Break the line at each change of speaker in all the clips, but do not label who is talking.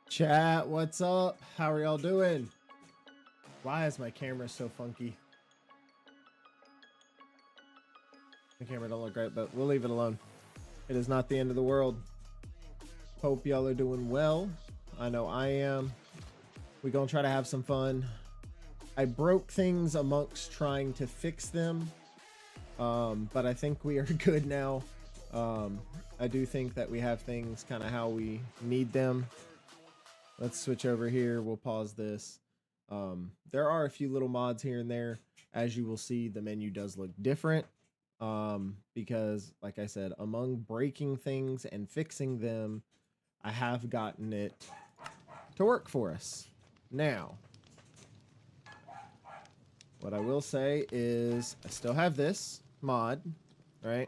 Chat, what's up? How are y'all doing? Why is my camera so funky? The camera don't look great, but we'll leave it alone. It is not the end of the world. Hope y'all are doing well. I know I am. We're gonna try to have some fun. I broke things amongst trying to fix them, but I think we are good now. I do think that we have things kind of how we need them. Let's switch over here. We'll pause this. There are a few little mods here and there. As you will see, the menu does look different because, like I said, among breaking things and fixing them, I have gotten it to work for us. Now, what I will say is I still have this mod, right?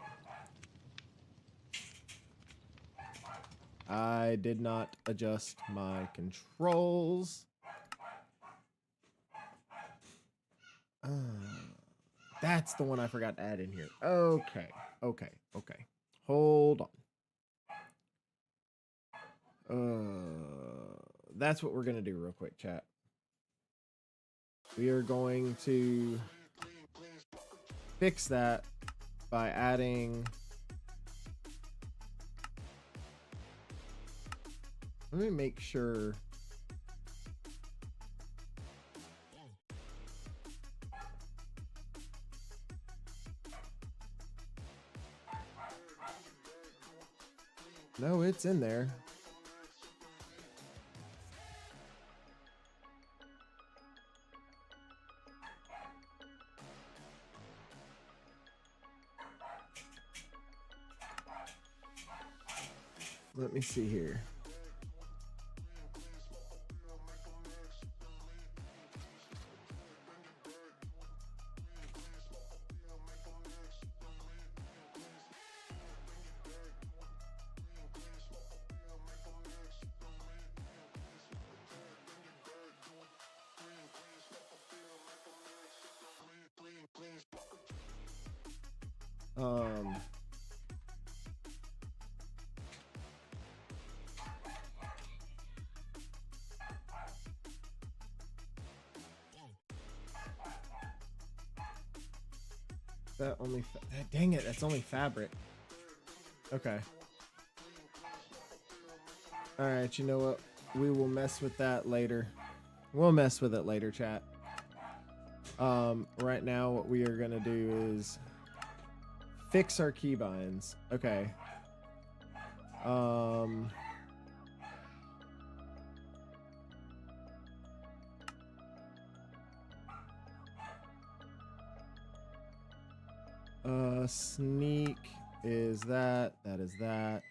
I did not adjust my controls. That's the one I forgot to add in here. Okay. Hold on. That's what we're gonna do real quick, chat. We are going to fix that by adding. Let me make sure. No, it's in there. Let me see here. That only, dang it, that's only fabric. Okay. All right, you know what? We will mess with that later. We'll mess with it later, chat. Right now, what we are gonna do is fix our keybinds. Okay. Sneak is that. That is that.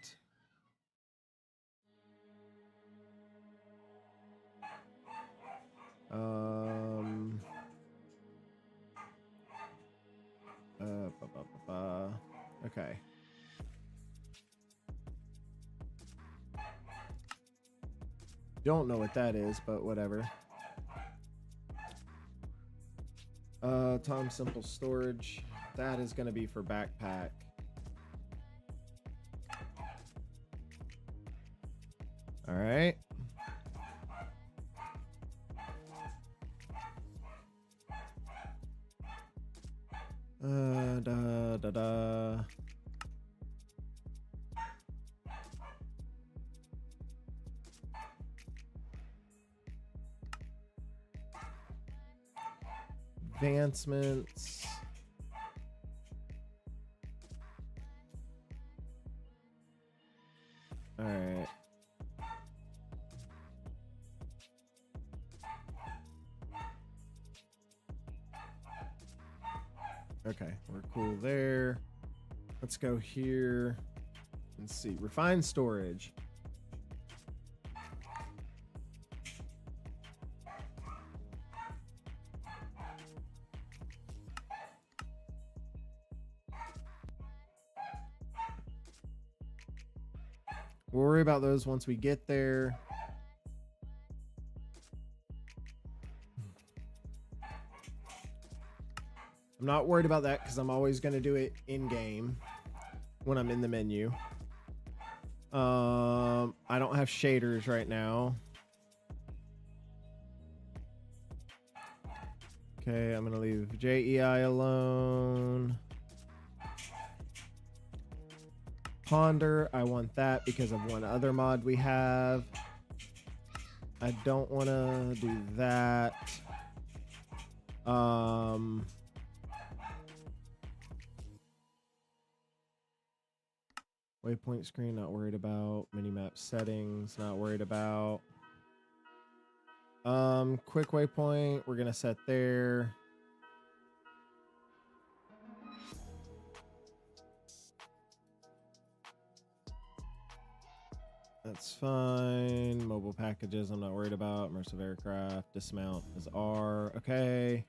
Okay. Don't know what that is, but whatever. Tom Simple Storage. That is going to be for backpack. All right. Advancements. All right. Okay, we're cool there. Let's go here and see. Refine storage. We'll worry about those once we get there. I'm not worried about that because I'm always going to do it in game when I'm in the menu. I don't have shaders right now. Okay, I'm gonna leave JEI alone. Ponder, I want that because of one other mod we have. I don't want to do that. Waypoint screen, not worried about. Minimap settings, not worried about. Quick waypoint, we're gonna set there. That's fine. Mobile packages, I'm not worried about. Immersive aircraft, dismount is R. Okay.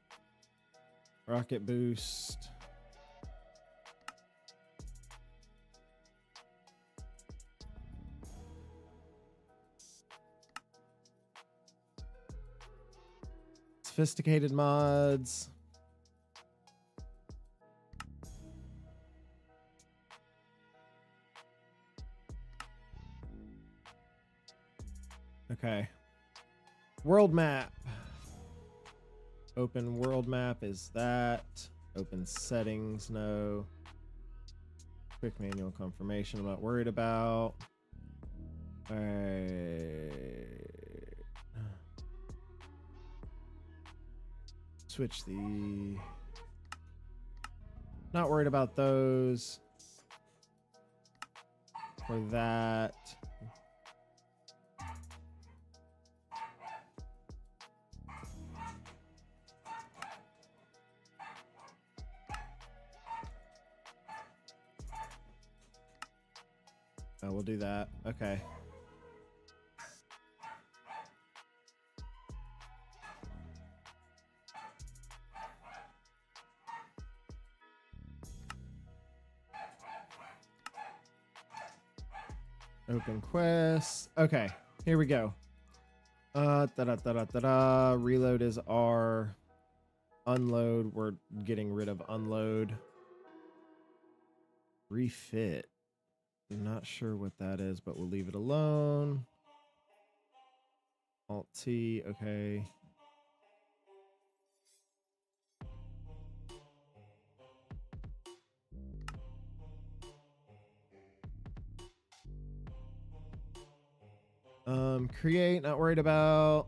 Rocket boost. Sophisticated mods. Okay. World map. Open world map is that. Open settings, no. Quick manual confirmation, I'm not worried about. All right. Switch the... Not worried about those. For that. Oh, we'll do that. Okay. Open quest. Okay, here we go. Reload is R. Unload, we're getting rid of unload. Refit. I'm not sure what that is, but we'll leave it alone. Alt T, okay. Create, not worried about.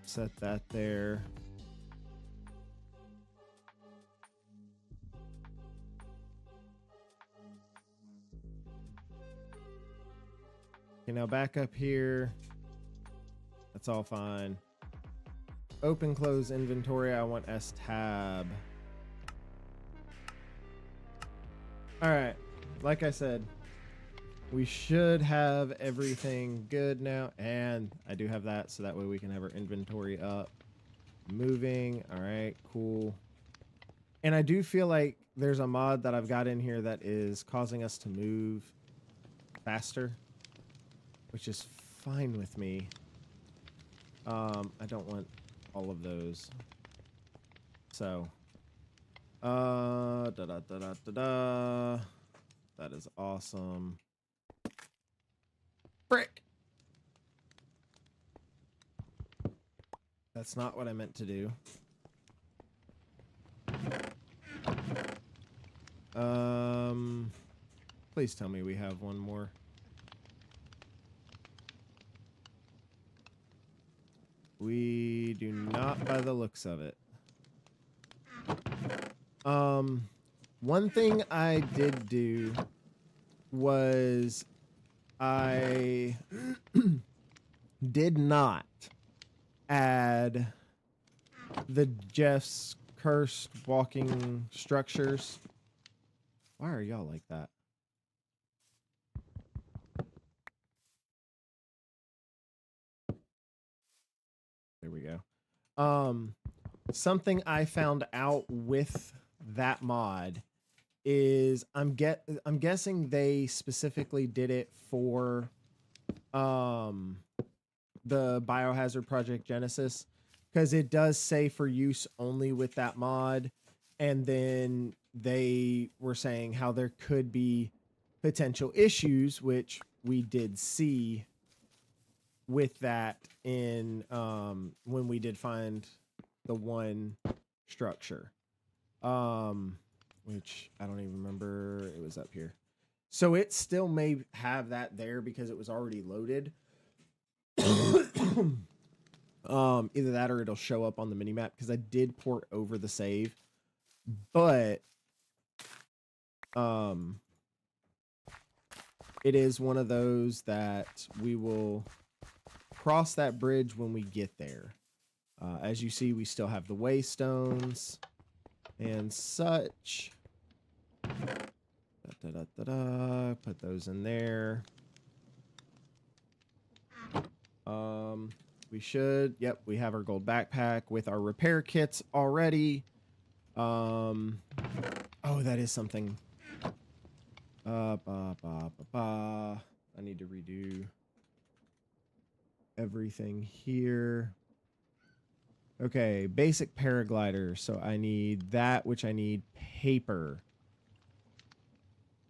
Set that there. Okay, now back up here. That's all fine. Open, close inventory. I want S tab. All right. Like I said, we should have everything good now. And I do have that, so that way we can have our inventory up. Moving. All right, cool. And I do feel like there's a mod that I've got in here that is causing us to move faster, which is fine with me. I don't want all of those. So, that is awesome. Frick! That's not what I meant to do. Please tell me we have one more. We do not by the looks of it. One thing I did do was I did not add the Jeff's cursed walking structures. Why are y'all like that? There we go. Something I found out with that mod is I'm guessing they specifically did it for the Biohazard Project Genesis. because it does say for use only with that mod. And then they were saying how there could be potential issues, which we did see with that in when we did find the one structure, which I don't even remember. It was up here. So it still may have that there because it was already loaded. Either that or it'll show up on the minimap because I did port over the save. But it is one of those that we will cross that bridge when we get there. As you see, we still have the waystones and such. Put those in there. We should. Yep, we have our gold backpack with our repair kits already. Oh, that is something. I need to redo everything here. Okay, basic paraglider. So I need that, which I need paper.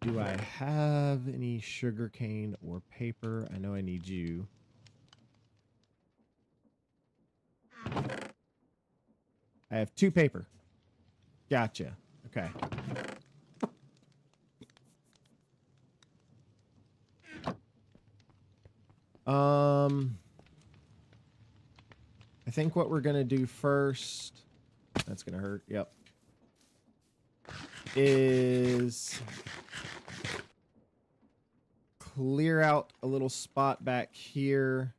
Do I have any sugarcane or paper? I know I need you. I have 2 paper. Gotcha. Okay. I think what we're gonna do first, that's gonna hurt, yep, is clear out a little spot back here.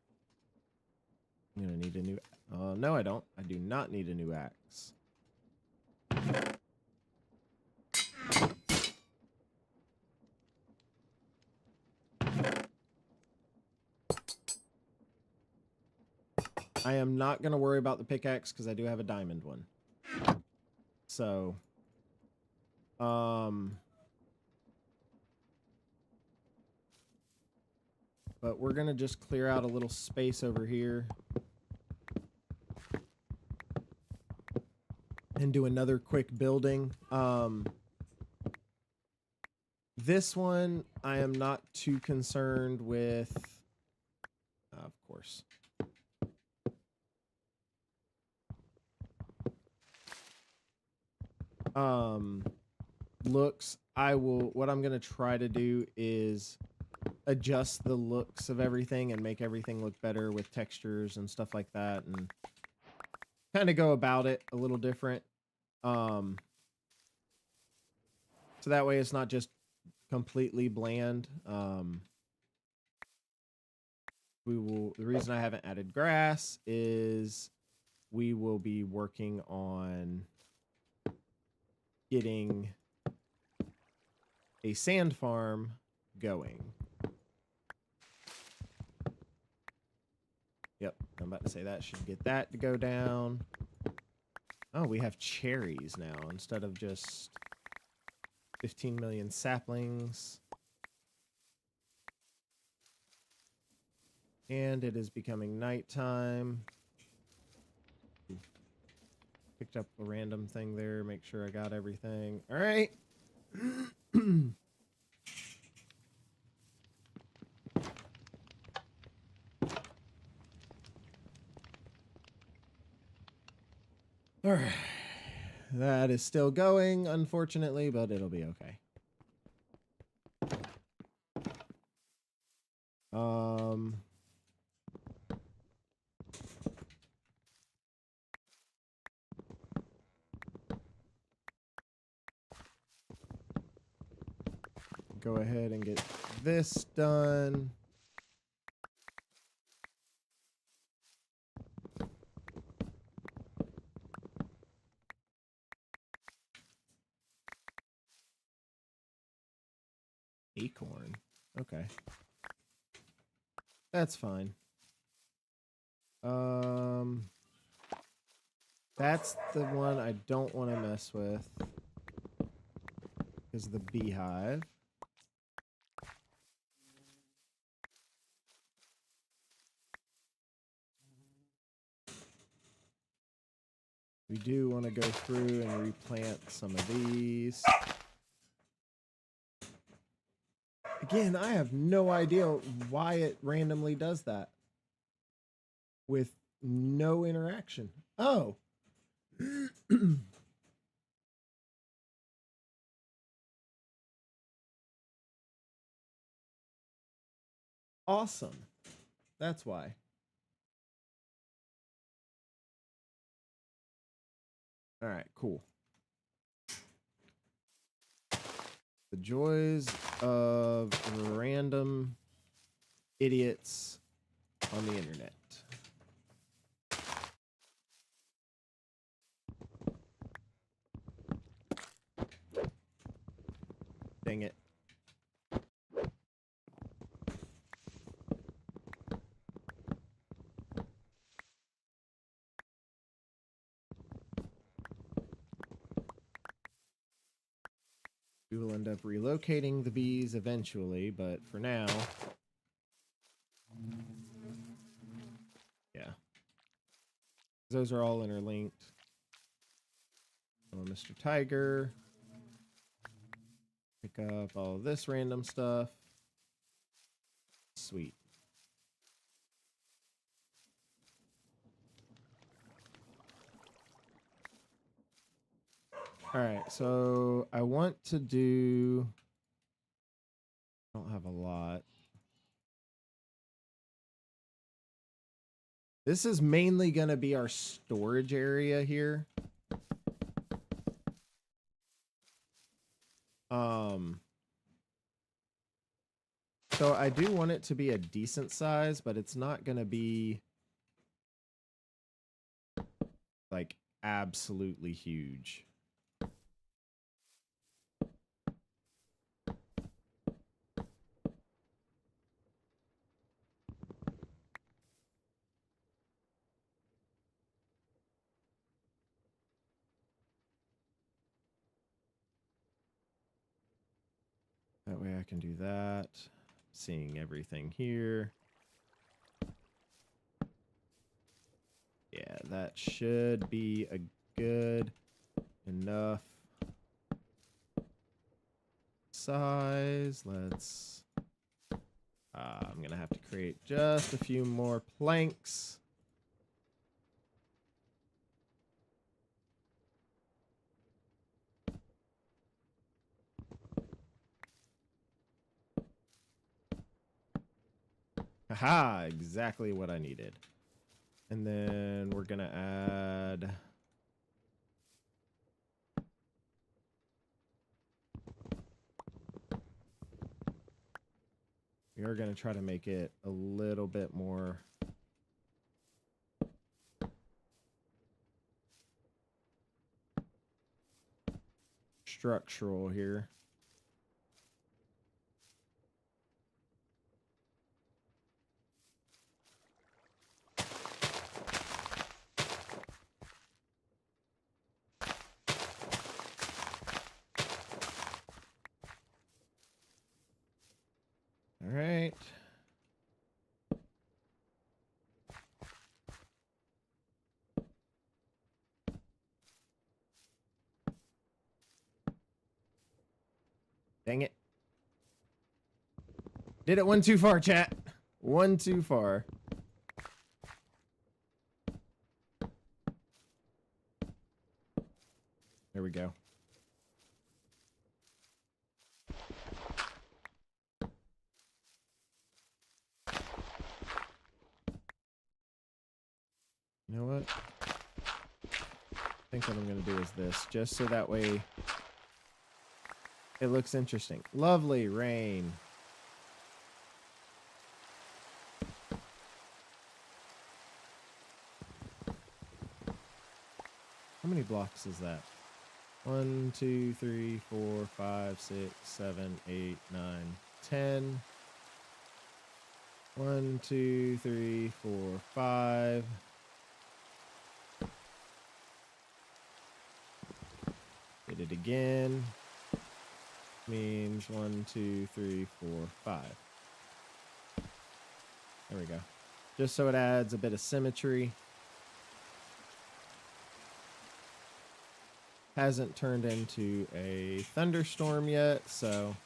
I'm gonna need a new, no I don't. I do not need a new axe. I am not going to worry about the pickaxe because I do have a diamond one. So, but we're going to just clear out a little space over here and do another quick building. This one, I am not too concerned with, of course. Looks, what I'm going to try to do is adjust the looks of everything and make everything look better with textures and stuff like that, and kind of go about it a little different. So that way it's not just completely bland. The reason I haven't added grass is we will be working on getting a sand farm going. Yep, I'm about to say that should get that to go down. Oh, we have cherries now instead of just 15 million saplings. And it is becoming nighttime. Picked up a random thing there. Make sure I got everything. All right. All right. That is still going, unfortunately, but it'll be okay. Go ahead and get this done. Acorn. Okay. That's fine. That's the one I don't want to mess with. Is the beehive. We do want to go through and replant some of these. Again, I have no idea why it randomly does that with no interaction. Oh. Awesome. That's why. All right, cool. The joys of random idiots on the internet. Dang it. We will end up relocating the bees eventually, but for now... Yeah. Those are all interlinked. Oh, Mr. Tiger. Pick up all this random stuff. Sweet. All right, so I want to do... I don't have a lot. This is mainly going to be our storage area here. So I do want it to be a decent size, but it's not going to be like absolutely huge. That way I can do that. Seeing everything here. Yeah, that should be a good enough size. Let's... I'm going to have to create just a few more planks. Haha, exactly what I needed. And then we're going to add... We are going to try to make it a little bit more structural here. All right. Dang it. Did it one too far, chat. One too far. There we go. You know what? I think what I'm going to do is this, just so that way it looks interesting. Lovely rain. How many blocks is that? 1, 2, 3, 4, 5, 6, 7, 8, 9, 10. 1, 2, 3, 4, 5. Did it again. Means 1, 2, 3, 4, 5. There we go. Just so it adds a bit of symmetry. hasn't turned into a thunderstorm yet, so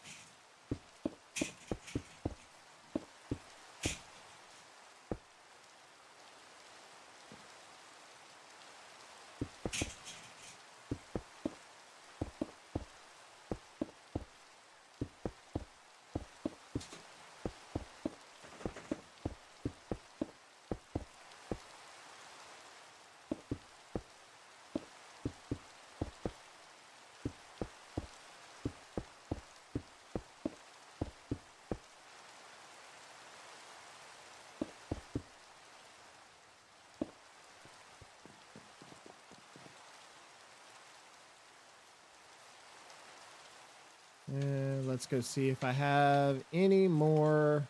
let's go see if I have any more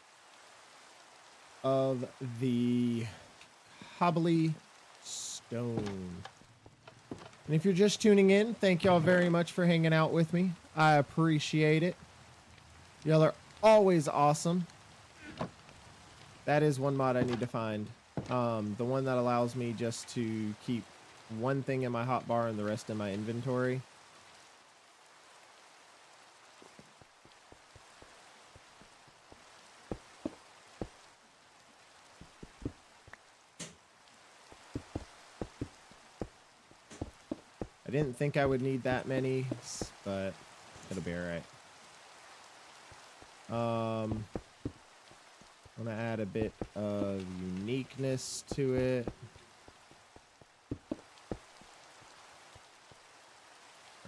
of the cobbly stone. And if you're just tuning in, thank y'all very much for hanging out with me. I appreciate it. Y'all are always awesome. That is one mod I need to find. The one that allows me just to keep one thing in my hotbar and the rest in my inventory. I didn't think I would need that many, but it'll be all right. I'm gonna add a bit of uniqueness to it.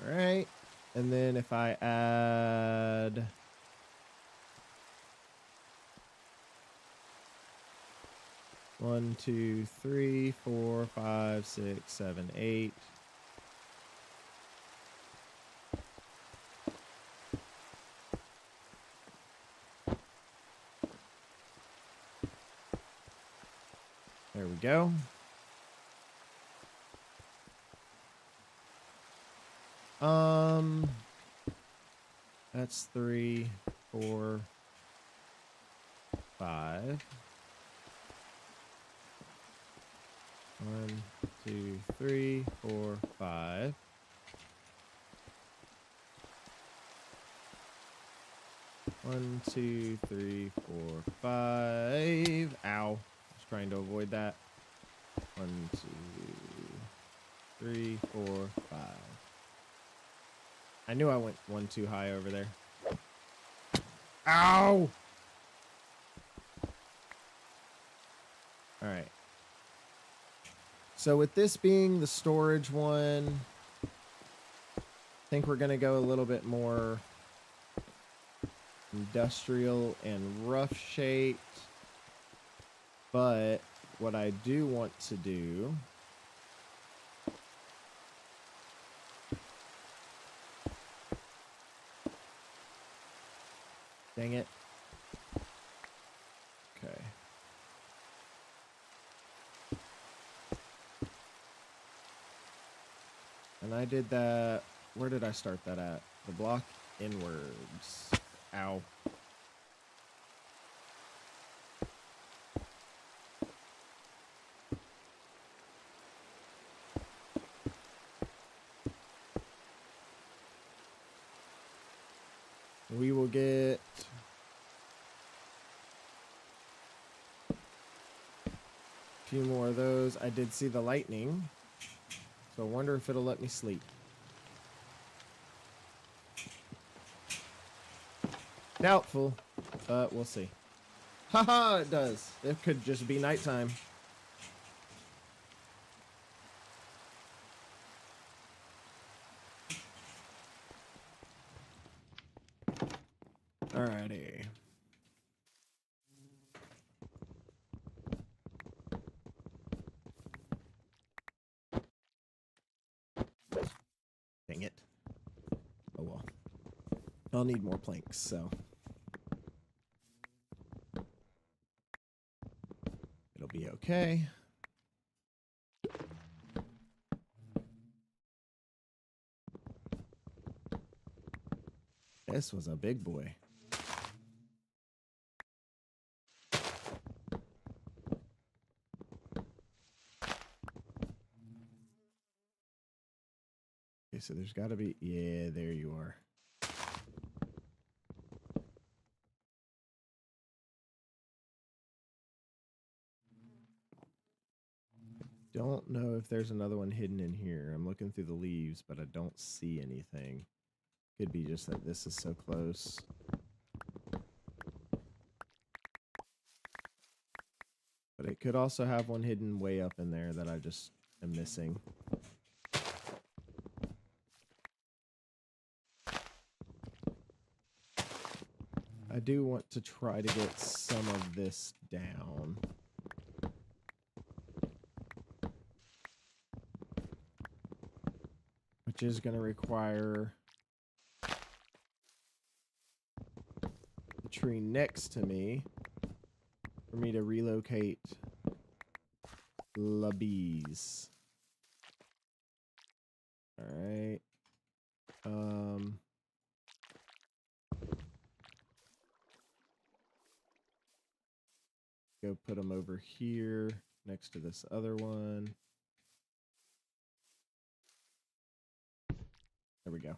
All right, and then if I add one, two, three, 4, 5, 6, 7, 8. There we go. That's 3, 4, 5. 1, 2, 3, 4, 5. One, 2, 3, 4, 5. Ow. Just trying to avoid that. 1, 2, 3, 4, 5. I knew I went one too high over there. Ow! Alright. So with this being the storage one, I think we're going to go a little bit more industrial and rough shaped. But what I do want to do dang it. Okay. And I did that. Where did I start that at? The block inwards. Ow. We will get a few more of those. I did see the lightning, so I wonder if it'll let me sleep. Doubtful, but we'll see. Haha, it does. It could just be nighttime. Alrighty. Dang it. Oh well. I'll need more planks, so it'll be okay. This was a big boy. so there's got to be... Yeah, there you are. Don't know if there's another one hidden in here. I'm looking through the leaves, but I don't see anything. Could be just that this is so close. But it could also have one hidden way up in there that I just am missing. I do want to try to get some of this down. Which is going to require the tree next to me for me to relocate the bees. All right. Go put them over here next to this other one. There we go.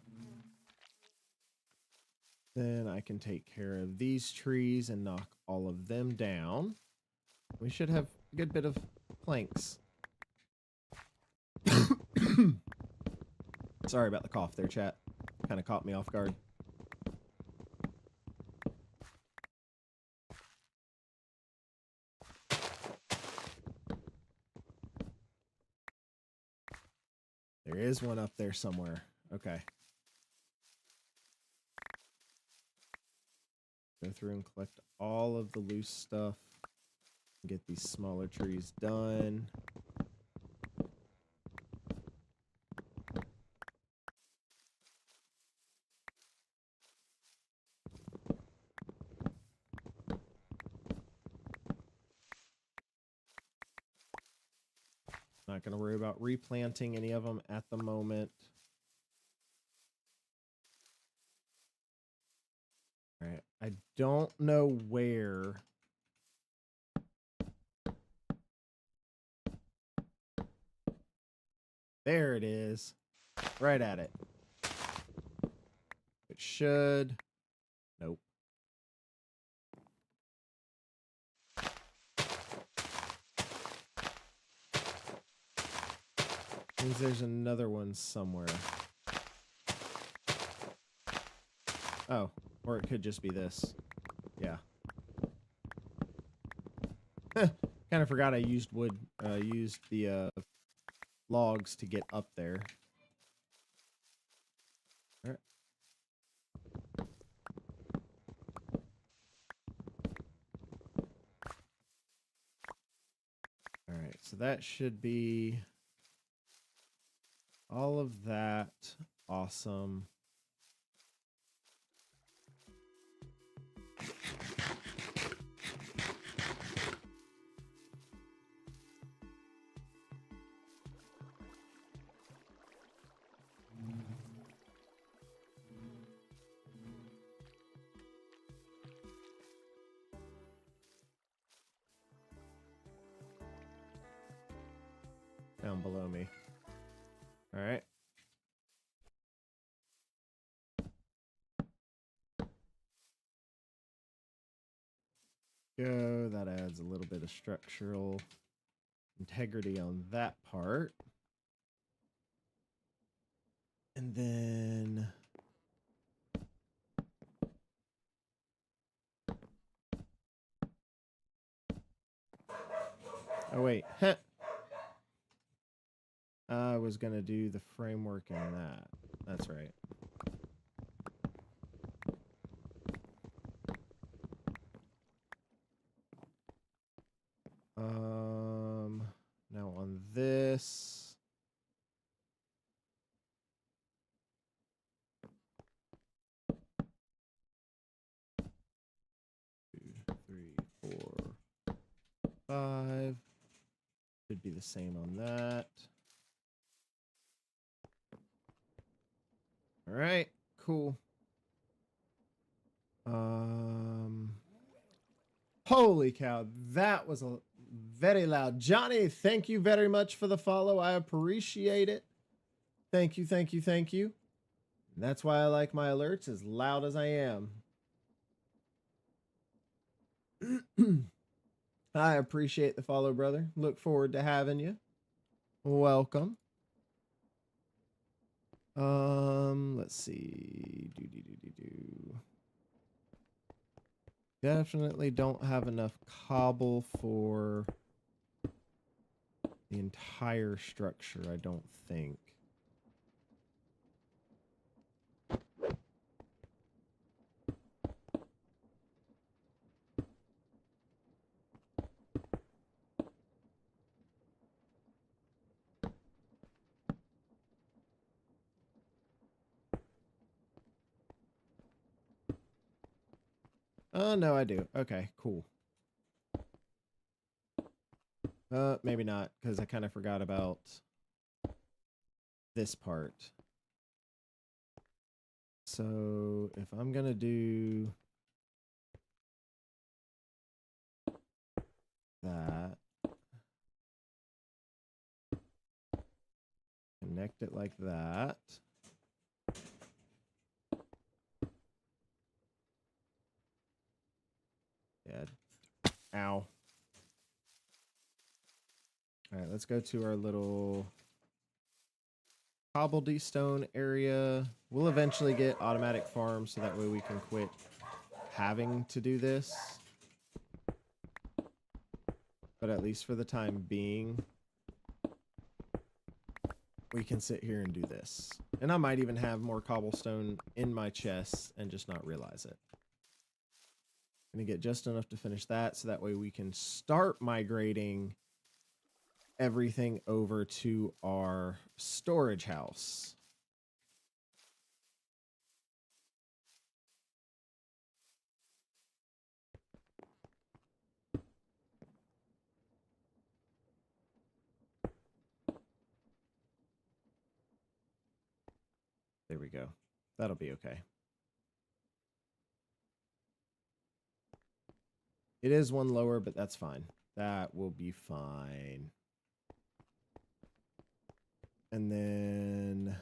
Then I can take care of these trees and knock all of them down. We should have a good bit of planks. Sorry about the cough there, chat. Kind of caught me off guard. There is one up there somewhere. Okay. Go through and collect all of the loose stuff. Get these smaller trees done. Not going to worry about replanting any of them at the moment. All right. I don't know where. There it is. Right at it. It should. Nope. Means there's another one somewhere. Oh, or it could just be this. Yeah. Kind of forgot I used wood. Used the logs to get up there. All right. All right, so that should be all of that. Awesome. Down below me. All right. Go. That adds a little bit of structural integrity on that part. And then oh wait. I was gonna do the framework in that. That's right. Now on this. 2, 3, 4, 5. Should be the same on that. All right, cool. Holy cow, that was a very loud. Johnny, thank you very much for the follow. I appreciate it. Thank you, thank you, thank you. And that's why I like my alerts as loud as I am. I appreciate the follow, brother. Look forward to having you. Welcome. Let's see. Definitely don't have enough cobble for the entire structure, I don't think. Oh, no, I do. Okay, cool. Maybe not, because I kind of forgot about this part. So if I'm gonna do that, connect it like that. Yeah. Ow. All right, let's go to our little cobblestone area. We'll eventually get automatic farms so that way we can quit having to do this. But at least for the time being, we can sit here and do this. And I might even have more cobblestone in my chest and just not realize it. Gonna get just enough to finish that so that way we can start migrating everything over to our storage house. There we go. That'll be okay. It is one lower, but that's fine. That will be fine. And then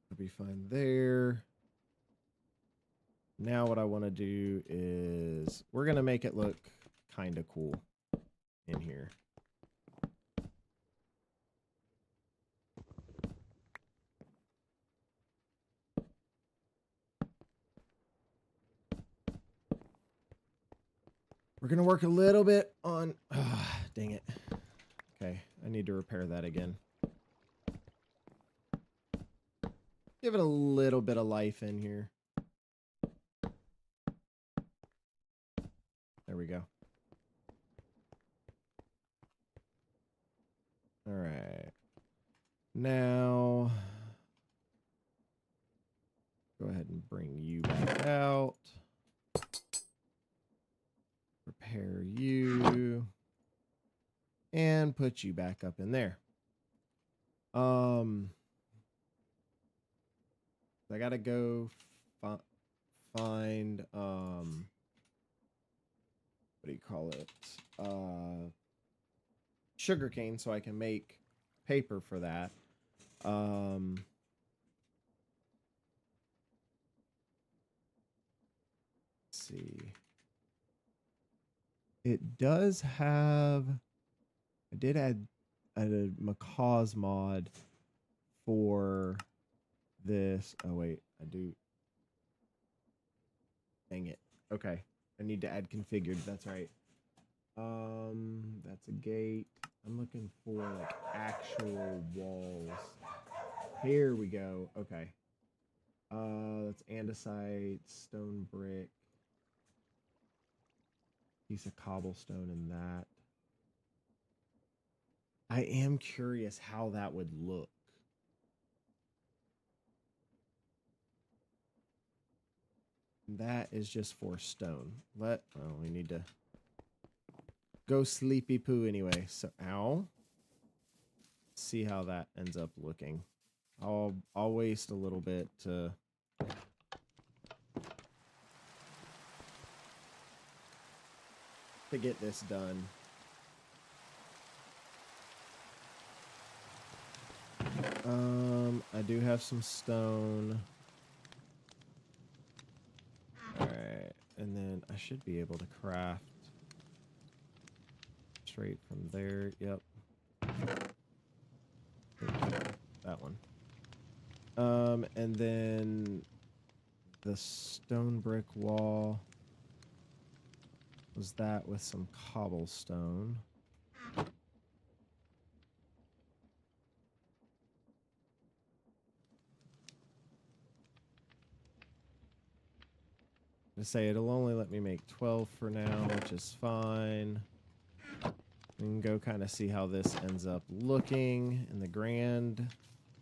it'll be fine there. Now what I want to do is we're going to make it look kind of cool in here. We're going to work a little bit on... dang it. Okay, I need to repair that again. Give it a little bit of life in here. There we go. All right. Now, go ahead and bring you back out. Repair you. And put you back up in there. I gotta go find, what do you call it? Sugarcane so I can make paper for that. Let's see. It does have... I did add a Macaw's mod for this. Oh, wait. I do. Dang it. Okay. I need to add configured. That's right. That's a gate. I'm looking for, like, actual walls. Here we go. Okay. That's andesite, stone brick. Piece of cobblestone in that. I am curious how that would look. That is just for stone. Oh, we need to go sleepy poo anyway. So, ow. See how that ends up looking. I'll waste a little bit to get this done. I do have some stone. Alright, and then I should be able to craft straight from there. Yep. That one. And then the stone brick wall was that with some cobblestone. To say it'll only let me make 12 for now, which is fine. We can go kind of see how this ends up looking in the grand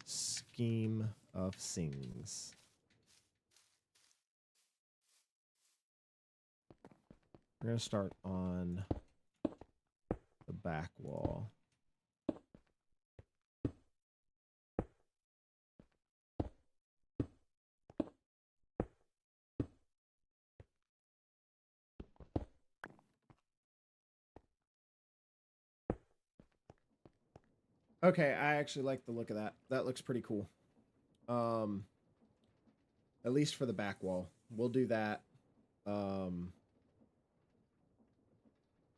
scheme of things. We're going to start on the back wall. Okay, I actually like the look of that. That looks pretty cool. At least for the back wall. We'll do that.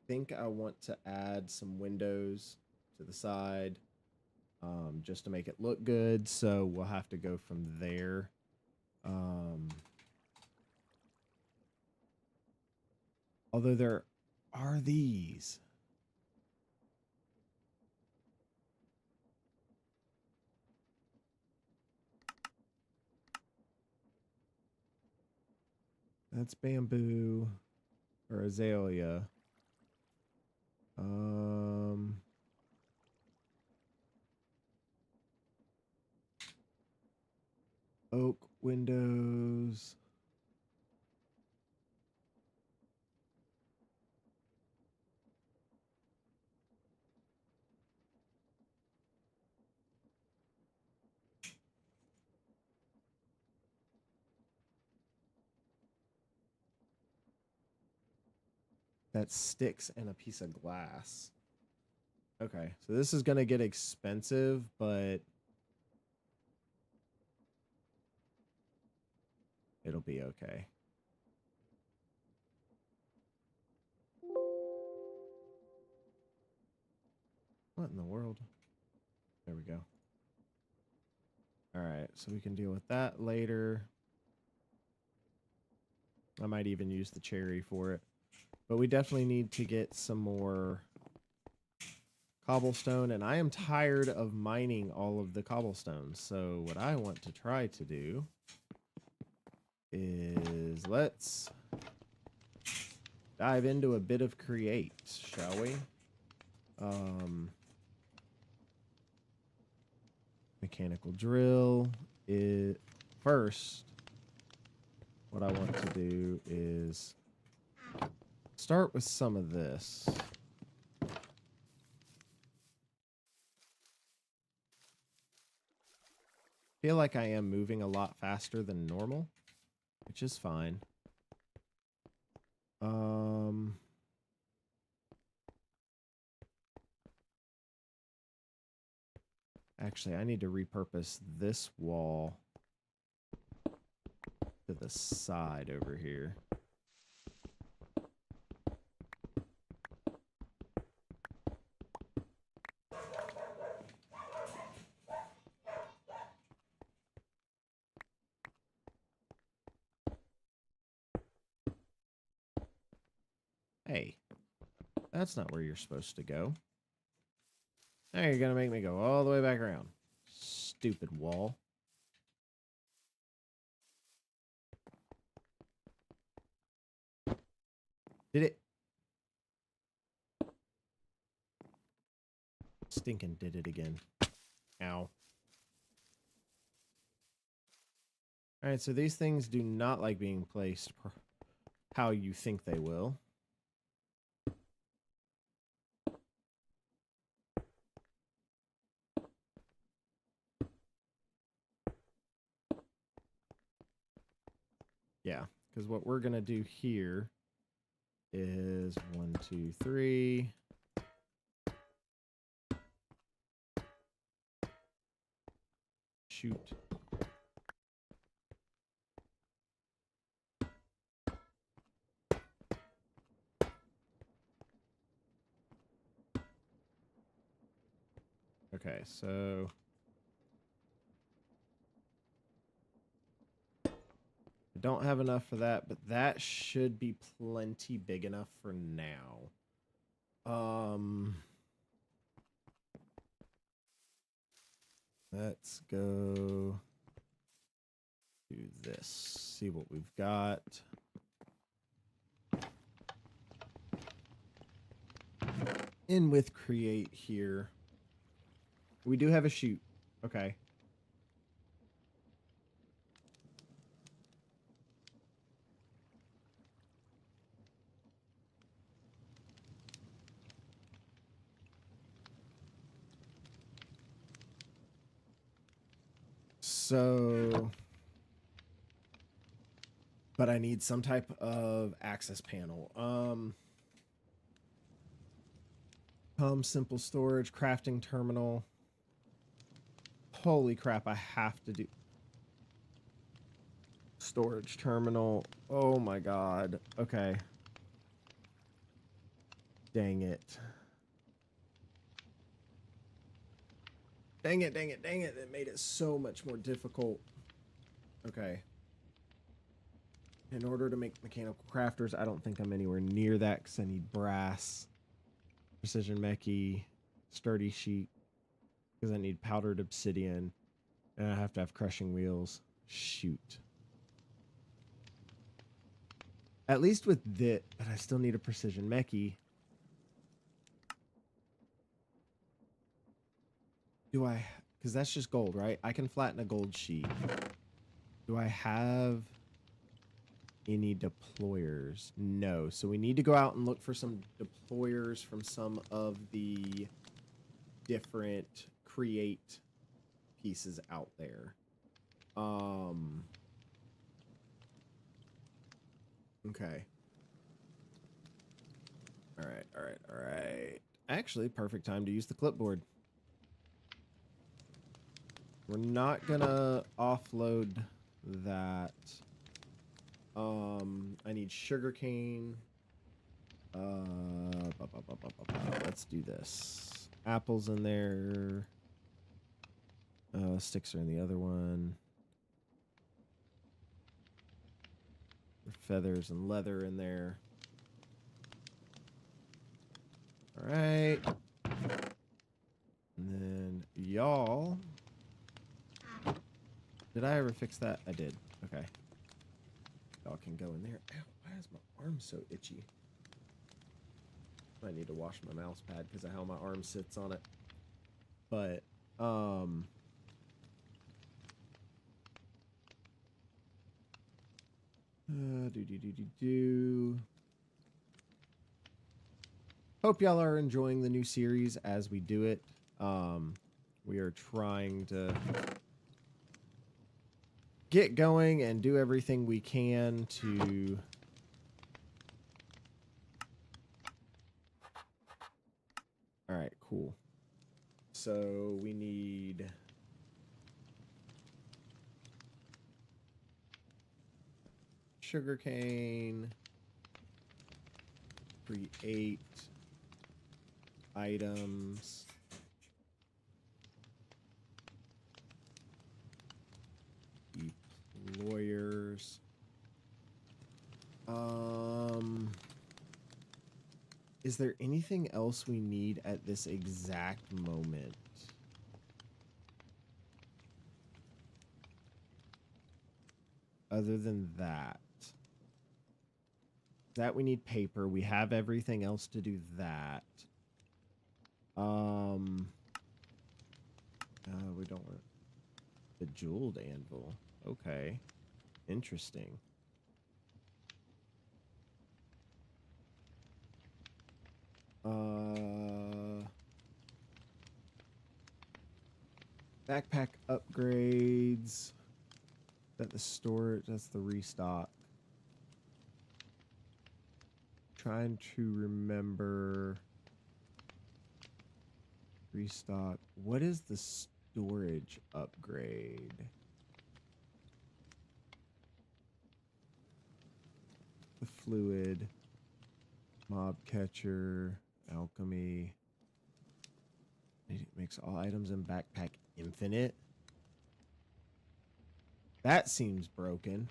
Think I want to add some windows to the side, just to make it look good. So we'll have to go from there. Although there are these. That's bamboo or azalea. Oak windows. That sticks and a piece of glass. Okay, so this is gonna get expensive, but it'll be okay. What in the world? There we go. All right, so we can deal with that later. I might even use the cherry for it. But we definitely need to get some more cobblestone, and I am tired of mining all of the cobblestone. So what I want to try to do is let's dive into a bit of create, shall we? Mechanical drill is first. What I want to do is start with some of this. Feel like I am moving a lot faster than normal, which is fine. Actually, I need to repurpose this wall to the side over here. Hey, that's not where you're supposed to go. Now you're gonna make me go all the way back around. Stupid wall. Did it? Stinking did it again. Ow. Alright, so these things do not like being placed how you think they will. Yeah, because what we're going to do here is 1, 2, 3. shoot. Okay, so I don't have enough for that, but that should be plenty big enough for now. Let's go do this. See what we've got. In with create here. We do have a shoot. Okay. So, but I need some type of access panel. Simple storage, crafting terminal. Holy crap, I have to do storage terminal. Oh my god. Okay. Dang it. Dang it, dang it, dang it. It made it so much more difficult. Okay. In order to make mechanical crafters, I don't think I'm anywhere near that because I need brass, precision mechie, sturdy sheet, because I need powdered obsidian, and I have to have crushing wheels. Shoot. At least with this, but I still need a precision mechie. Do I, because that's just gold, right? I can flatten a gold sheet. Do I have any deployers? No. So we need to go out and look for some deployers from some of the different create pieces out there. Okay. All right, all right, all right. Actually, perfect time to use the clipboard. We're not gonna offload that. I need sugarcane. Let's do this. Apples in there. Sticks are in the other one. Feathers and leather in there. All right. And then y'all. Did I ever fix that? I did. Okay. Y'all can go in there. Ow, why is my arm so itchy? I need to wash my mouse pad because of how my arm sits on it. But, Hope y'all are enjoying the new series as we do it. We are trying to get going and do everything we can to all right, cool. So we need sugarcane, create items, deployers. Is there anything else we need at this exact moment? Other than that. That we need paper. We have everything else to do that. We don't want the jeweled anvil. Okay. Interesting. Backpack upgrades. That the storage, that's the restock. Trying to remember restock. What is the storage upgrade. The fluid, mob catcher, alchemy. It makes all items in backpack infinite. That seems broken.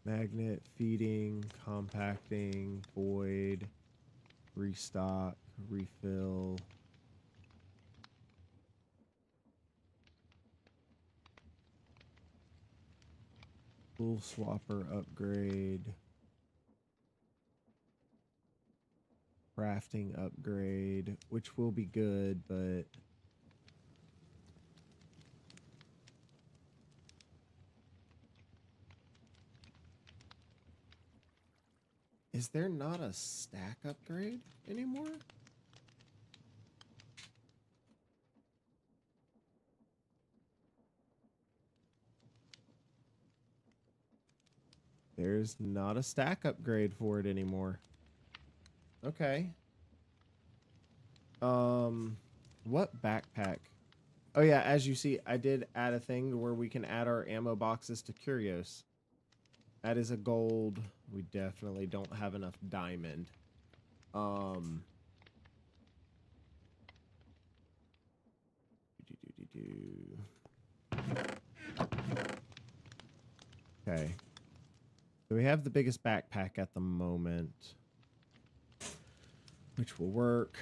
Magnet, feeding, compacting, void, restock, refill. Full swapper upgrade. Crafting upgrade, which will be good, but is there not a stack upgrade anymore? There's not a stack upgrade for it anymore. Okay. What backpack? Oh yeah, as you see, I did add a thing where we can add our ammo boxes to Curios. That is a gold. We definitely don't have enough diamond. Okay. So we have the biggest backpack at the moment, which will work.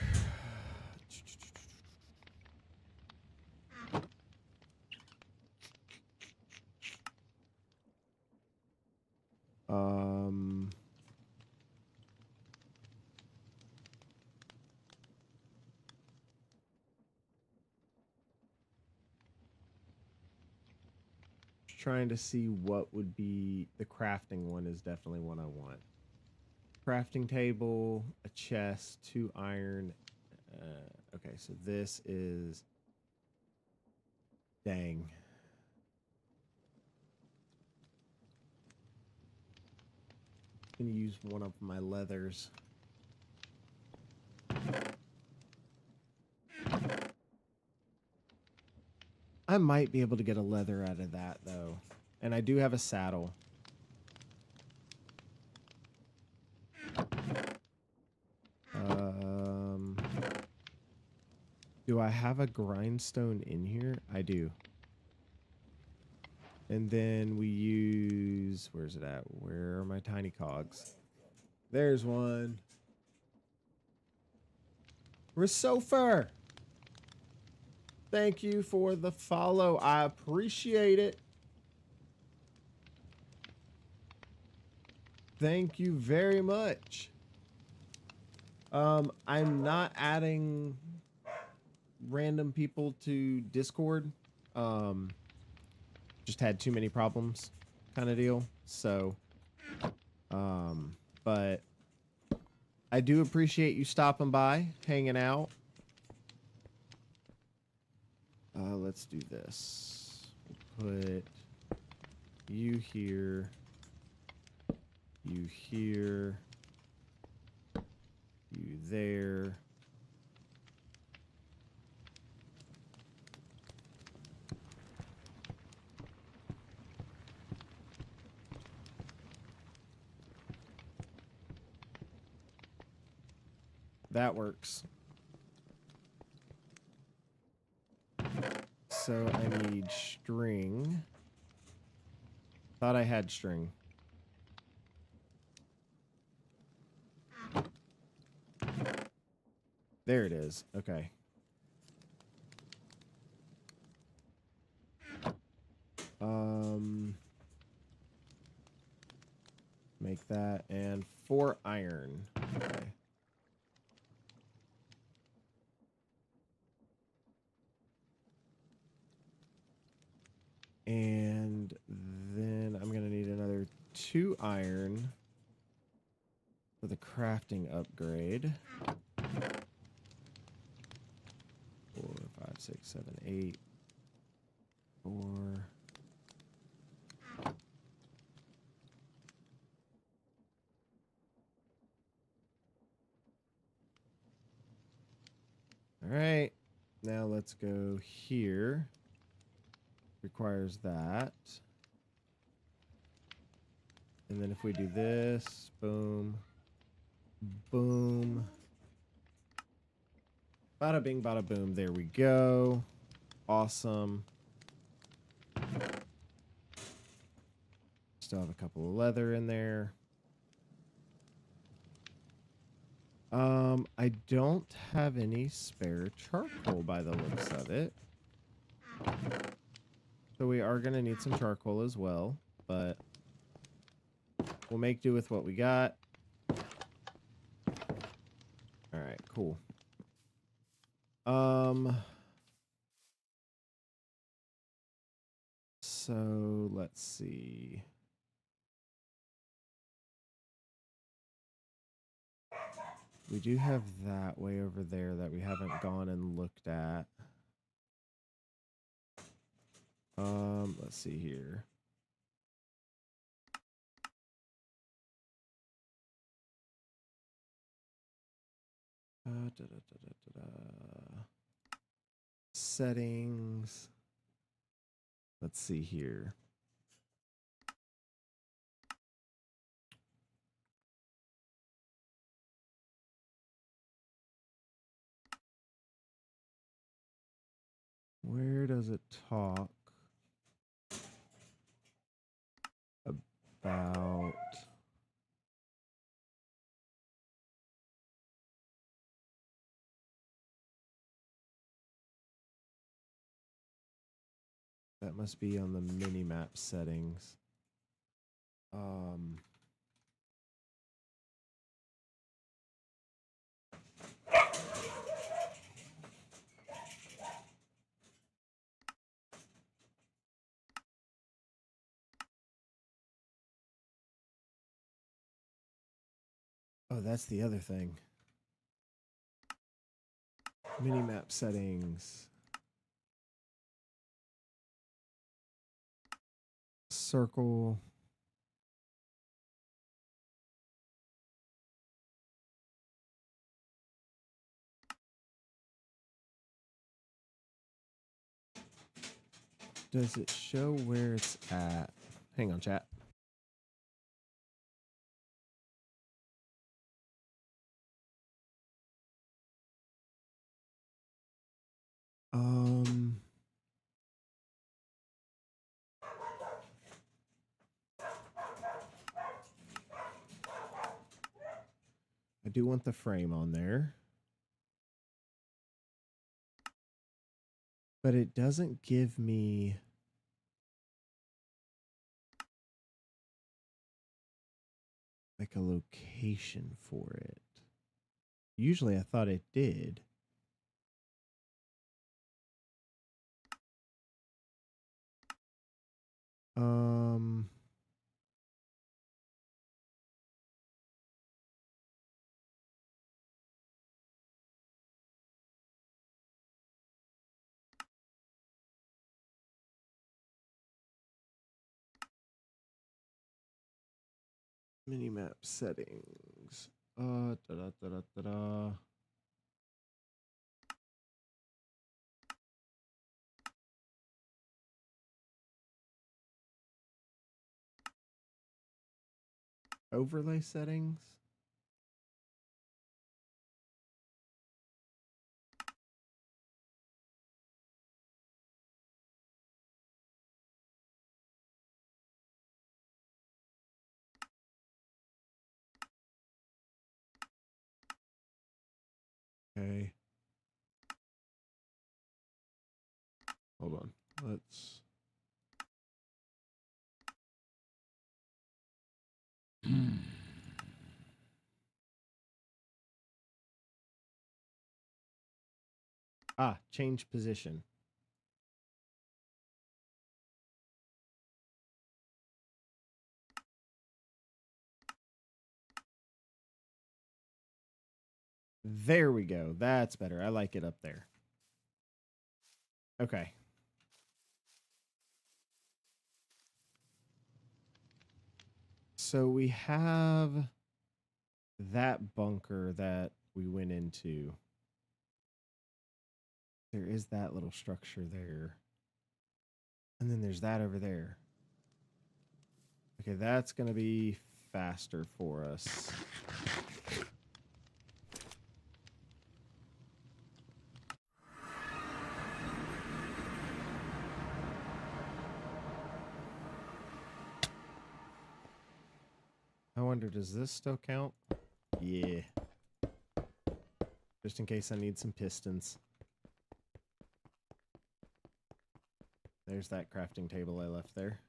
Trying to see what would be the crafting one is definitely one I want. Crafting table, a chest, 2 iron. Okay, so this is dang. I'm gonna use one of my leathers. I might be able to get a leather out of that though. And I do have a saddle. Do I have a grindstone in here? I do. And then we use, where's it at? Where are my tiny cogs? There's one. Resofer! Thank you for the follow. I appreciate it. Thank you very much. I'm not adding random people to Discord. Just had too many problems kind of deal. So, but I do appreciate you stopping by, hanging out. Let's do this. We'll put you here, you here, you there. That works. So I need string. Thought I had string. There it is. Okay. Make that and 4 iron. Okay. And then I'm gonna need another 2 iron for the crafting upgrade. 4, 5, 6, 7, 8. 4. All right. Now let's go here. Requires that. And then if we do this, boom, boom. Bada bing, bada boom. There we go. Awesome. Still have a couple of leather in there. I don't have any spare charcoal by the looks of it. So we are going to need some charcoal as well, but we'll make do with what we got. All right, cool. So let's see. We do have that way over there that we haven't gone and looked at. Let's see here. Settings. Let's see here. Where does it talk about that? Must be on the mini-map settings. Oh, that's the other thing. Mini-map settings. Circle. Does it show where it's at? Hang on, chat. I do want the frame on there. But it doesn't give me like a location for it. Usually I thought it did. Minimap settings. Overlay settings. Okay. Hold on. Let's. Change position. There we go. That's better. I like it up there. Okay. So we have that bunker that we went into. there is that little structure there. And then there's that over there. Okay, that's going to be faster for us. I wonder, does this still count? Yeah. Just in case I need some pistons. There's that crafting table I left there.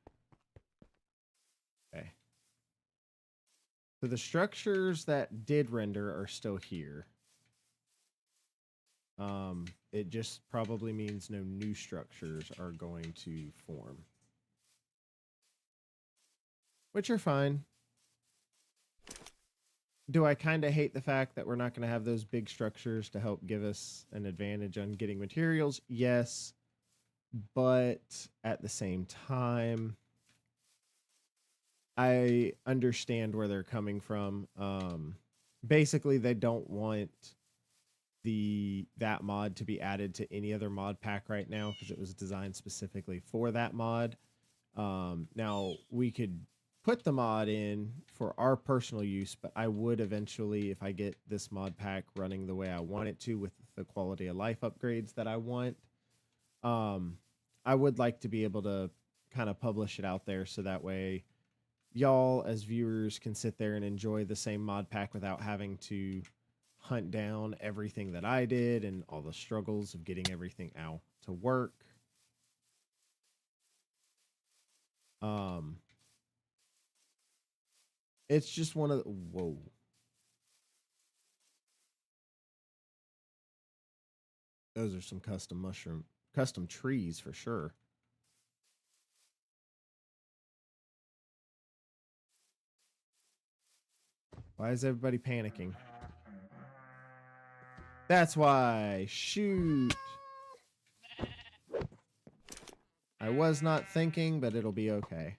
Okay. So the structures that did render are still here. It just probably means no new structures are going to form. Which are fine. Do I kind of hate the fact that we're not going to have those big structures to help give us an advantage on getting materials? Yes. But at the same time, I understand where they're coming from. Basically, they don't want that mod to be added to any other mod pack right now because it was designed specifically for that mod. Now, we could put the mod in for our personal use, but I would eventually, if I get this mod pack running the way I want it to with the quality of life upgrades that I want, I would like to be able to kind of publish it out there so that way y'all as viewers can sit there and enjoy the same mod pack without having to hunt down everything that I did and all the struggles of getting everything out to work. It's just one of the, whoa. Those are some custom trees for sure. Why is everybody panicking? That's why. Shoot. I was not thinking, but it'll be okay.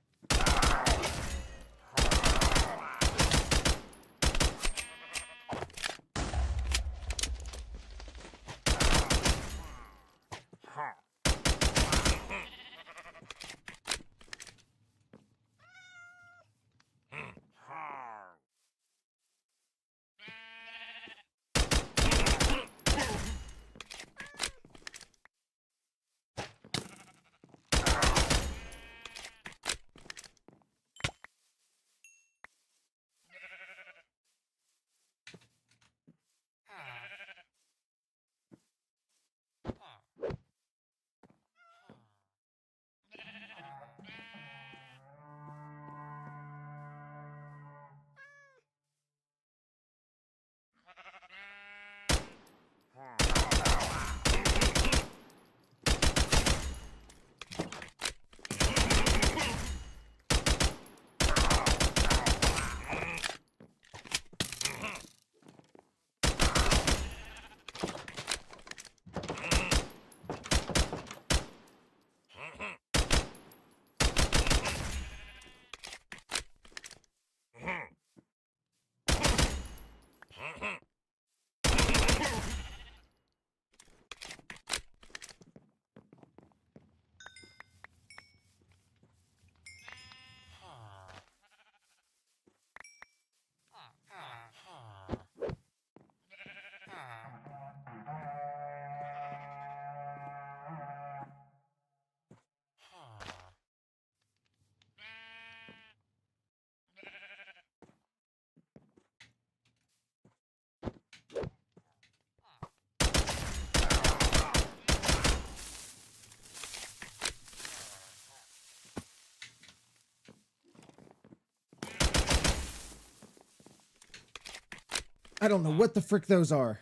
I don't know what the frick those are.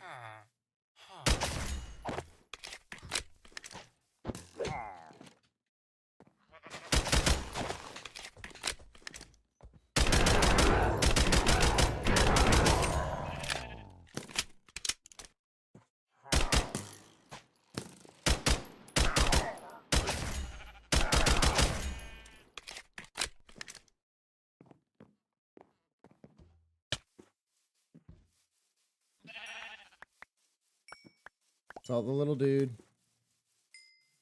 Saw the little dude.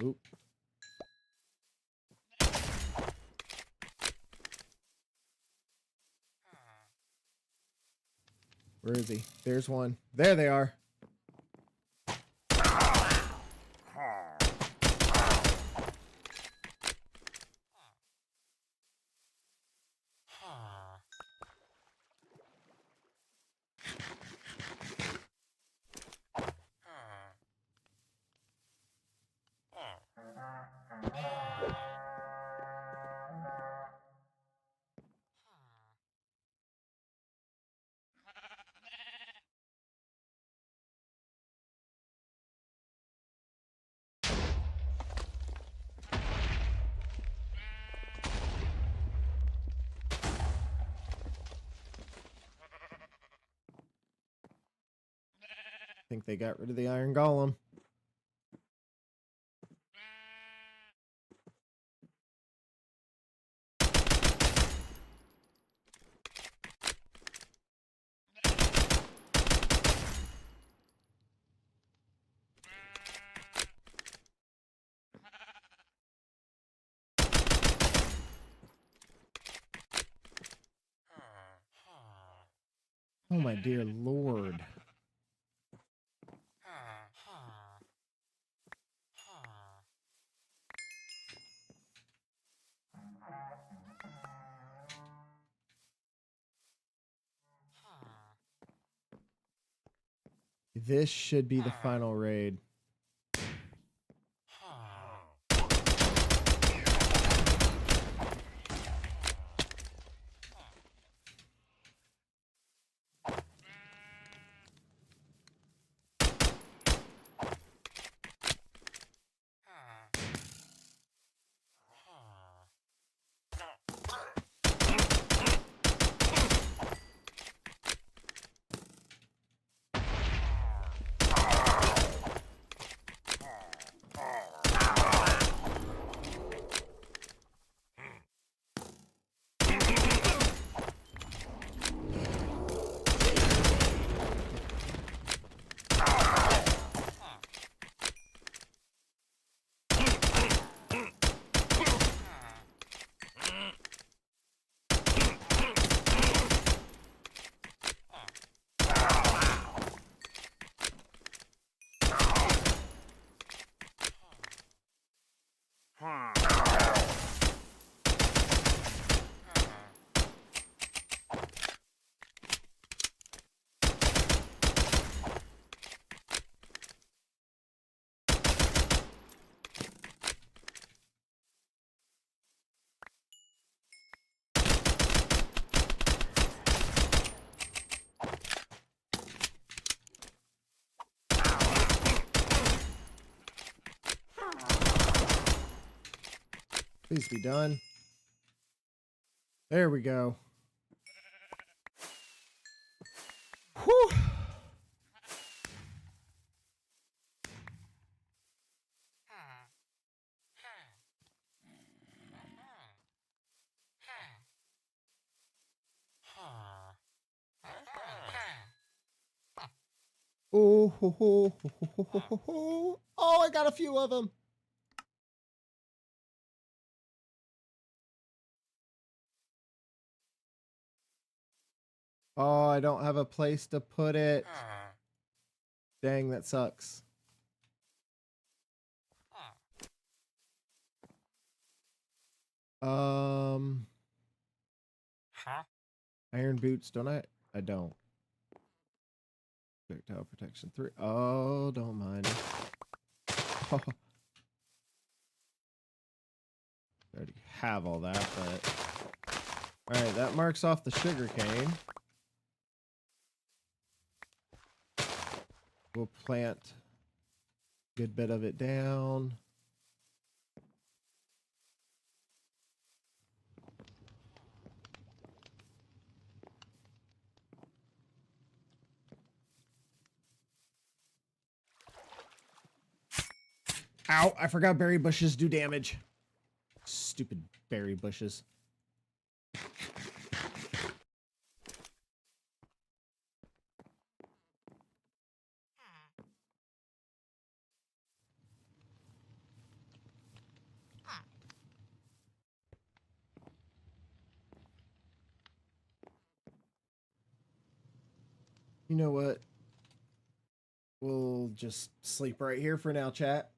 Oop. Where is he? There's one. There they are. I think they got rid of the iron golem. Oh my dear Lord. This should be the final raid. Please be done. There we go. Whew. Oh, ho, ho, ho, ho, ho, ho, ho. Oh, I got a few of them. Oh, I don't have a place to put it. Dang, that sucks. Iron boots, don't I? I don't. Projectile protection 3. Oh, don't mind. Oh. I already have all that, but... Alright, that marks off the sugar cane. We'll plant a good bit of it down. Ow, I forgot berry bushes do damage. Stupid berry bushes. You know what? We'll just sleep right here for now, chat.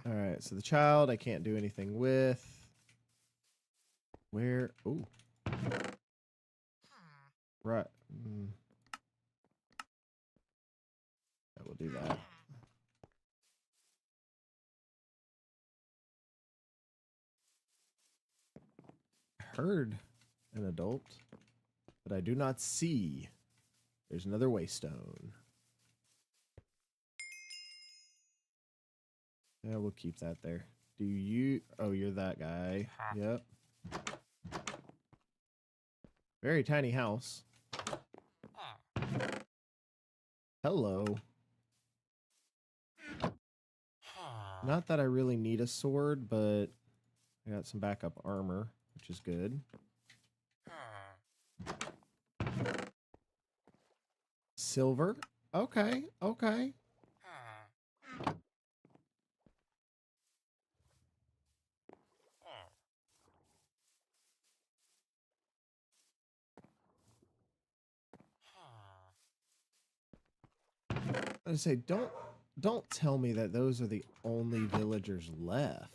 All right, so the child I can't do anything with. Where? Oh, right. I will do that. I heard an adult, but I do not see. There's another waystone. Yeah, we'll keep that there. Do you? Oh, you're that guy. Yep. Very tiny house. Hello. Not that I really need a sword, but I got some backup armor, which is good. Silver. Okay, okay. I say, don't tell me that those are the only villagers left.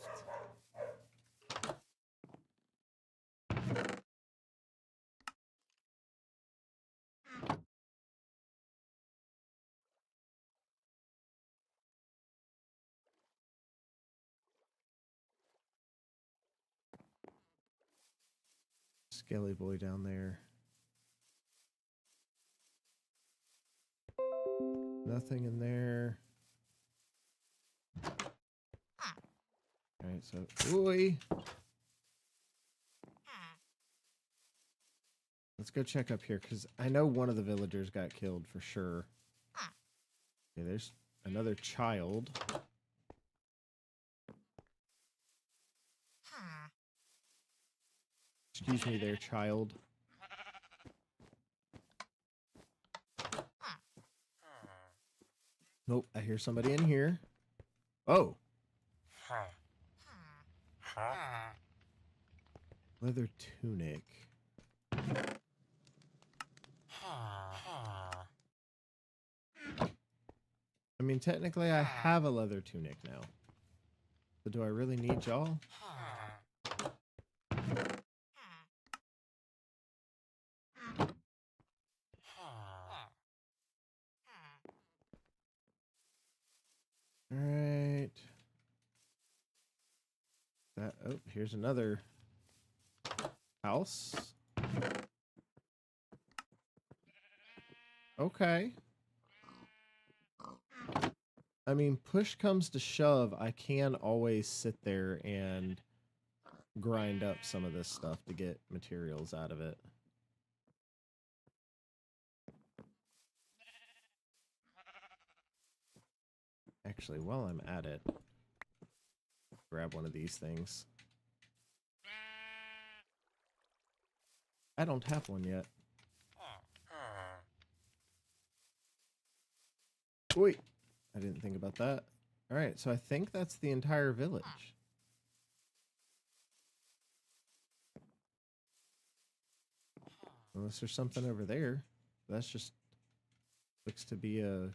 Skelly boy down there. Nothing in there. Alright, so ooey. Let's go check up here, because I know one of the villagers got killed for sure. Okay, there's another child. Excuse me there, child. Nope, I hear somebody in here. Oh. Leather tunic. I mean, technically I have a leather tunic now. But do I really need y'all? Alright. That, oh, here's another house. Okay. I mean, push comes to shove, I can always sit there and grind up some of this stuff to get materials out of it. Actually, while I'm at it, grab one of these things. I don't have one yet. Wait, I didn't think about that. All right, so I think that's the entire village. Unless there's something over there. That's just looks to be a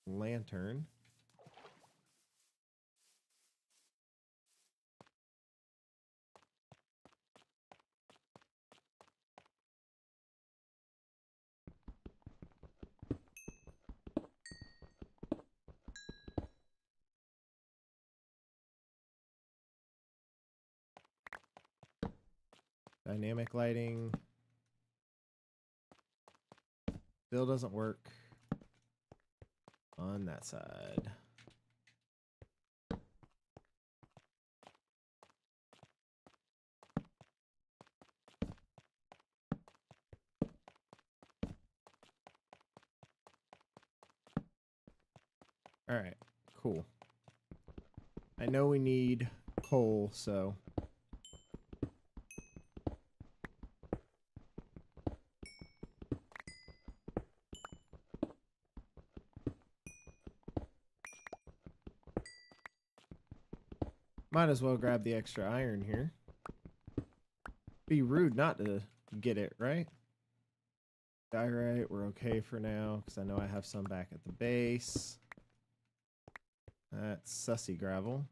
lantern. Dynamic lighting. Still doesn't work on that side. All right, cool. I know we need coal, so might as well grab the extra iron here. be rude not to get it, right? Diorite, we're okay for now, because I know I have some back at the base. That's sussy gravel.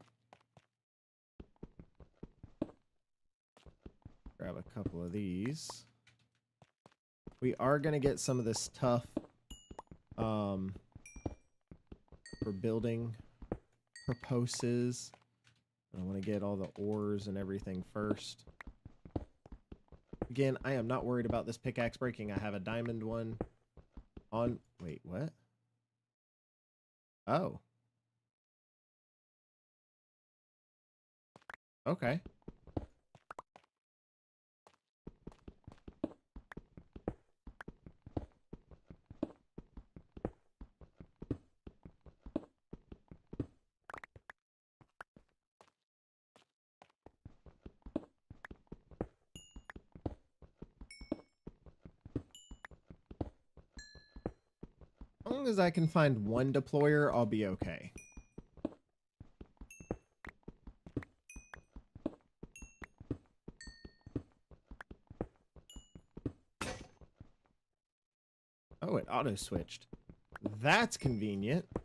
Grab a couple of these. We are going to get some of this tough for building purposes. I want to get all the ores and everything first. Again, I am not worried about this pickaxe breaking. I have a diamond one on... Wait, what? Oh. Okay. As long as I can find one deployer, I'll be okay. Oh, it auto-switched. That's convenient. I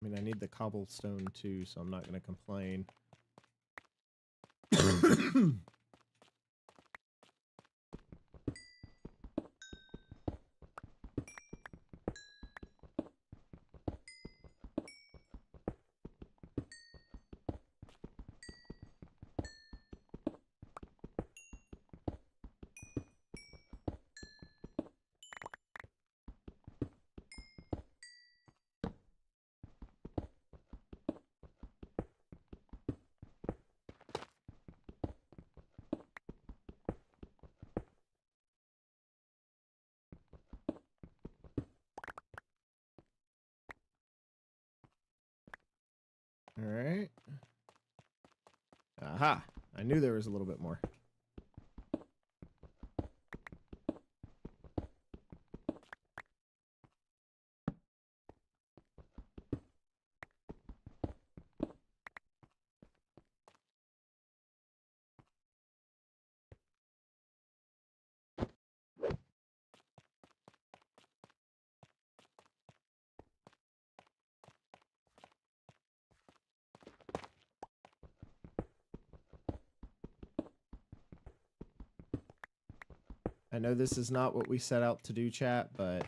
mean, I need the cobblestone too, so I'm not going to complain. All right. Aha! I knew there was a little bit more. I know this is not what we set out to do, chat, but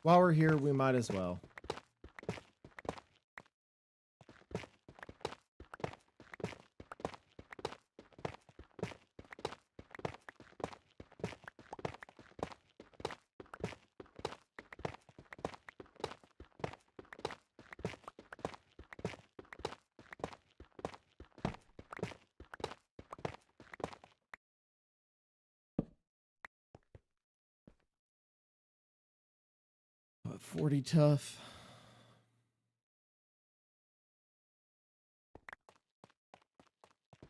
while we're here, we might as well. But 40 tough.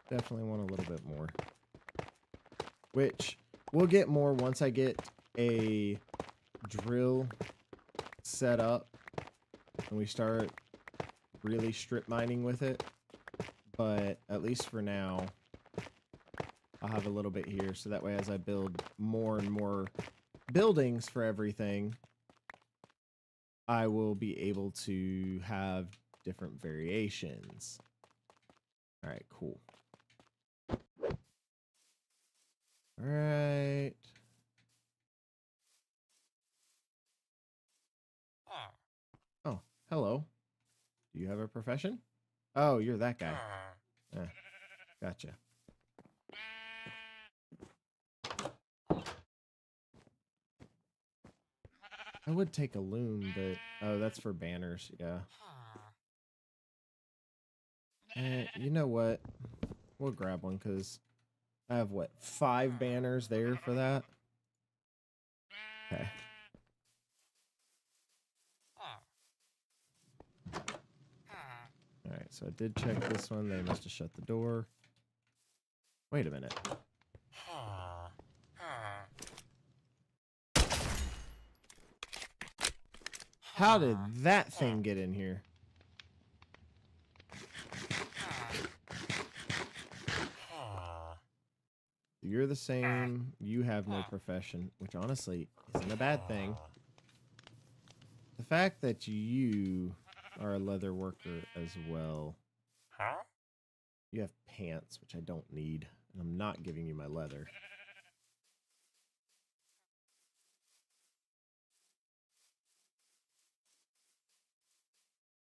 Definitely want a little bit more. Which we'll get more once I get a drill set up and we start really strip mining with it. But at least for now, I'll have a little bit here, so that way as I build more and more buildings for everything, I will be able to have different variations. All right, cool. All right. Oh, hello. Do you have a profession? Oh, you're that guy. Gotcha. I would take a loom, but... Oh, that's for banners, yeah. You know what? We'll grab one, because I have, what, 5 banners there for that? Okay. Alright, so I did check this one. They must have shut the door. Wait a minute. How did that thing get in here? You're the same. You have no profession, which honestly isn't a bad thing. The fact that you are a leather worker as well. You have pants, which I don't need, and I'm not giving you my leather.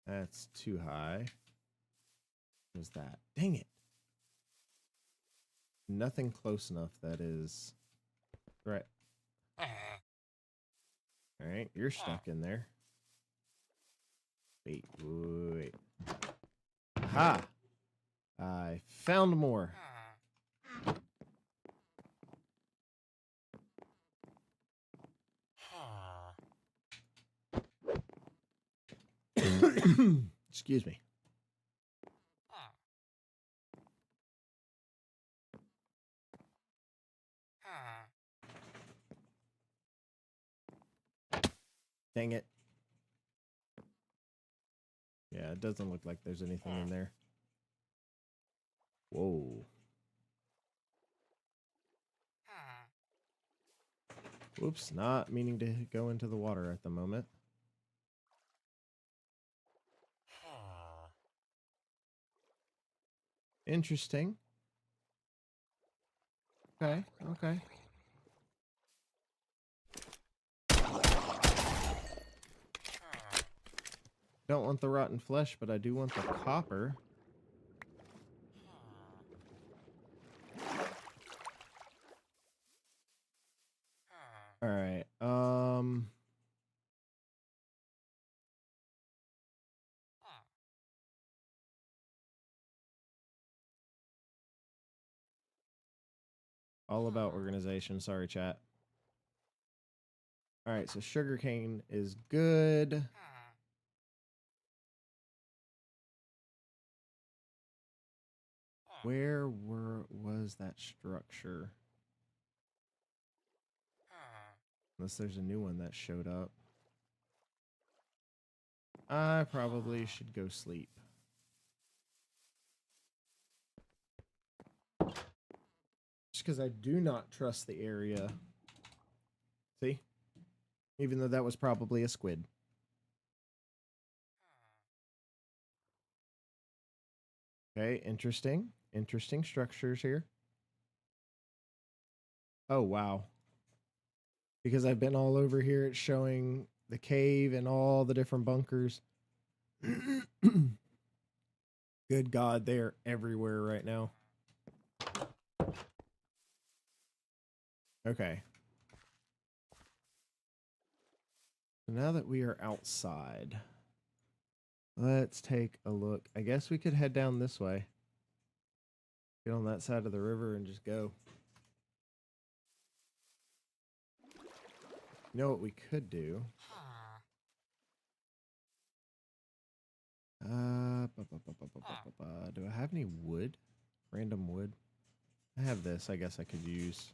That's too high. What was that? Dang it. Nothing close enough that is right. All right, you're stuck in there. Wait, wait. Ha! I found more. Excuse me. Dang it. Yeah, it doesn't look like there's anything in there. Whoa. Whoops, not meaning to go into the water at the moment. Interesting. Okay, okay. Don't want the rotten flesh, but I do want the copper. All right. All about organization. Sorry, chat. All right, so sugarcane is good. Where was that structure? Unless there's a new one that showed up. I probably should go sleep. Just because I do not trust the area. See? Even though that was probably a squid. Okay, interesting. Interesting structures here. Oh, wow. Because I've been all over here, it's showing the cave and all the different bunkers. Good God, they are everywhere right now. Okay. So now that we are outside, let's take a look. I guess we could head down this way. Get on that side of the river and just go. You know what we could do? Do I have any wood? Random wood? I have this, I guess I could use.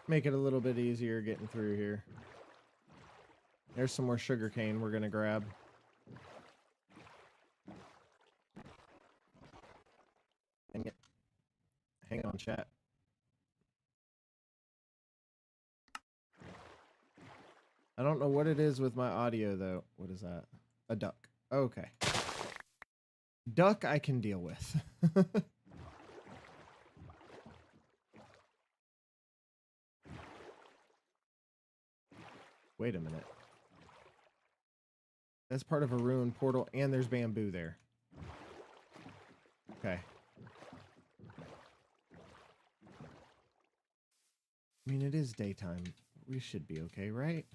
Make it a little bit easier getting through here. There's some more sugar cane we're gonna grab. Dang it. Hang on, chat. I don't know what it is with my audio, though. What is that? A duck. Okay. Duck I can deal with. Wait a minute. That's part of a ruined portal, and there's bamboo there. Okay. I mean, it is daytime. We should be okay, right?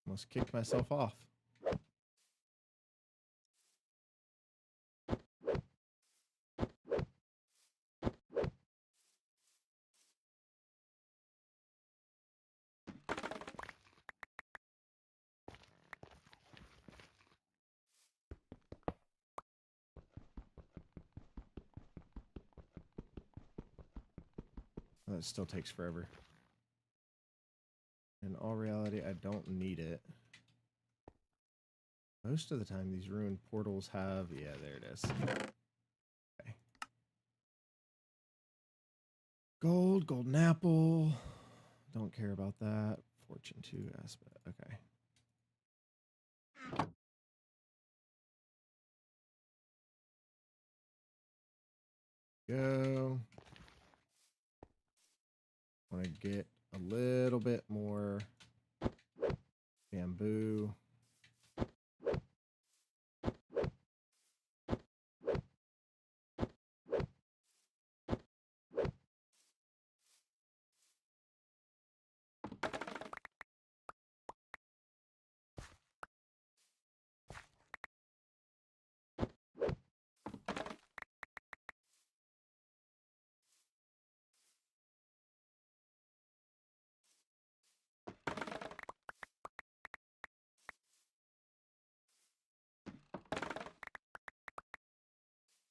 Almost kicked myself off. That still takes forever. In all reality, I don't need it. Most of the time, these ruined portals have... Yeah, there it is. Okay. Gold, golden apple. Don't care about that. Fortune 2 aspect. Okay. Go. Want to get a little bit more bamboo.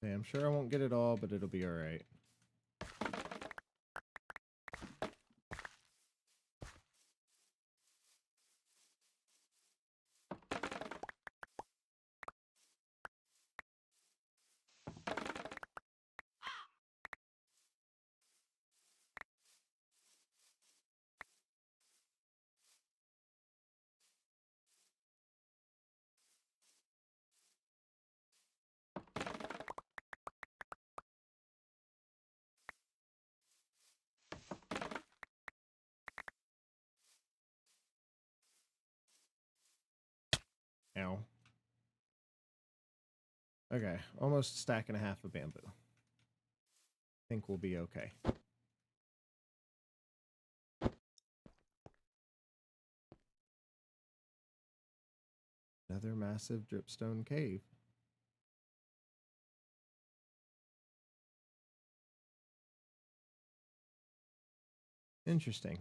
Okay, I'm sure I won't get it all, but it'll be all right. Ow. Okay, almost a stack and a half of bamboo. Think we'll be okay. Another massive dripstone cave. Interesting.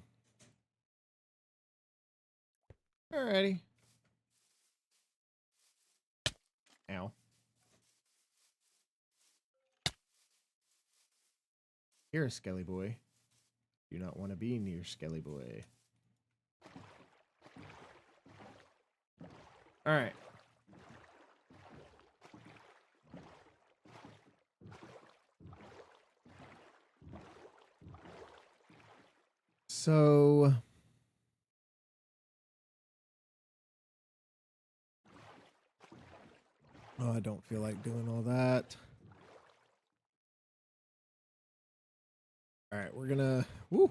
Alrighty. Ow. Here, Skelly Boy. Do not want to be near Skelly Boy. Alright. So... Oh, I don't feel like doing all that. Alright, we're gonna... Woo!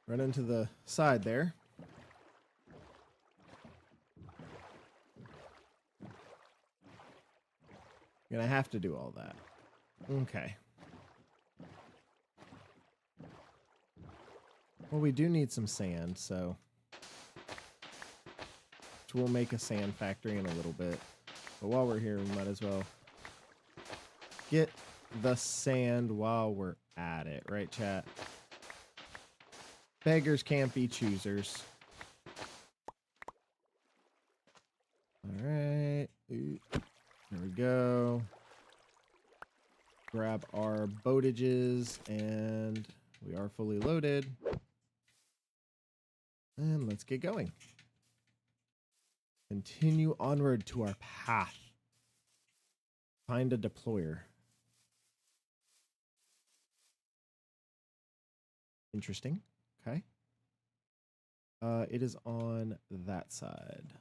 Run into the side there. Gonna have to do all that. Okay. Well, we do need some sand, so... We'll make a sand factory in a little bit. But while we're here, we might as well get the sand while we're at it. Right, chat? Beggars can't be choosers. Alright. There we go. Grab our boatages, and we are fully loaded. And let's get going. Continue onward to our path. Find a deployer. Interesting. Okay. It is on that side.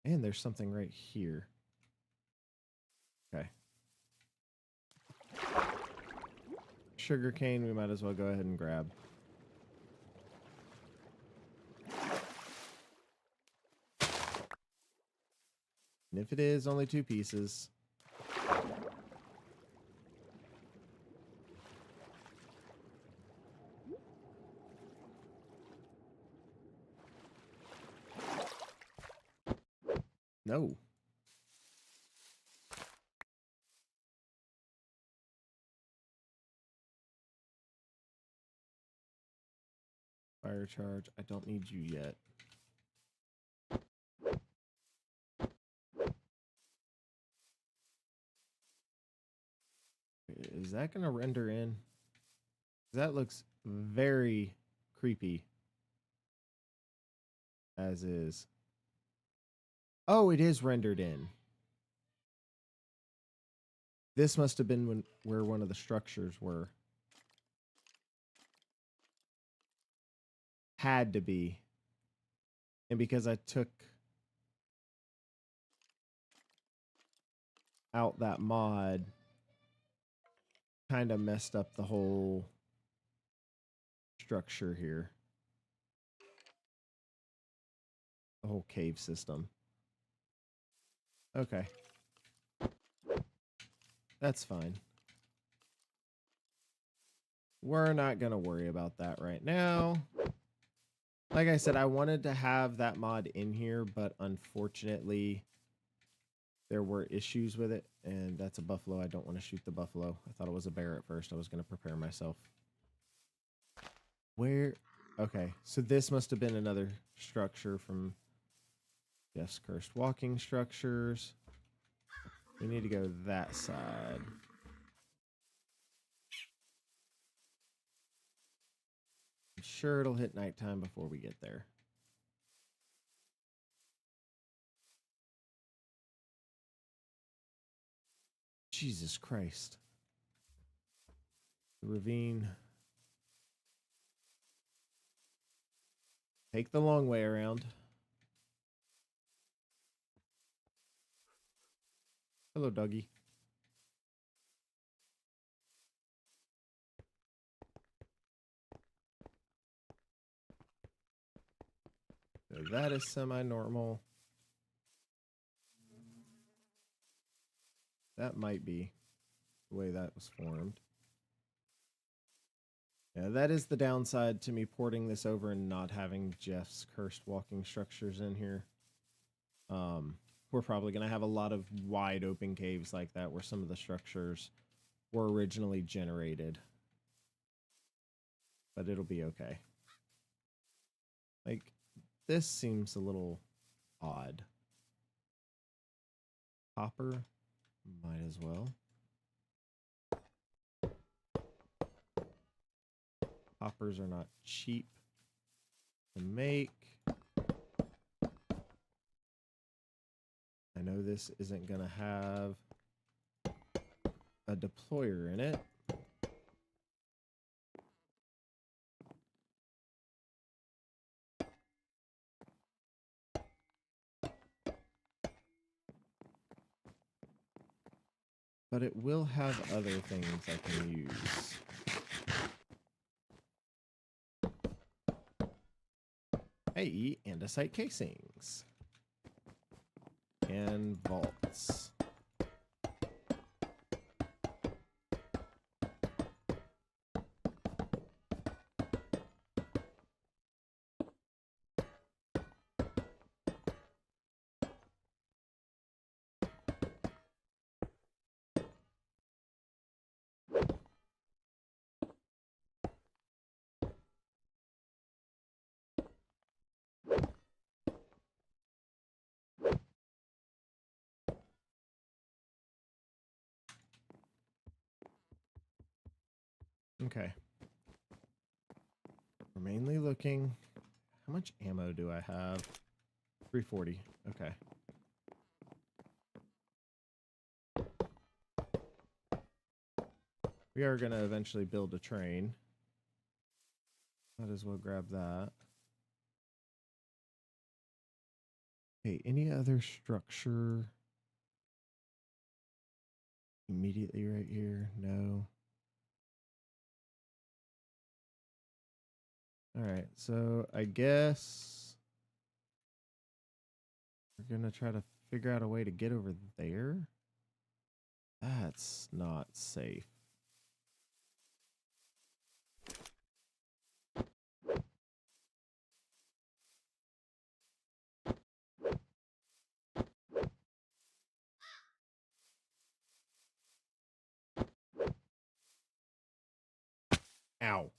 And there's something right here. Okay. Sugarcane, we might as well go ahead and grab. And if it is only 2 pieces. No. Fire charge. I don't need you yet. Is that going to render in? That looks very creepy. As is. Oh, it is rendered in. This must have been where one of the structures were. Had to be. And because I took out that mod, kind of messed up the whole structure here. The whole cave system. Okay. That's fine. We're not going to worry about that right now. Like I said, I wanted to have that mod in here, but unfortunately, there were issues with it, and that's a buffalo. I don't want to shoot the buffalo. I thought it was a bear at first. I was going to prepare myself. Where? Okay, so this must have been another structure from Jeff's Cursed Walking Structures. We need to go that side. I'm sure it'll hit nighttime before we get there. Jesus Christ. The ravine. Take the long way around. Hello, doggy. So that is semi-normal. That might be the way that was formed. Yeah, that is the downside to me porting this over and not having Jeff's Cursed Walking Structures in here. We're probably going to have a lot of wide open caves like that where some of the structures were originally generated. But it'll be okay. Like, this seems a little odd. Copper, might as well. Hoppers are not cheap to make. I know this isn't going to have a deployer in it. But it will have other things I can use. Hey, andesite casings. And vaults. Okay. We're mainly looking. How much ammo do I have? 340. Okay. We are going to eventually build a train. Might as well grab that. Okay, any other structure immediately right here? No. All right, so I guess we're going to try to figure out a way to get over there. That's not safe. Ow.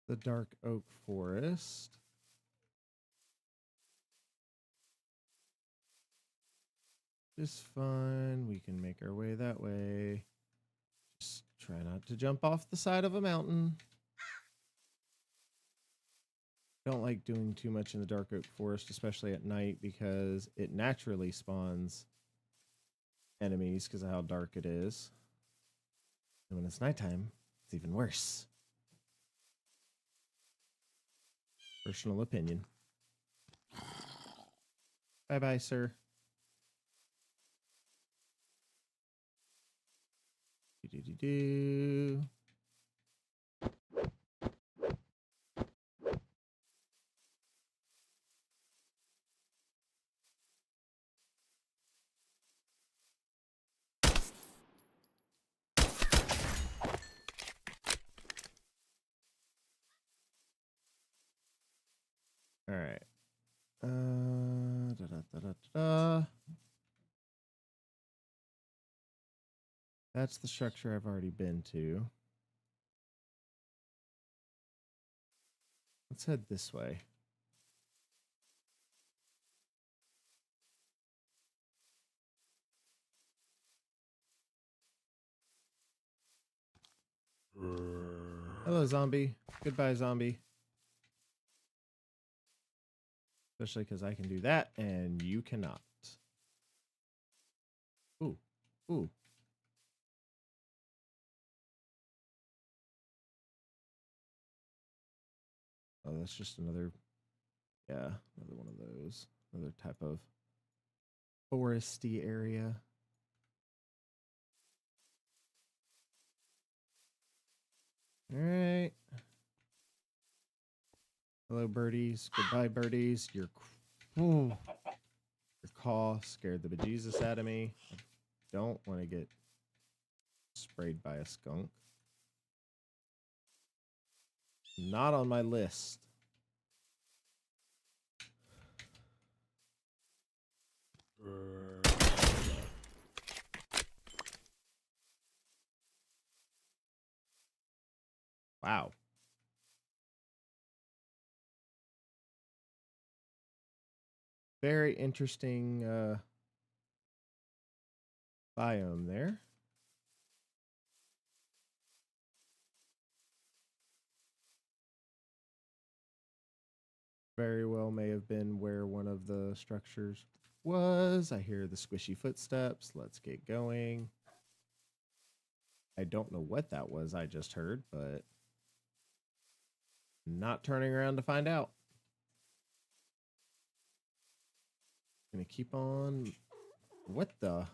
The dark oak forest. is fine. We can make our way that way. Just try not to jump off the side of a mountain. Don't like doing too much in the dark oak forest, especially at night, because it naturally spawns enemies because of how dark it is. And when it's nighttime, it's even worse. Personal opinion. Bye-bye, sir. Do-do-do-do. All right. Da-da-da-da-da. That's the structure I've already been to. Let's head this way. Hello, zombie. Goodbye, zombie. Especially because I can do that and you cannot. Ooh. Ooh. Oh, that's just another, yeah, another one of those. Another type of foresty area. All right. Hello, birdies. Goodbye, birdies. Your caw scared the bejesus out of me. I don't want to get sprayed by a skunk. Not on my list. Wow. Very interesting biome there. Very well may have been where one of the structures was. I hear the squishy footsteps. Let's get going. I don't know what that was I just heard, but not turning around to find out. Gonna keep on. What the?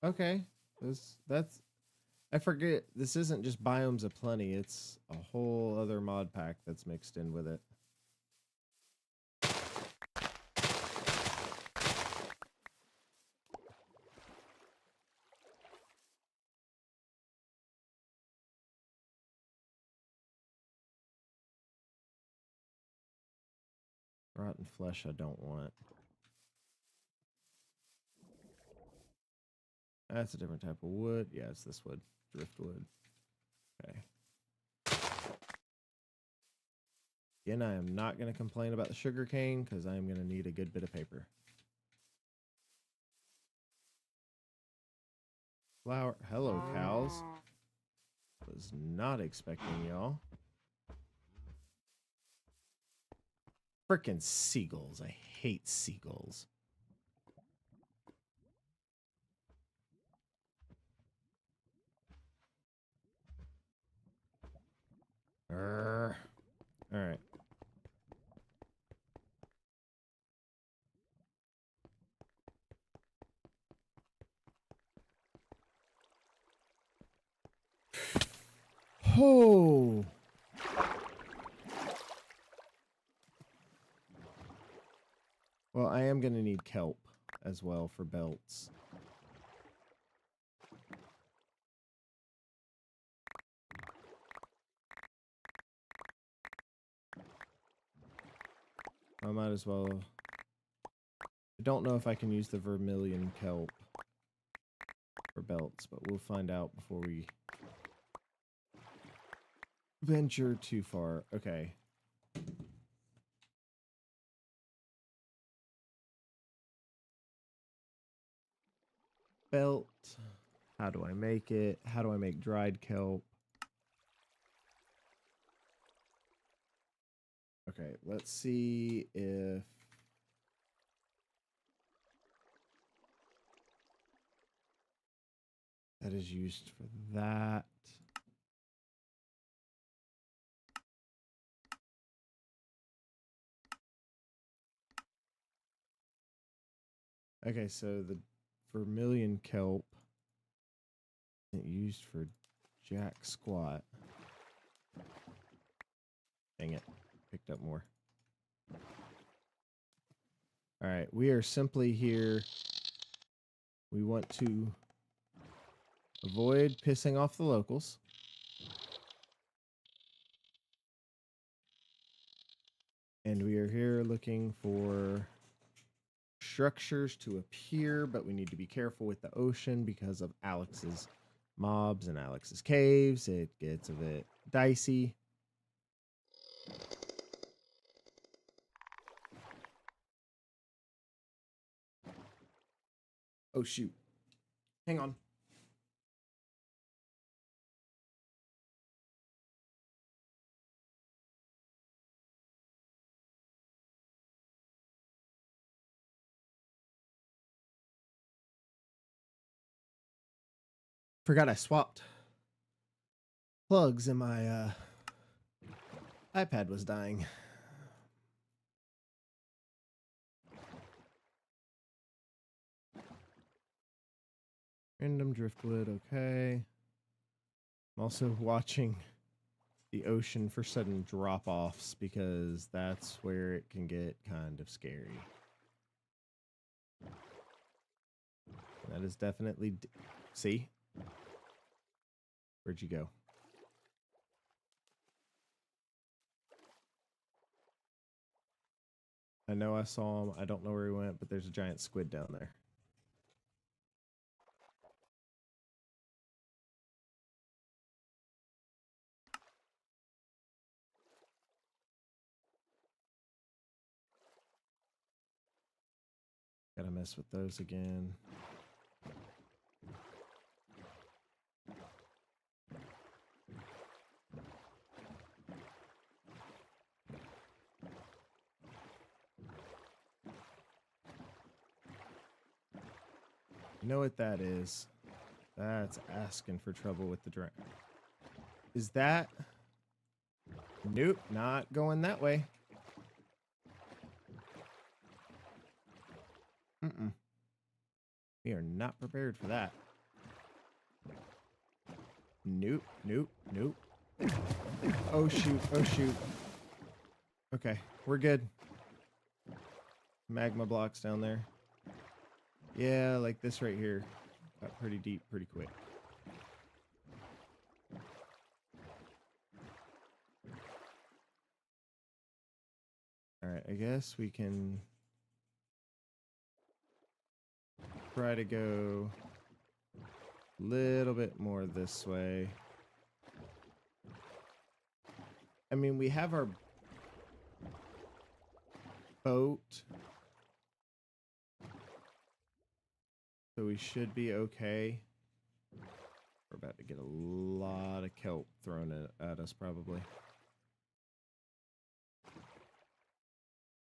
Okay. That's I forget this isn't just Biomes of Plenty, it's a whole other mod pack that's mixed in with it. Rotten flesh I don't want. That's a different type of wood. Yeah, it's this wood. Driftwood. Okay. Again, I am not going to complain about the sugar cane because I am going to need a good bit of paper. Flower. Hello, cows. Was not expecting y'all. Frickin' seagulls. I hate seagulls. All right. Oh. Well, I am going to need kelp as well for belts. I might as well. I don't know if I can use the vermilion kelp for belts, but we'll find out before we venture too far. Okay. belt. How do I make it? How do I make dried kelp? Okay, let's see if that is used for that. Okay, so the vermilion kelp isn't used for jack squat. Dang it, picked up more. All right, we are simply here. We want to avoid pissing off the locals. And we are here looking for structures to appear, but we need to be careful with the ocean because of Alex's mobs and Alex's caves. It gets a bit dicey. Oh, shoot. Hang on. Forgot I swapped plugs and my iPad was dying. Random driftwood, okay. I'm also watching the ocean for sudden drop-offs because that's where it can get kind of scary. That is definitely... See? Where'd you go? I know I saw him. I don't know where he went, but there's a giant squid down there. Gotta mess with those again. You know what that is? That's asking for trouble with the drain. Is that... Nope, not going that way. We are not prepared for that. Nope, nope, nope. Oh shoot, oh shoot. Okay, we're good. Magma blocks down there. Yeah, like this right here. Got pretty deep pretty quick. Alright, I guess we can try to go a little bit more this way. I mean, we have our boat, so we should be okay. We're about to get a lot of kelp thrown at us, probably.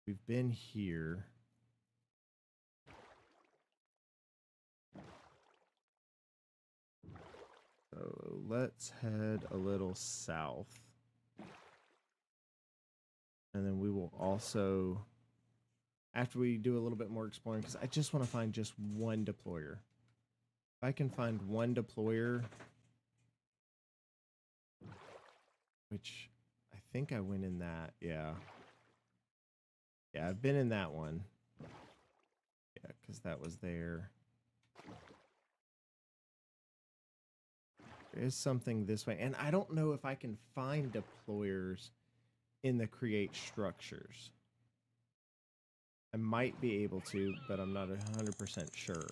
We've been here. So let's head a little south. And then we will also, after we do a little bit more exploring, because I just want to find just one deployer. If I can find one deployer, which I think I went in that, yeah. Yeah, I've been in that one. Yeah, because that was there. There is something this way. And I don't know if I can find deployers in the create structures. I might be able to, but I'm not 100% sure.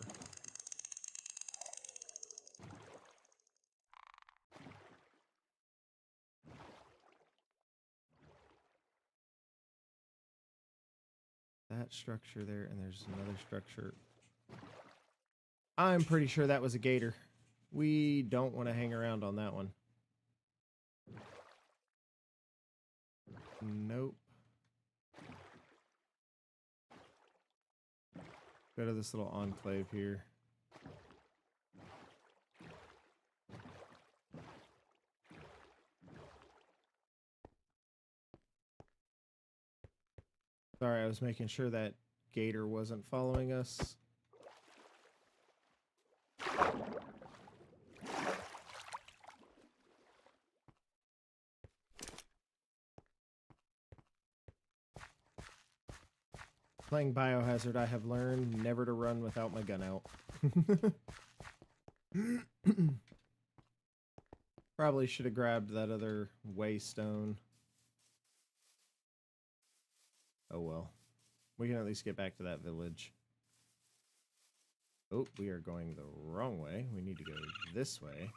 That structure there, and there's another structure. I'm pretty sure that was a gator. We don't want to hang around on that one. Nope. Go to this little enclave here. Sorry, I was making sure that gator wasn't following us. Playing Biohazard, I have learned never to run without my gun out. Probably should have grabbed that other waystone. Oh well. We can at least get back to that village. Oh, we are going the wrong way. We need to go this way.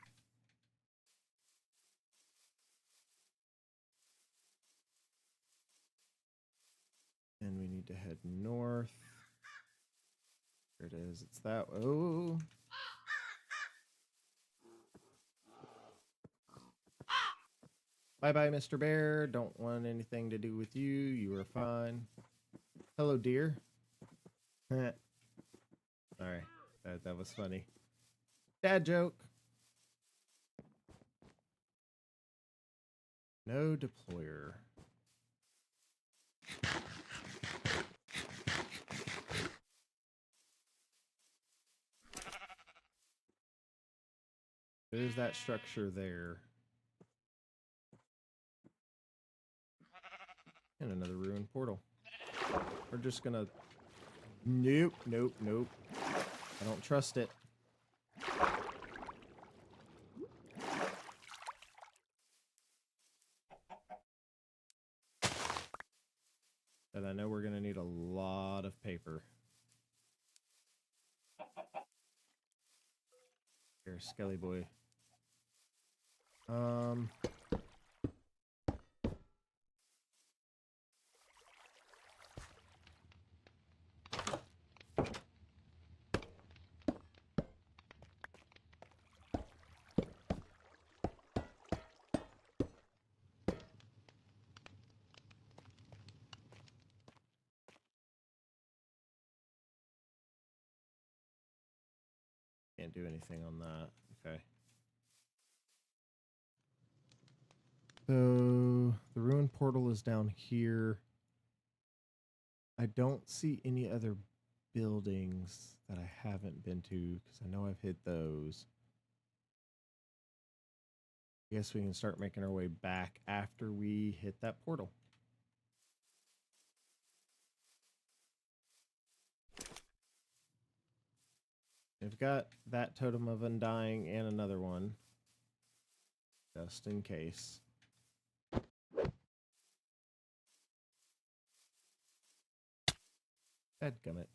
And we need to head north. There it is. It's that. Oh. Bye-bye, Mr. Bear. Don't want anything to do with you. You are fine. Hello, dear. Alright. That was funny. Dad joke. No deployer. There's that structure there. And another ruined portal. We're just gonna... Nope, nope, nope. I don't trust it. But I know we're gonna need a lot of paper. Here, Skelly boy. Can't do anything on that. Okay. So the ruined portal is down here. I don't see any other buildings that I haven't been to because I know I've hit those. I guess we can start making our way back after we hit that portal. I've got that Totem of Undying and another one, just in case. Dadgummit.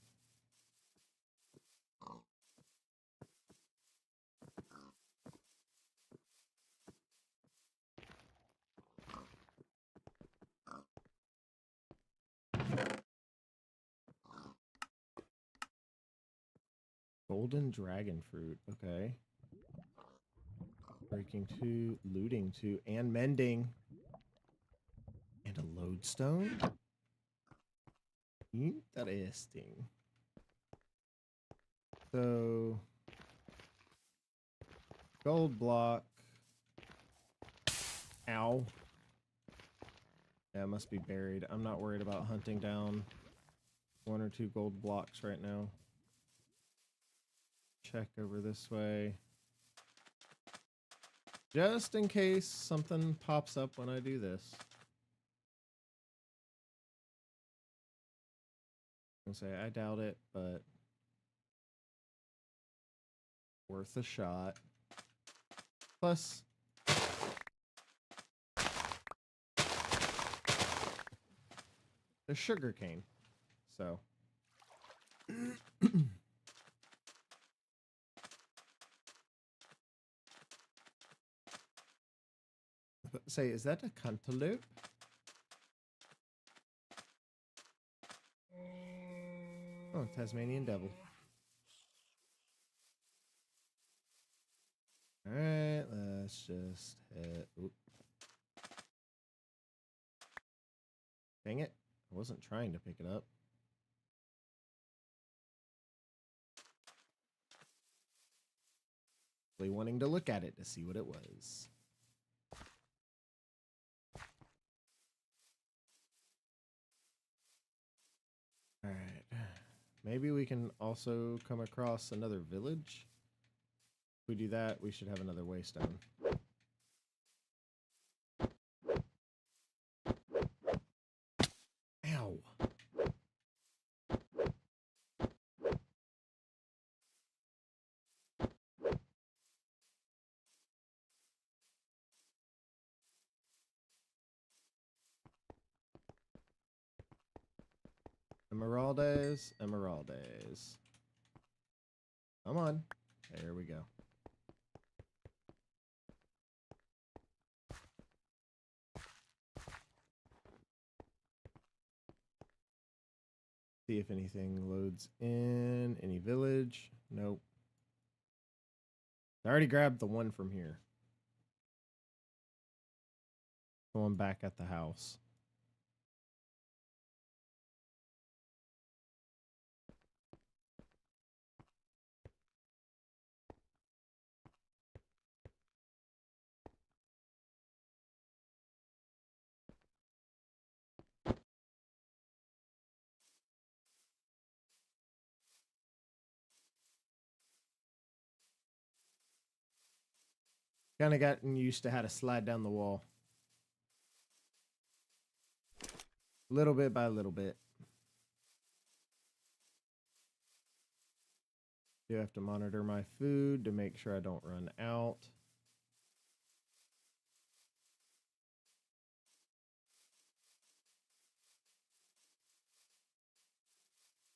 Golden dragon fruit. Okay. Breaking 2, looting 2, and mending. And a lodestone? Interesting. So, gold block. Ow. Yeah, it must be buried. I'm not worried about hunting down 1 or 2 gold blocks right now. Check over this way. Just in case something pops up when I do this. I'm gonna say I doubt it, but worth a shot. Plus, there's sugar cane, so. Say, is that a cantaloupe? Oh, Tasmanian devil. All right, let's just hit. Oop. Dang it. I wasn't trying to pick it up. Really wanting to look at it to see what it was. All right. Maybe we can also come across another village. If we do that, we should have another waystone. Ow. Emeraldes, emeraldes. Come on. There we go. See if anything loads in. Any village? Nope. I already grabbed the one from here. Going back at the house. Kind of gotten used to how to slide down the wall. Little bit by little bit. Do have to monitor my food to make sure I don't run out.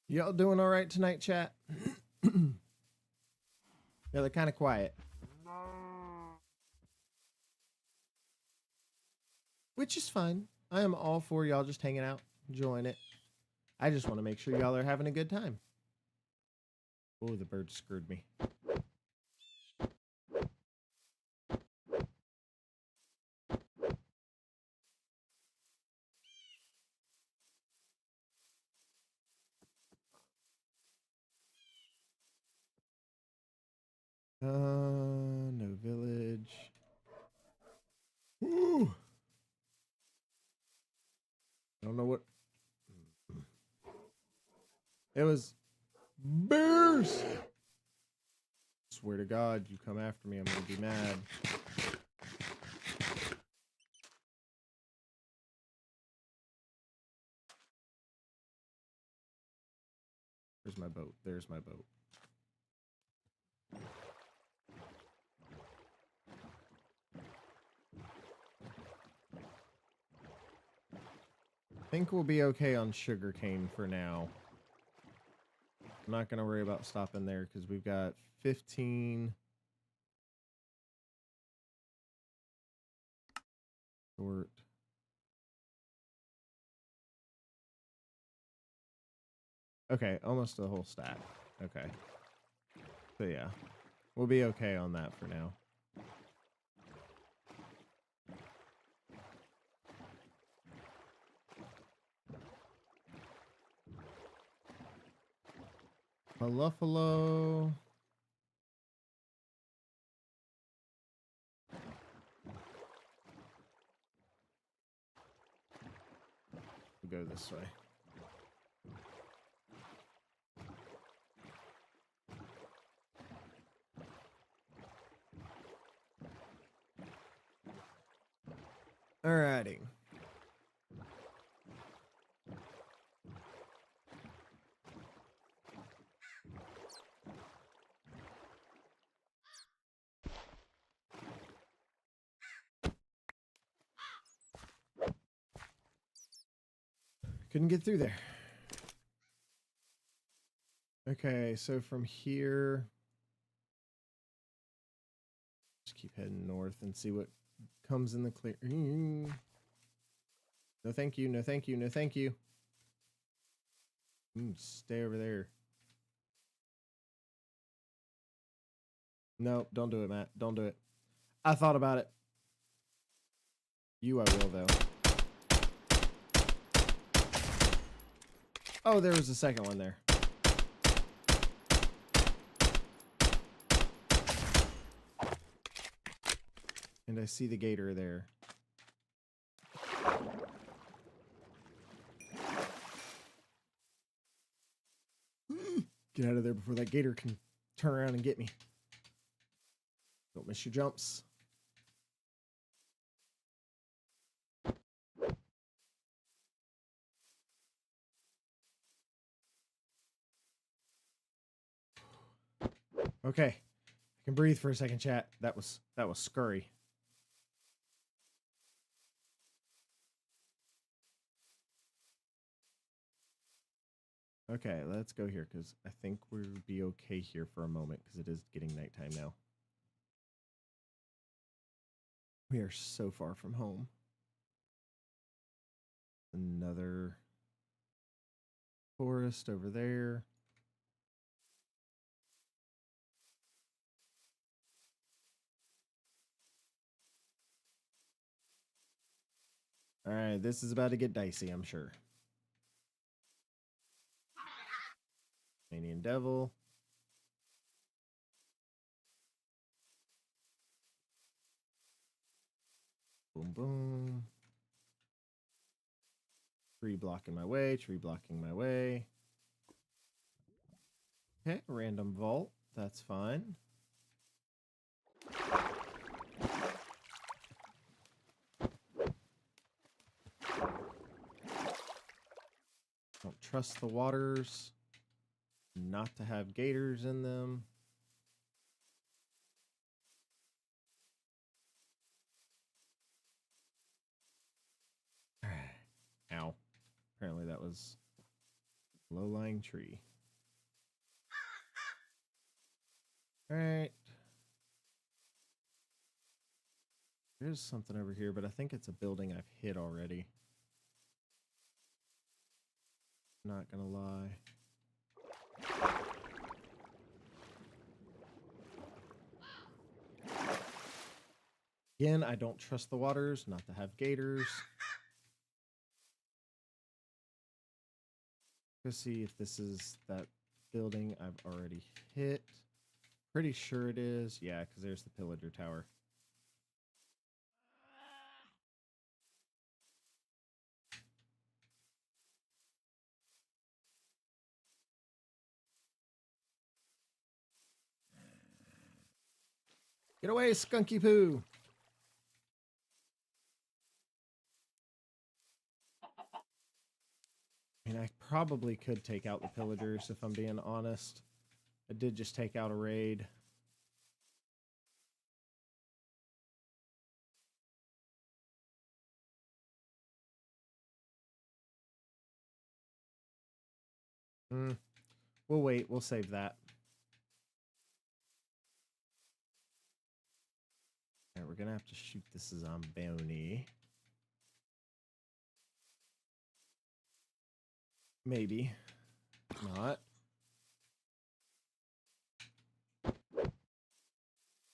Y'all doing all right tonight, chat? Yeah, they're kind of quiet. Which is fine. I am all for y'all just hanging out, enjoying it. I just want to make sure y'all are having a good time. Oh, the bird screwed me. No village. Ooh. I don't know what. It was bears. Swear to God, you come after me, I'm gonna be mad. Where's my boat? There's my boat. I think we'll be okay on sugarcane for now. I'm not gonna worry about stopping there because we've got 15 short. Okay, almost a whole stack. Okay. So yeah, we'll be okay on that for now. Buffalo. We'll go this way. Alrighty. Couldn't get through there. Okay, so from here, just keep heading north and see what comes in the clear. No, thank you. No, thank you. No, thank you. Stay over there. Nope, don't do it, Matt. Don't do it. I thought about it. You, I will, though. Oh, there was a second one there. And I see the gator there. Get out of there before that gator can turn around and get me. Don't miss your jumps. Okay. I can breathe for a second, chat. That was scurry. Okay, let's go here because I think we'll be okay here for a moment because it is getting nighttime now. We are so far from home. Another forest over there. All right, this is about to get dicey, I'm sure. Canadian Devil. Boom, boom. Tree blocking my way, tree blocking my way. Okay, random vault. That's fine. Don't trust the waters. Not to have gators in them. Ow. Apparently that was a low-lying tree. All right. There's something over here, but I think it's a building I've hit already. Not gonna lie. Again, I don't trust the waters, not to have gators. Let's see if this is that building I've already hit. Pretty sure it is. Yeah, because there's the pillager tower. Get away, Skunky Poo! I mean, I probably could take out the pillagers if I'm being honest. I did just take out a raid. We'll wait. We'll save that. All right, we're going to have to shoot this zombie. Maybe. Not.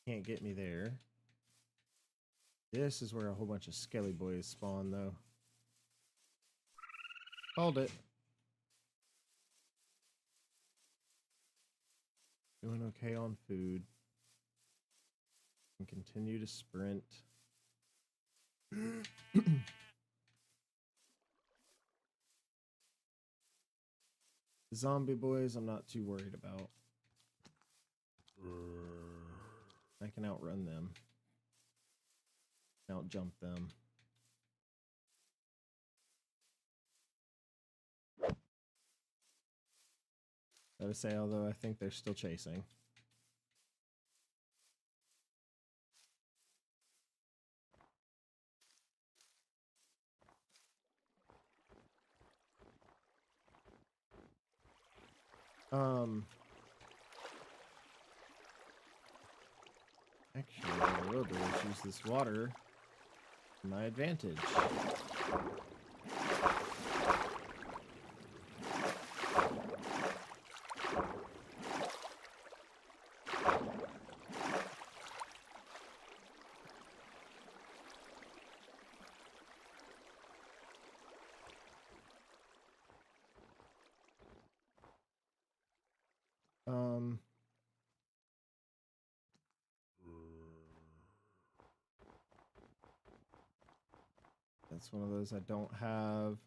Can't get me there. This is where a whole bunch of skelly boys spawn, though. Called it. Doing okay on food. And continue to sprint. Zombie boys, I'm not too worried about. I can outrun them. Outjump them. I would say, although I think they're still chasing. Actually, what I will do is use this water to my advantage. That's one of those I don't have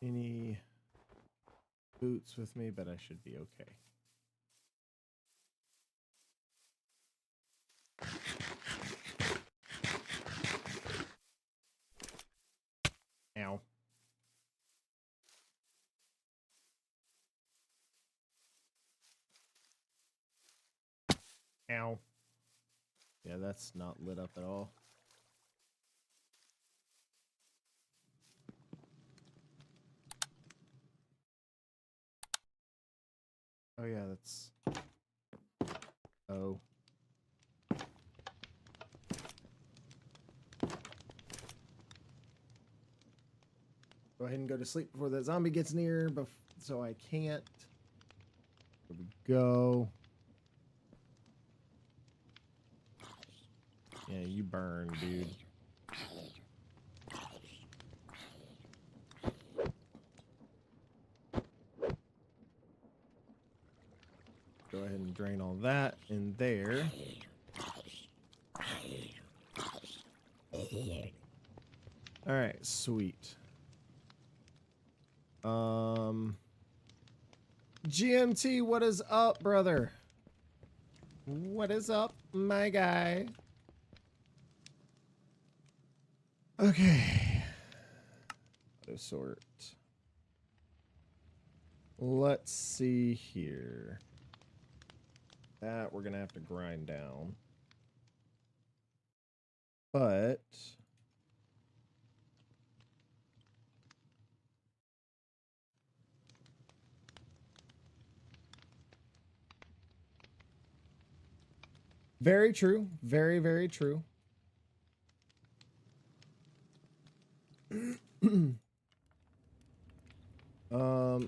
any boots with me, but I should be okay. Ow. Ow. Yeah, that's not lit up at all. Oh yeah, that's... Oh. Go ahead and go to sleep before that zombie gets near, so I can't. There we go. Yeah, you burn, dude. Go ahead and drain all that in there. All right, sweet. GMT, what is up, brother? What is up, my guy? Okay. Auto sort. Let's see here. That we're gonna have to grind down. But very true. Very, very true.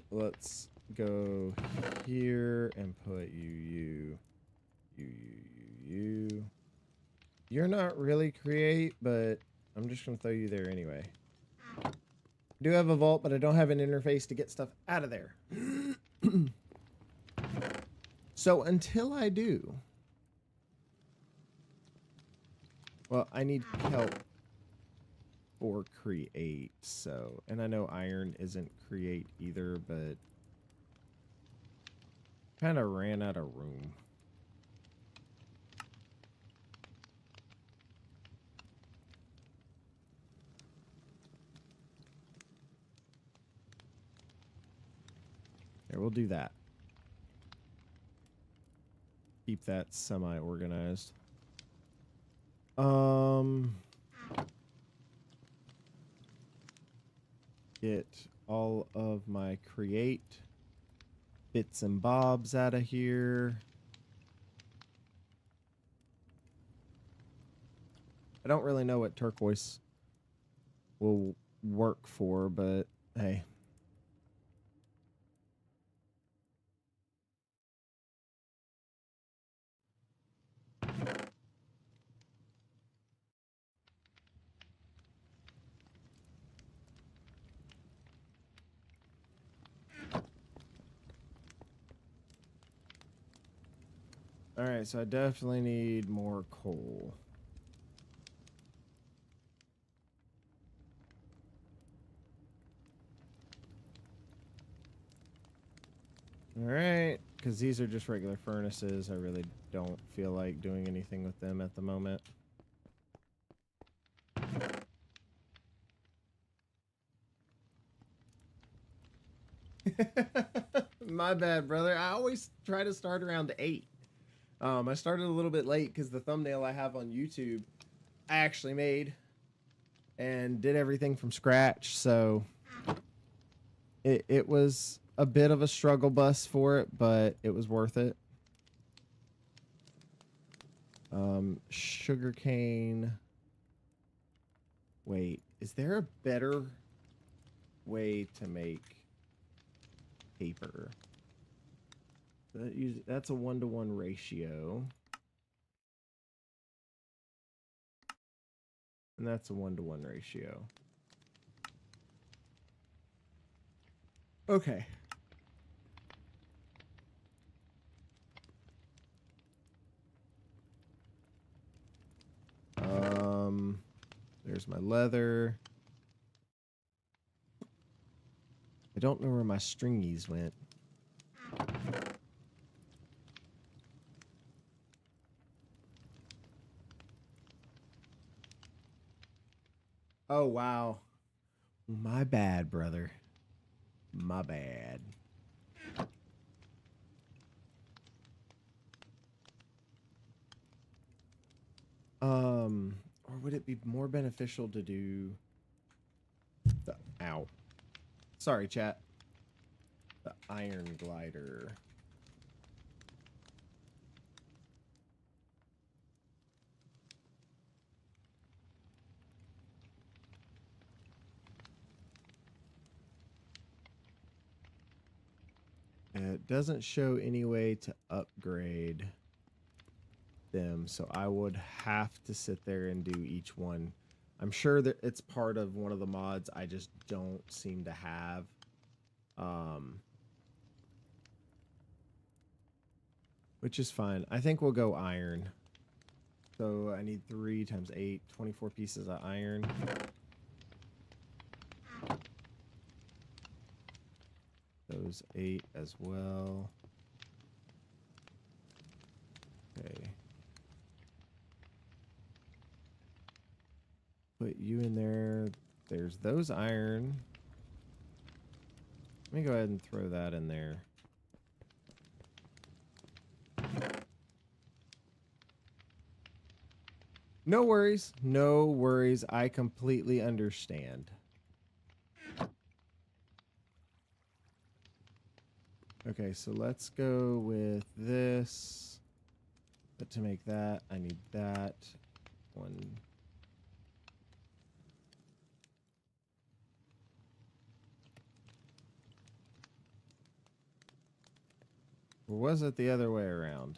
Let's go here and put you. You're not really create, but I'm just gonna throw you there anyway. I do have a vault, but I don't have an interface to get stuff out of there. So until I do, well, I need help for create. So, and I know iron isn't create either, but kind of ran out of room. Here, we'll do that. Keep that semi-organized. Get all of my create bits and bobs out of here. I don't really know what turquoise will work for, but hey. All right, so I definitely need more coal. All right, because these are just regular furnaces. I really don't feel like doing anything with them at the moment. My bad, brother. I always try to start around 8. I started a little bit late because the thumbnail I have on YouTube I actually made and did everything from scratch. So it was a bit of a struggle bus for it, but it was worth it. Sugarcane. Wait, is there a better way to make paper? That's a 1-to-1 ratio. And that's a 1-to-1 ratio. Okay. There's There's my leather. I don't know where my stringies went. Oh, wow. My bad, brother. My bad. Or would it be more beneficial to do the ow? Sorry, chat. The iron glider. It doesn't show any way to upgrade them, so I would have to sit there and do each one. I'm sure that it's part of one of the mods I just don't seem to have. Which is fine. I think we'll go iron. So I need 3 times 8, 24 pieces of iron. Those 8 as well. Okay. Put you in there. There's those iron. Let me go ahead and throw that in there. No worries. No worries. I completely understand. Okay, so let's go with this. But to make that, I need that one. Or was it the other way around?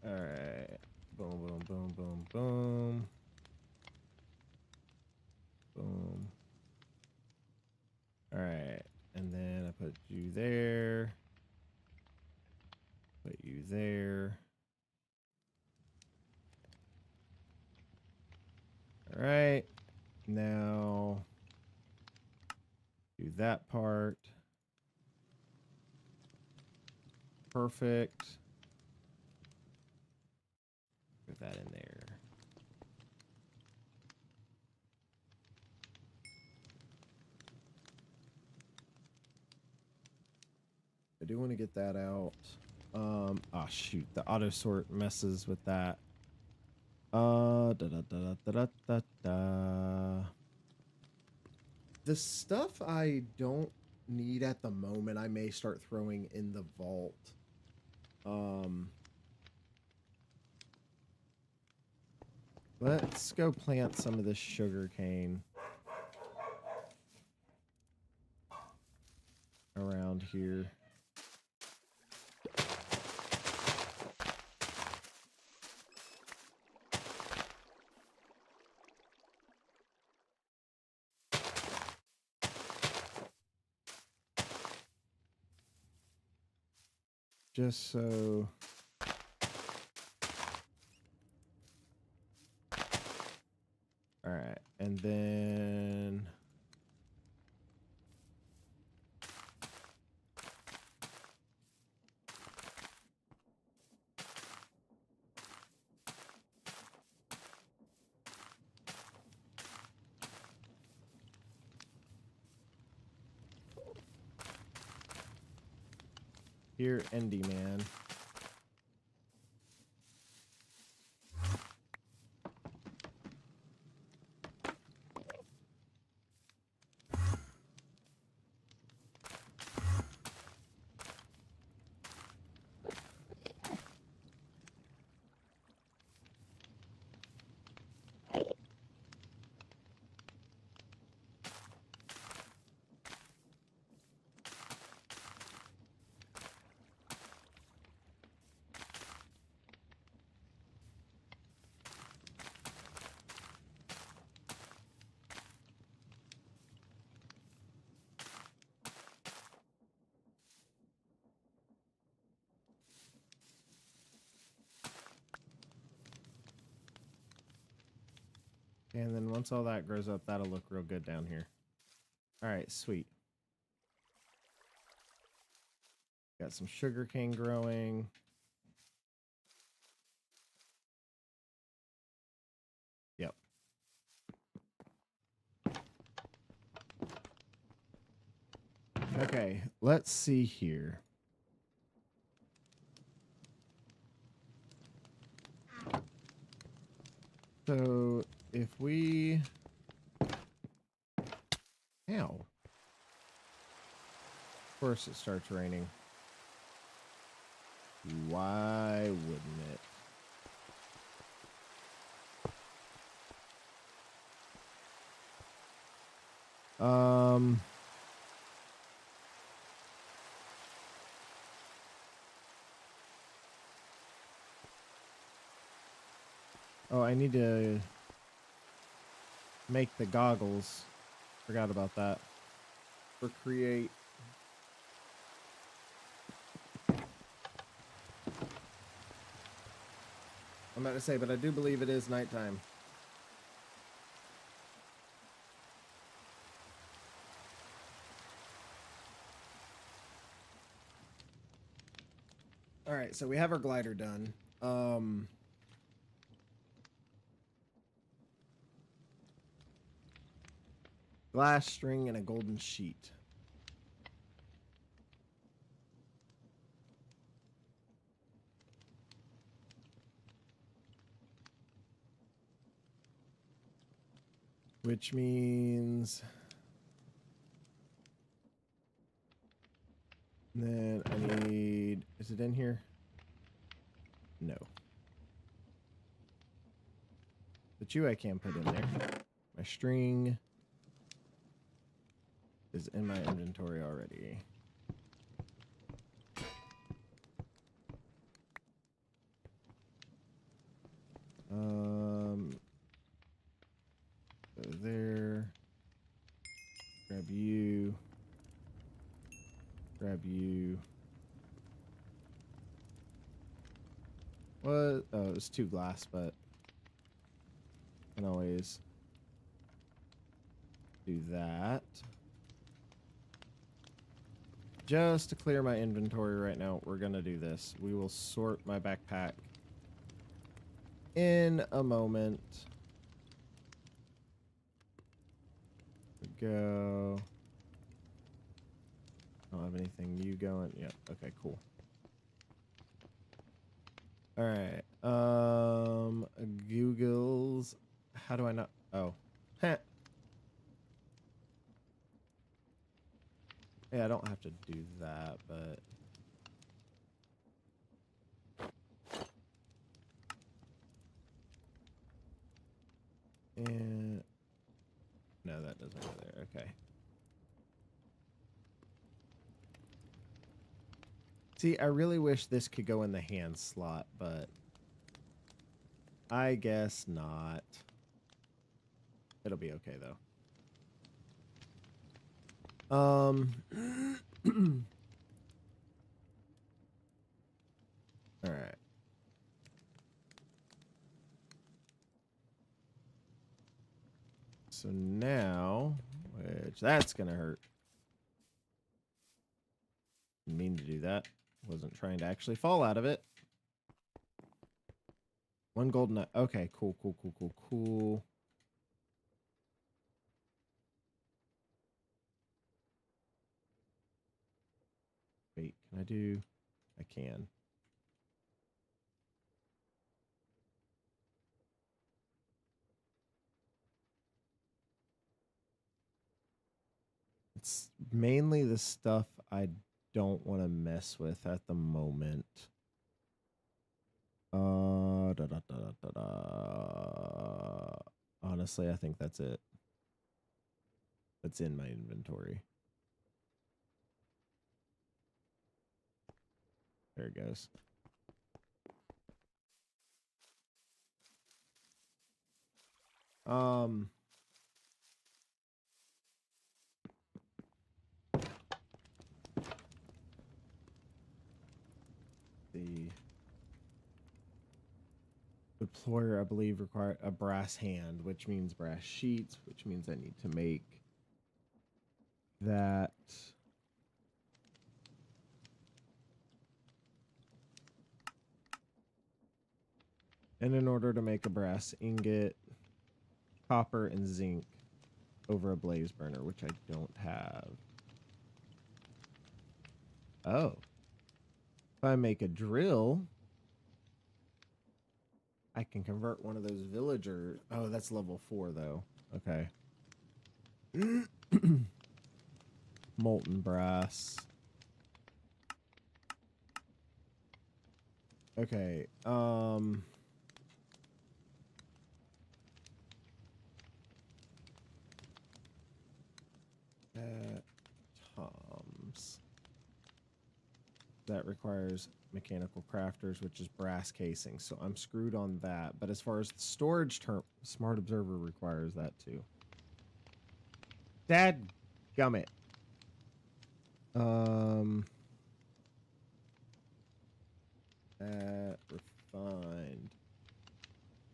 All right. Boom, boom, boom, boom, boom. Boom. All right. And then I put you there. Put you there. All right. Now do that part. Perfect. Put that in there. I do want to get that out. Oh shoot, the auto sort messes with that. Da da da da da da da. The stuff I don't need at the moment, I may start throwing in the vault. Let's go plant some of this sugar cane around here. Just so... All right, and then... Here, Endy Man. And then once all that grows up, that'll look real good down here. All right, sweet. Got some sugarcane growing. Yep. Okay, let's see here. So if we... Ow. Of course it starts raining. Why wouldn't it? Oh, I need to make the goggles. Forgot about that. For create. I'm about to say, but I do believe it is nighttime. All right, so we have our glider done. Glass string and a golden sheet. Which means then I need, is it in here? No. But you I can put in there. My string is in my inventory already. Go there. Grab you. Grab you. What? Oh, it was 2 glass, but I can always do that. Just to clear my inventory right now, we're gonna do this. We will sort my backpack in a moment. Go. I don't have anything new going. Yep. Okay, cool. All right. Google's. How do I not? Oh. Heh. Yeah, I don't have to do that, but. And no, that doesn't go there. Okay. See, I really wish this could go in the hand slot, but I guess not. It'll be okay though. All right. So now, which that's gonna hurt. Didn't mean to do that. Wasn't trying to actually fall out of it. 1 golden. Okay, cool, cool, cool, cool, cool. Wait, can I do? I can. It's mainly the stuff I don't want to mess with at the moment. Da, da, da, da, da. Honestly, I think that's it. That's in my inventory. There it goes. The Deployer, I believe, require a brass hand, which means brass sheets, which means I need to make that. And in order to make a brass ingot, copper and zinc over a blaze burner, which I don't have. Oh. If I make a drill, I can convert one of those villager. Oh, that's level 4 though. Okay. Molten brass. Okay. Toms. That requires mechanical crafters, which is brass casing. So I'm screwed on that. But as far as the storage term, Smart Observer requires that too. Dad gummit. Refined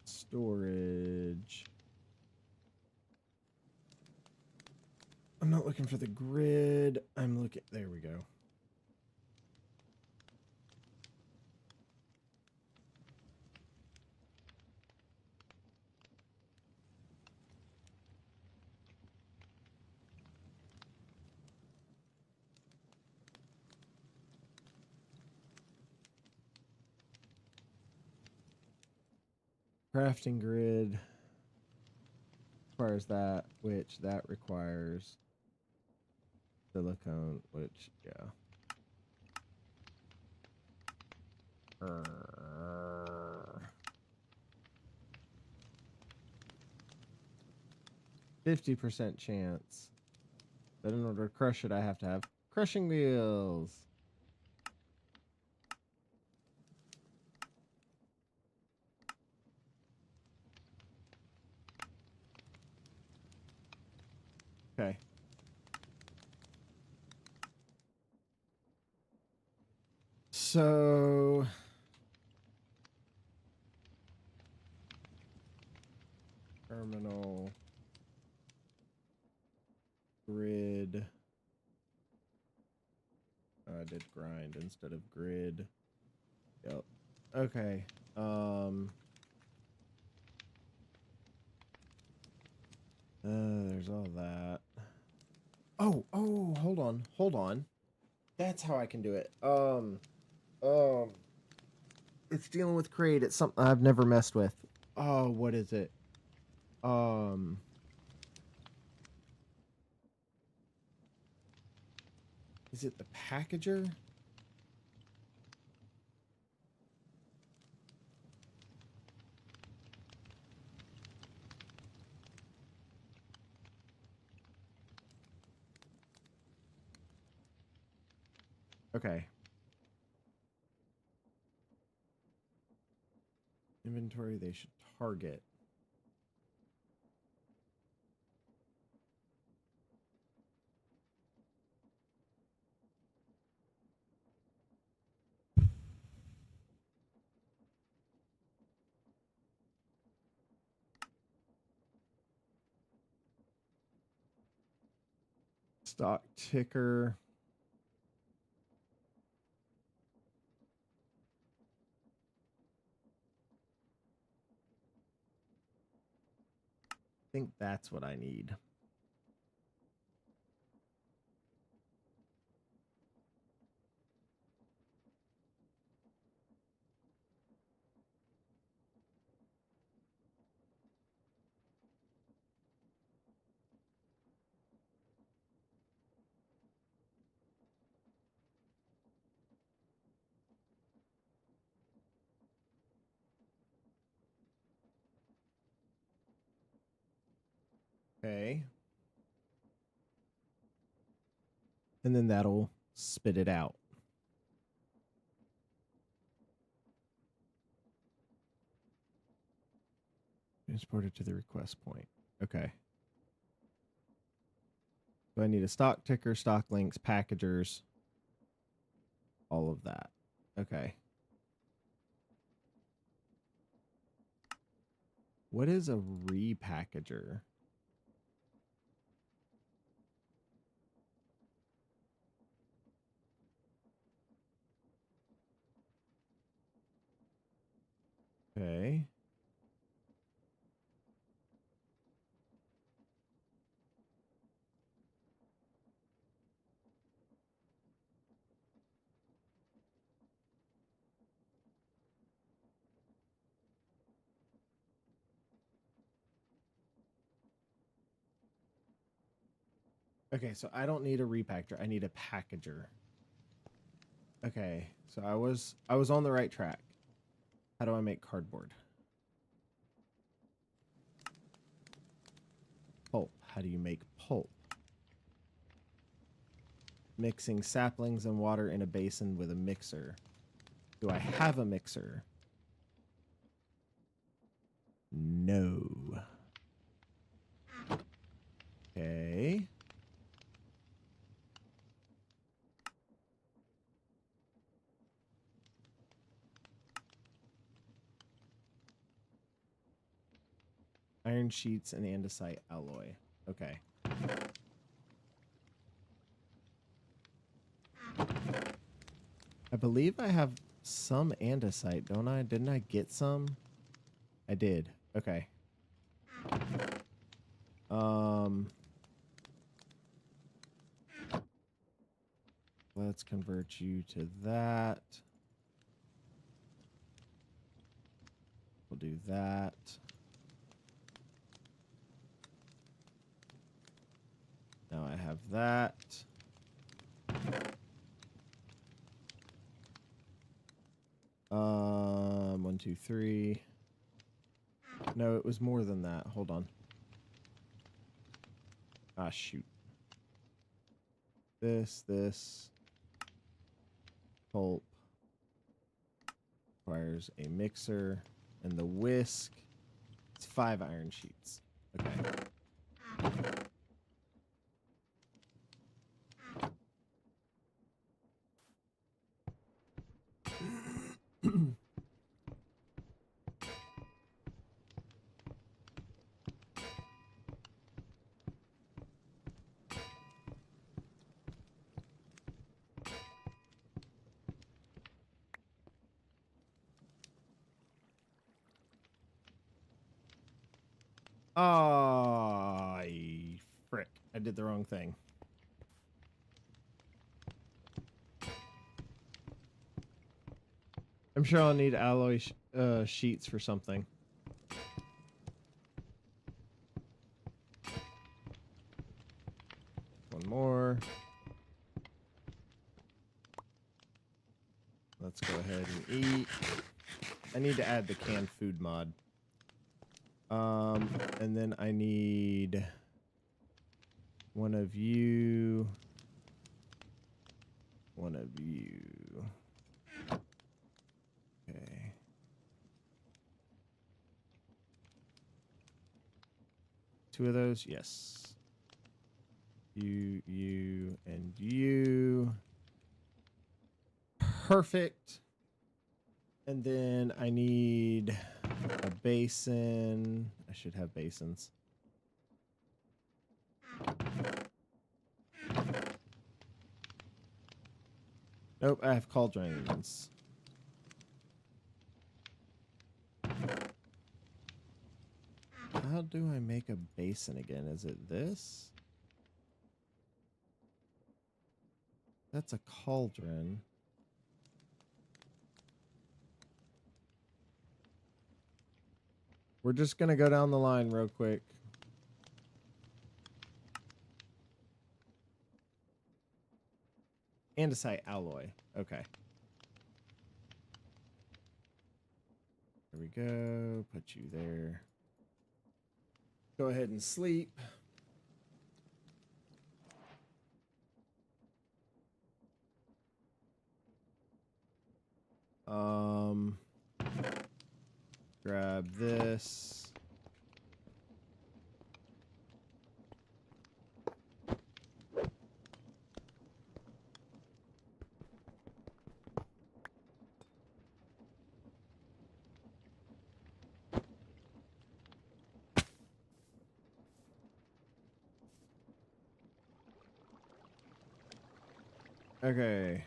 storage. I'm not looking for the grid. I'm looking. There we go. Crafting grid requires that, which that requires silicone, which, yeah. 50% chance. But in order to crush it, I have to have crushing wheels. Okay. So terminal grid. Oh, I did grind instead of grid. Yep. Okay. There's all that. Oh, hold on. That's how I can do it. It's dealing with crate. It's something I've never messed with. Oh, what is it? Is it the packager? Okay. Inventory they should target. Stock ticker. I think that's what I need. Okay. And then that'll spit it out. Transport it to the request point. Okay. So I need a stock ticker, stock links, packagers, all of that. Okay. What is a repackager? Okay. Okay, so I don't need a repactor. I need a packager. Okay, so I was on the right track. How do I make cardboard? Pulp. How do you make pulp? Mixing saplings and water in a basin with a mixer. Do I have a mixer? No. Okay. Iron sheets and andesite alloy. Okay. I believe I have some andesite, don't I? Didn't I get some? I did. Okay. Let's convert you to that. We'll do that. Now I have that. 1, 2, 3. No, it was more than that. Hold on. Ah, shoot. This. Pulp. Requires a mixer. And the whisk. It's 5 iron sheets. Okay. Oh, frick. I did the wrong thing. I'm sure I'll need alloy sheets for something. One more. Let's go ahead and eat. I need to add the canned food mod. And then I need one of you. One of you. Okay. Two of those? Yes. You, and you. Perfect. And then I need a basin. I should have basins. Nope, I have cauldrons. How do I make a basin again? Is it this? That's a cauldron. We're just gonna go down the line real quick. Andesite alloy. Okay. There we go. Put you there. Go ahead and sleep. Grab this. Okay.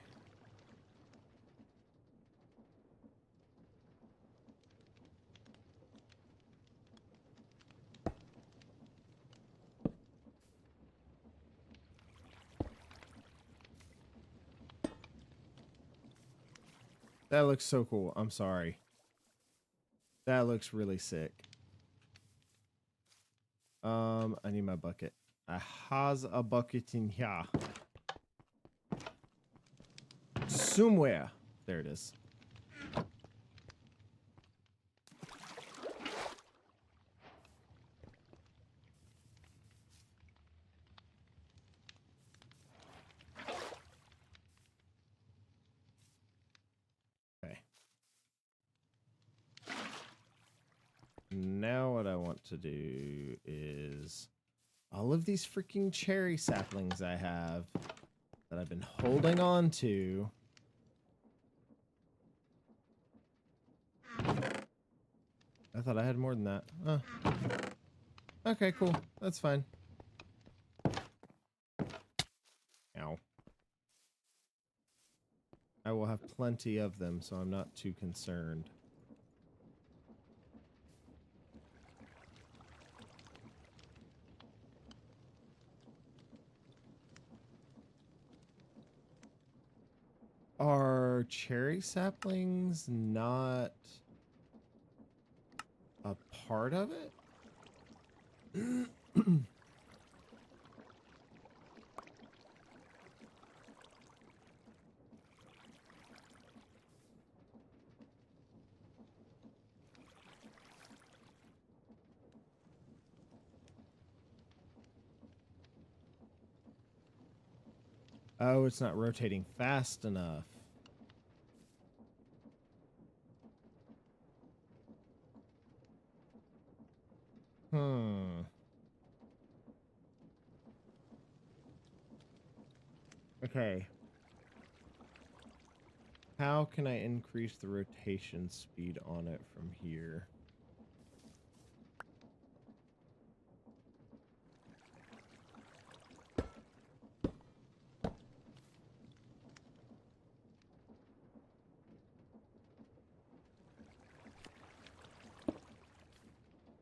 That looks so cool. I'm sorry. That looks really sick. I need my bucket. I has a bucket in here. Somewhere. There it is. Okay. Now what I want to do is all of these freaking cherry saplings I have that I've been holding on to. I thought I had more than that. Huh. Okay, cool. That's fine. Ow. I will have plenty of them, so I'm not too concerned. Are cherry saplings not a part of it? Oh, it's not rotating fast enough. Hmm. Okay. How can I increase the rotation speed on it from here?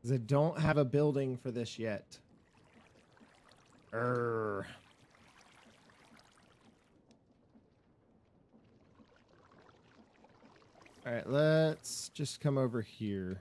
Because I don't have a building for this yet. All right, let's just come over here.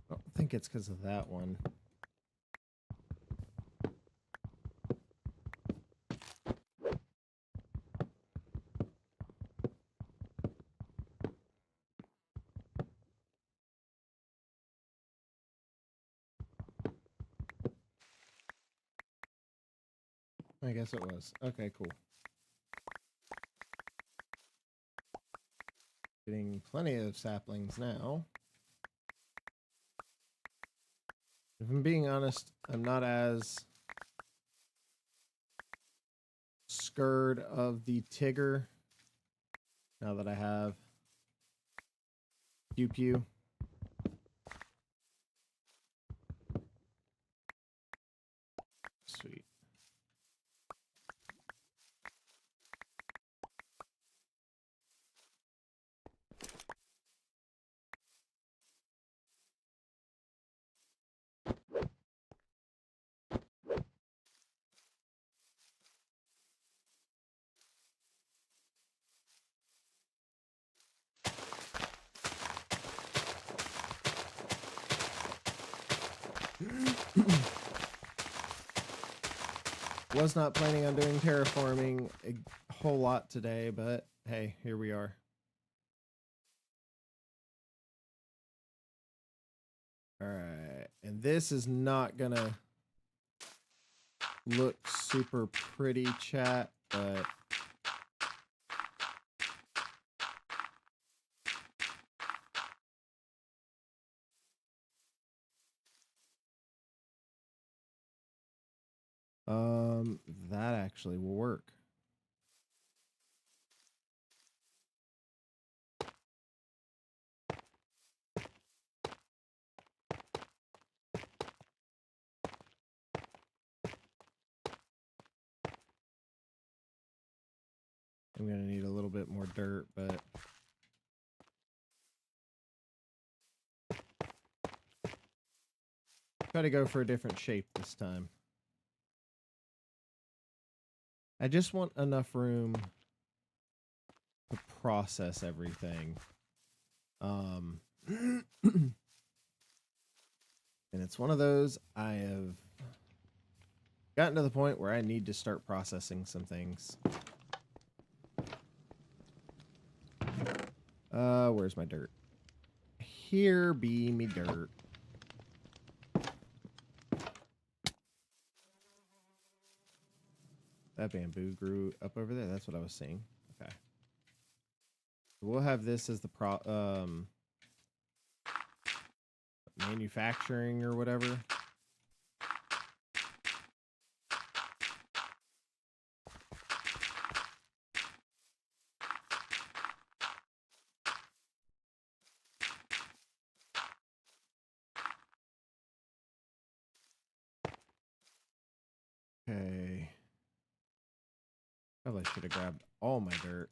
I don't think it's because of that one. I guess it was. Okay, cool. Getting plenty of saplings now. If I'm being honest, I'm not as scared of the Tigger now that I have Pew Pew. Sweet. Was not planning on doing terraforming a whole lot today, but hey, here we are. All right, and this is not gonna look super pretty, chat, but that actually will work. I'm gonna need a little bit more dirt, but try to go for a different shape this time. I just want enough room to process everything. And it's one of those I have gotten to the point where I need to start processing some things. Where's my dirt? Here be me dirt. That bamboo grew up over there. That's what I was seeing. Okay. We'll have this as the manufacturing or whatever. Okay. Probably should have grabbed all my dirt.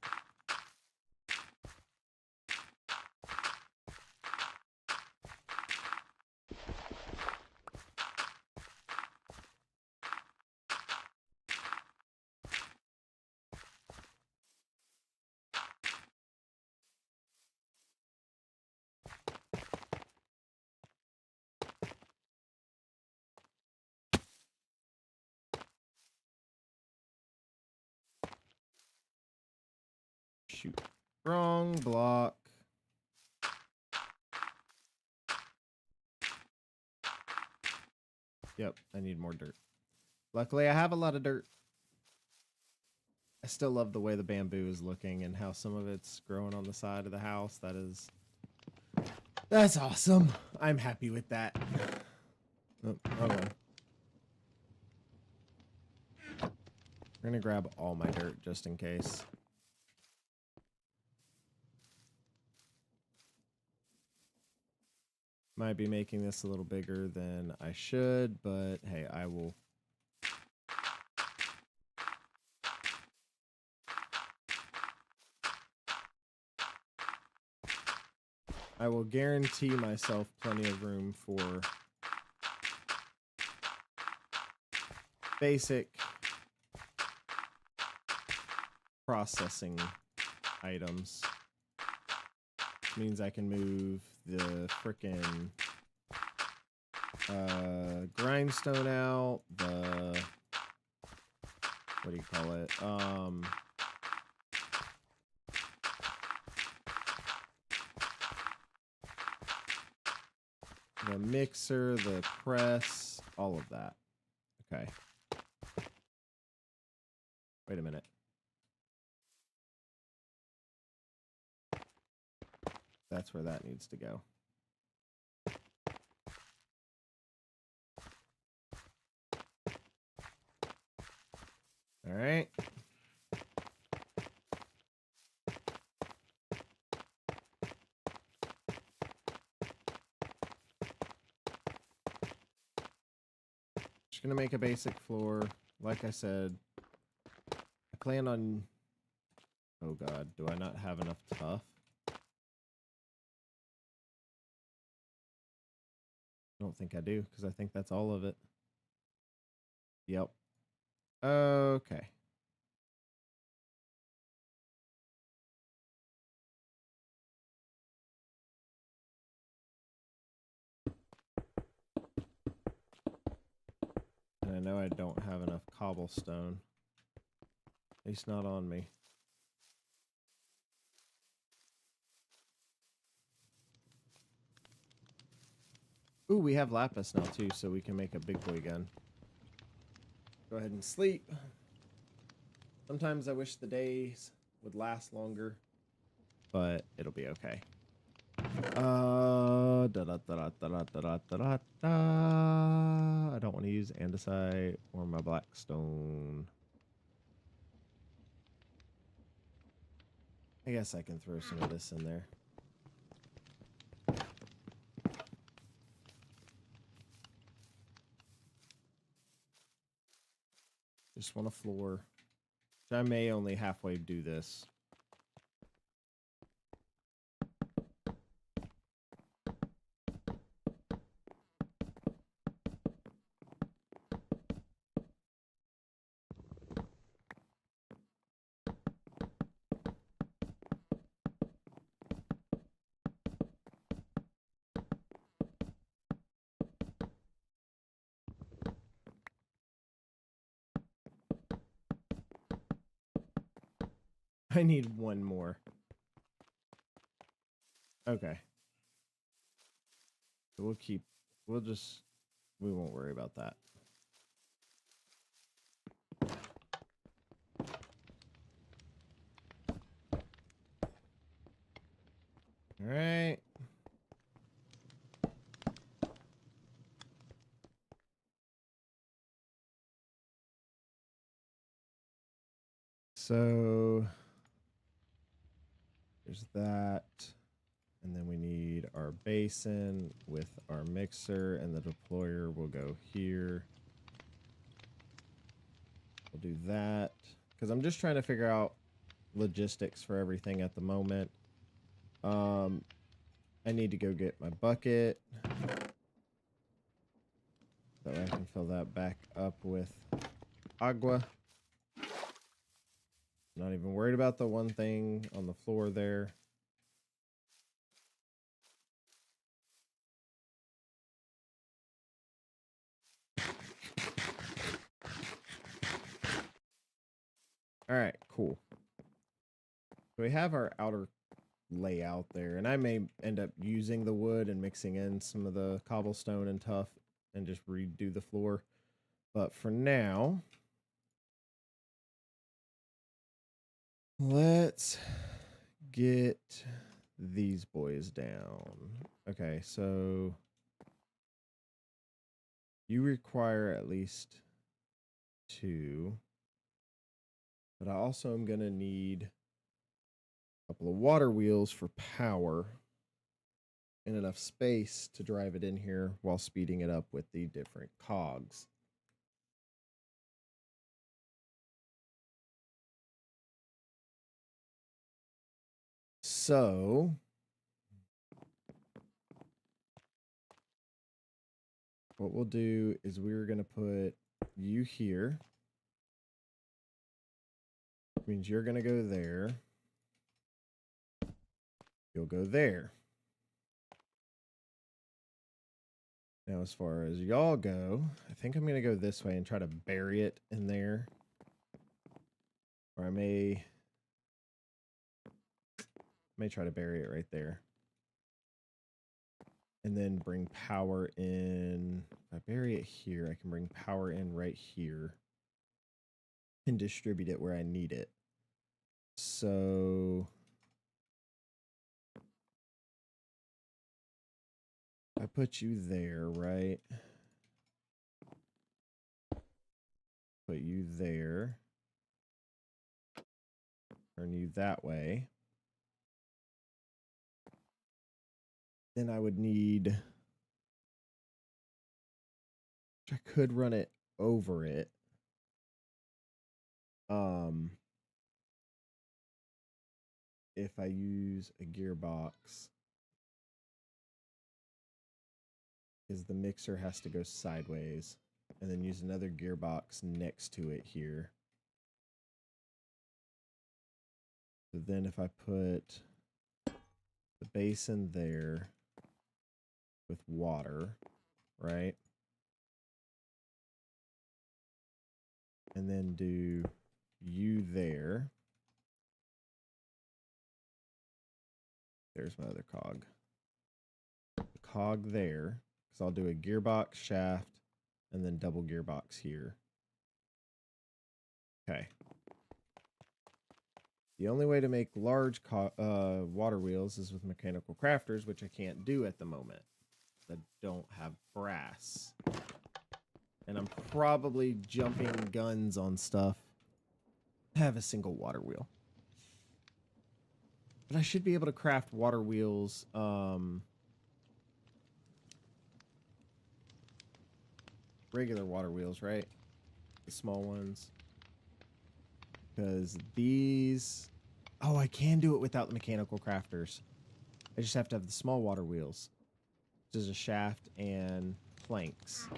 Shoot. Wrong block. Yep, I need more dirt. Luckily, I have a lot of dirt. I still love the way the bamboo is looking and how some of it's growing on the side of the house. That's awesome. I'm happy with that. Oh, wrong one. We're gonna grab all my dirt just in case. Might be making this a little bigger than I should, but hey, I will. I will guarantee myself plenty of room for basic processing items. Which means I can move the frickin' grindstone out, the what do you call it? The mixer, the press, all of that. Okay. Wait a minute. That's where that needs to go. All right. Just gonna make a basic floor. Like I said, I plan on... Oh god, do I not have enough tuff? I don't think I do, because I think that's all of it. Yep. Okay. And And I know I don't have enough cobblestone. At least not on me. Ooh, we have lapis now too, so we can make a big boy gun. Go ahead and sleep. Sometimes I wish the days would last longer, but it'll be okay. I don't want to use andesite or my blackstone. I guess I can throw some of this in there. Just want a floor. I may only halfway do this. I need one more. Okay. So we won't worry about that. All right. So there's that. And then we need our basin with our mixer, and the deployer will go here. We'll do that because I'm just trying to figure out logistics for everything at the moment. I need to go get my bucket so I can fill that back up with agua. Not even worried about the one thing on the floor there. All right, cool. So we have our outer layout there, and I may end up using the wood and mixing in some of the cobblestone and tuff and just redo the floor. But for now, let's get these boys down. Okay, so you require at least 2. But I also am going to need a couple of water wheels for power and enough space to drive it in here while speeding it up with the different cogs. So what we'll do is we're going to put you here. Which means you're going to go there. You'll go there. Now, as far as y'all go, I think I'm going to go this way and try to bury it in there. Or I may try to bury it right there. And then bring power in. If I bury it here, I can bring power in right here and distribute it where I need it. So I put you there, right? Put you there. Turn you that way. Then I would need... I could run it over it. If I use a gearbox, because the mixer has to go sideways, and then use another gearbox next to it here. So then if I put the basin there with water, right? and then do you there. There's my other cog. The cog there, because I'll do a gearbox shaft and then double gearbox here. Okay. The only way to make large water wheels is with mechanical crafters, which I can't do at the moment. I don't have brass. And I'm probably jumping guns on stuff. I have a single water wheel. But I should be able to craft water wheels. Regular water wheels, right? The small ones. Because these... Oh, I can do it without the mechanical crafters. I just have to have the small water wheels. Which is a shaft and planks.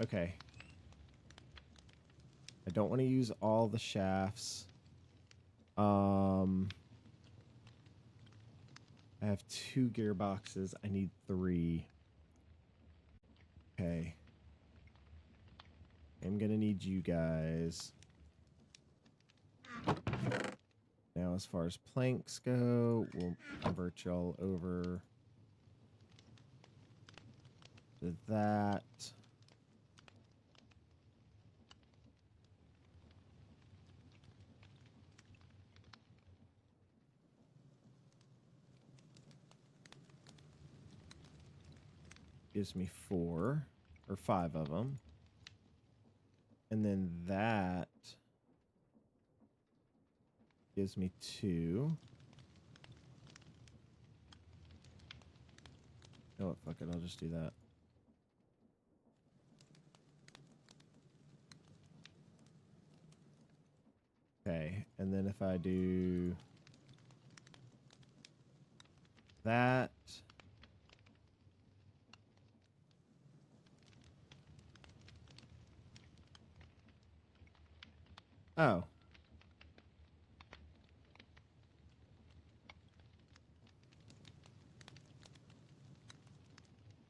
Okay. I don't want to use all the shafts. I have 2 gearboxes. I need 3. Okay. I'm gonna need you guys. Now, as far as planks go, we'll convert y'all over to that. Gives me 4 or 5 of them. And then that gives me 2. Oh, fuck it. I'll just do that. Okay. And then if I do that. Oh.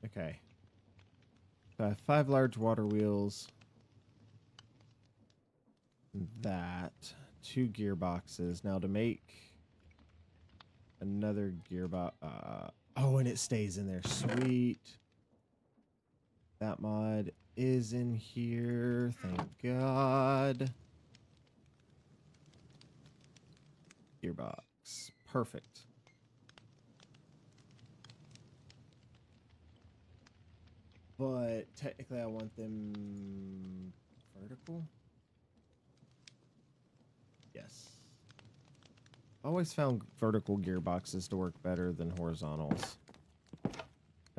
Okay. So I have 5 large water wheels. That. 2 gearboxes. Now to make another gearbox. Oh, and it stays in there. Sweet. That mod is in here. Thank God. Gearbox. Perfect. But technically I want them vertical. Yes. I always found vertical gearboxes to work better than horizontals.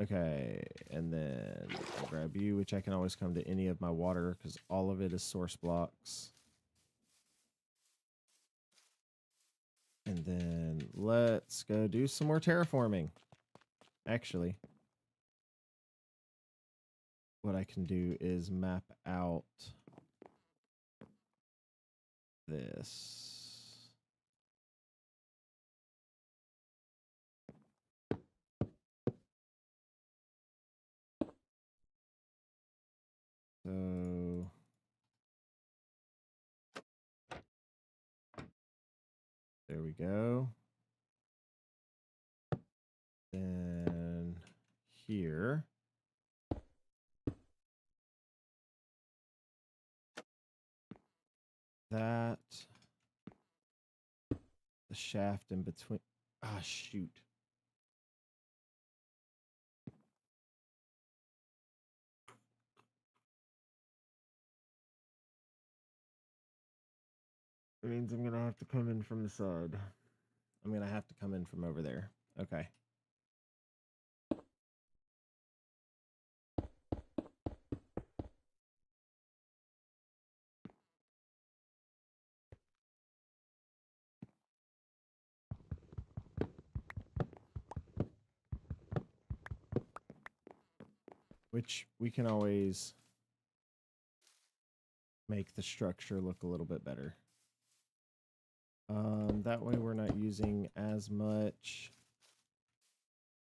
Okay, and then I'll grab you, which I can always come to any of my water because all of it is source blocks. And then let's go do some more terraforming. Actually, what I can do is map out this. So there we go. Then here. That. The shaft in between. Ah, shoot. It means I'm going to have to come in from the side. I'm going to have to come in from over there. Okay. Which we can always make the structure look a little bit better. That way we're not using as much.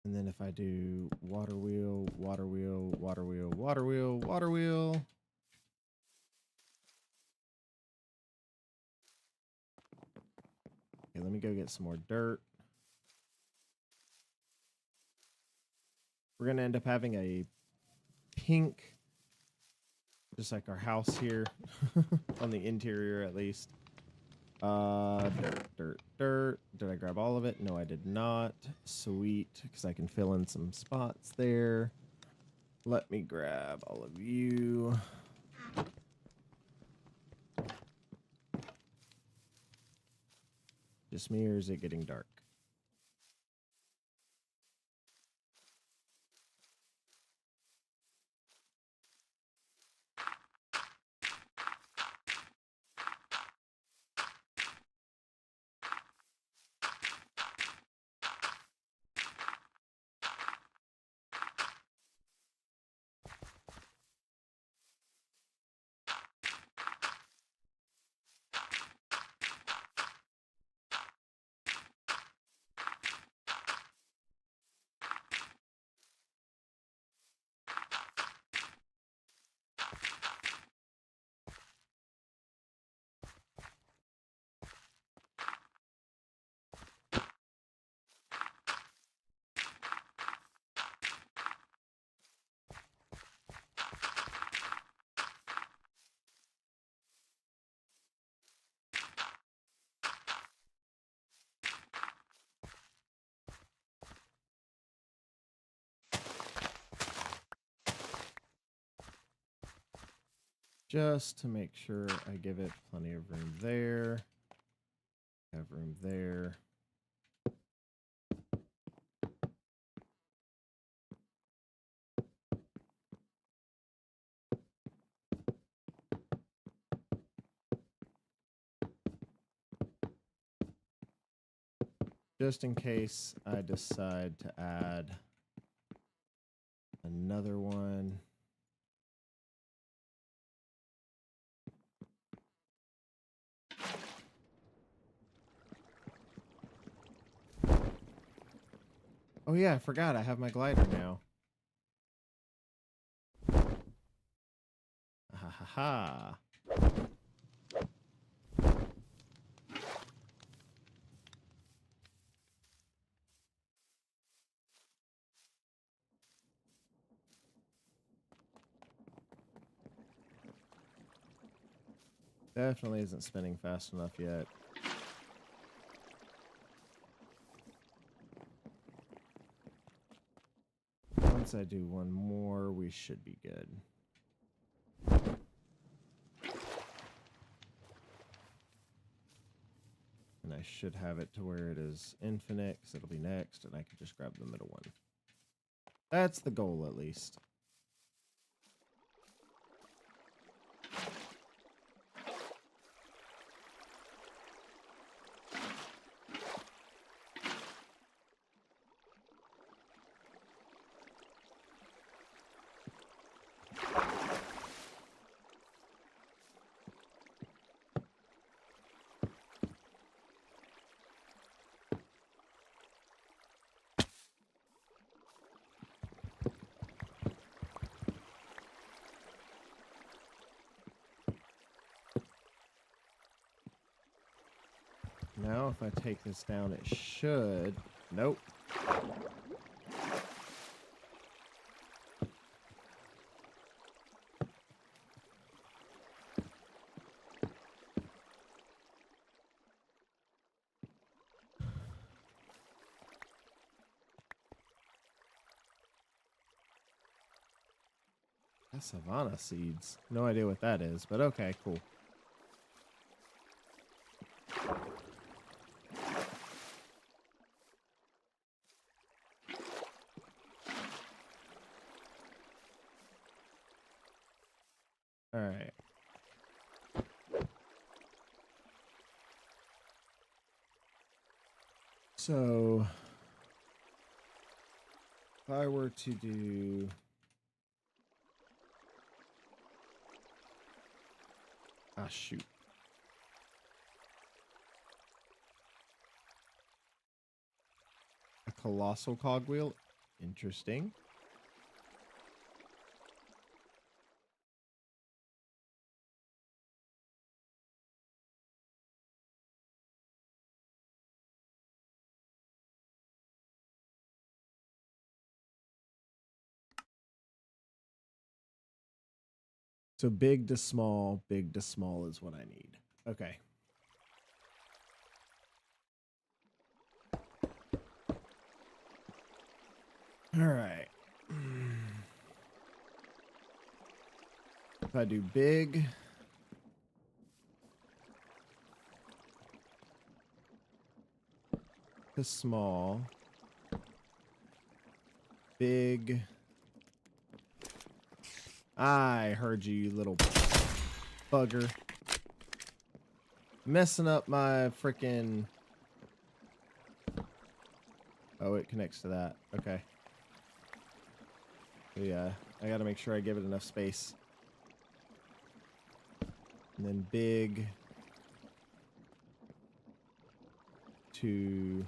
And then if I do water wheel, water wheel, water wheel, water wheel, water wheel. Okay, let me go get some more dirt. We're going to end up having a pink, just like our house here, on the interior at least. Dirt. Did I grab all of it? No, I did not. Sweet, because I can fill in some spots there. Let me grab all of you. Just me, or is it getting dark? Just to make sure I give it plenty of room there. Have room there. Just in case I decide to add another one. Oh yeah, I forgot I have my glider now. Ha ha ha. Definitely isn't spinning fast enough yet. Once I do one more, we should be good. And I should have it to where it is infinite, because it'll be next, and I can just grab the middle one. That's the goal, at least. Now, if I take this down, it should... Nope. That's Savannah seeds. No idea what that is, but okay, cool. All right. So, if I were to do... Ah, shoot. A colossal cogwheel. Interesting. So big to small is what I need. Okay. All right. If I do big to small, big. I heard you, you little bugger. Messing up my freaking. Oh, it connects to that. Okay. So yeah, I gotta make sure I give it enough space. And then big to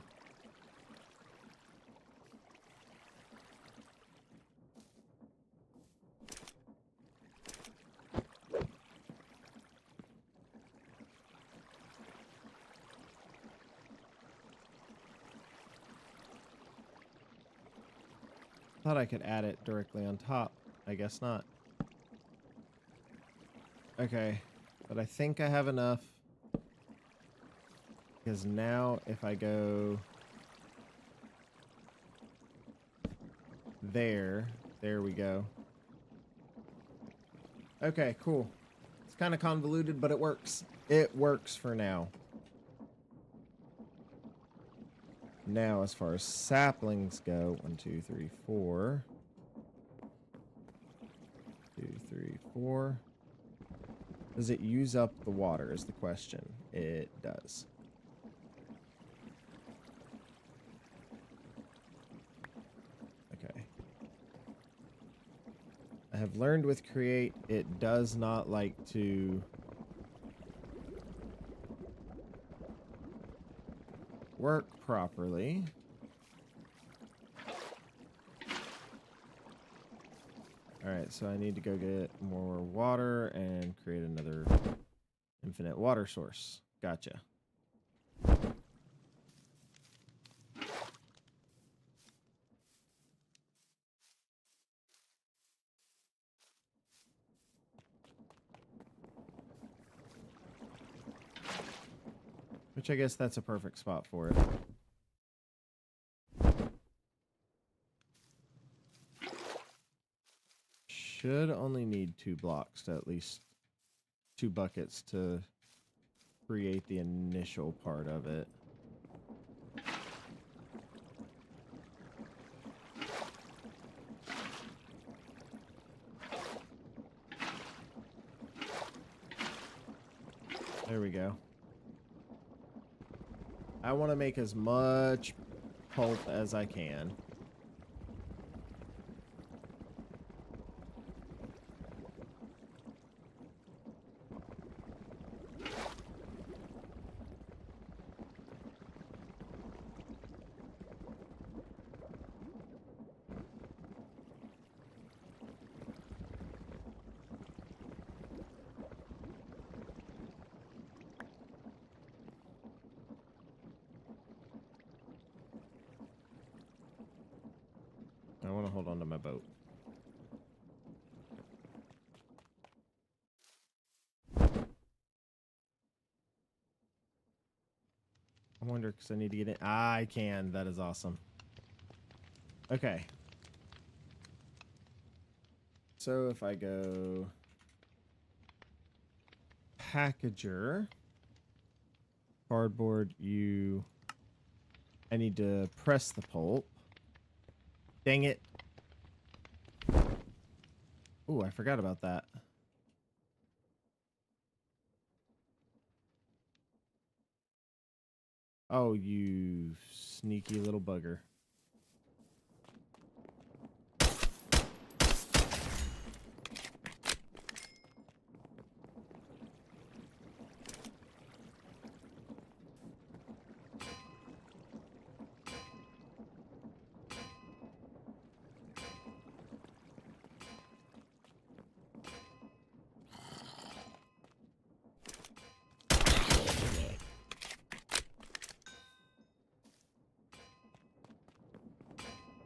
thought I could add it directly on top. I guess not. Okay, but I think I have enough. Because now if I go there we go. Okay, cool. It's kind of convoluted, but it works. It works for now. Now, as far as saplings go, 1, 2, 3, 4. 2, 3, 4. Does it use up the water is the question. It does. Okay. I have learned with Create, it does not like to work properly. Alright, so I need to go get more water and create another infinite water source. Gotcha. Which I guess that's a perfect spot for it. Should only need 2 blocks to at least 2 buckets to create the initial part of it. There we go. I want to make as much pulp as I can. I want to hold on to my boat. I wonder because I need to get in. I can. That is awesome. Okay. So if I go packager, cardboard, I need to press the pulp. Dang it. Ooh, I forgot about that. Oh, you sneaky little bugger.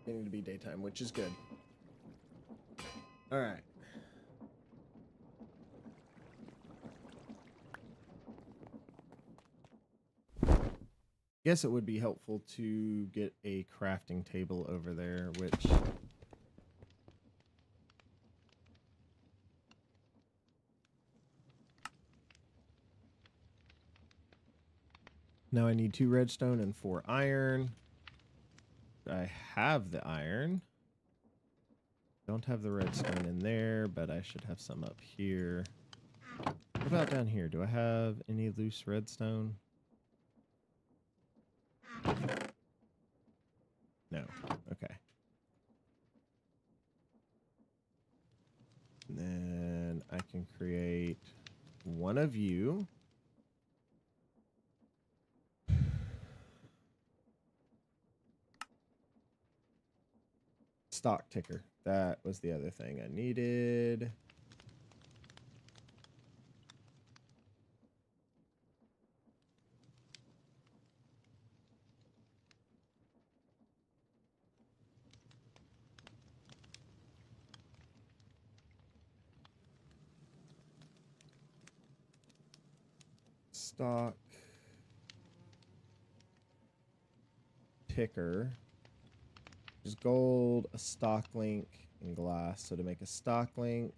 Getting to be daytime, which is good. All right. Guess it would be helpful to get a crafting table over there, which now I need 2 redstone and 4 iron. I have the iron. Don't have the redstone in there, but I should have some up here. What about down here? Do I have any loose redstone? No. Okay. And then I can create one of you. Stock ticker. That was the other thing I needed. Stock ticker. There's gold, a stock link, and glass. So to make a stock link,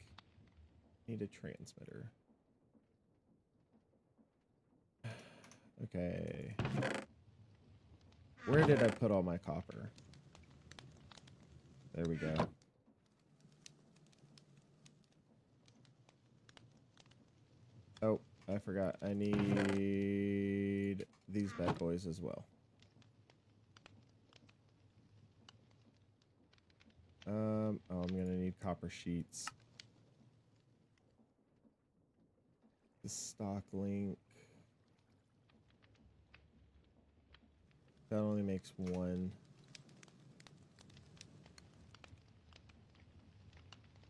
need a transmitter. Okay. Where did I put all my copper? There we go. Oh, I forgot. I need these bad boys as well. Oh, I'm gonna need copper sheets. The stock link. That only makes one.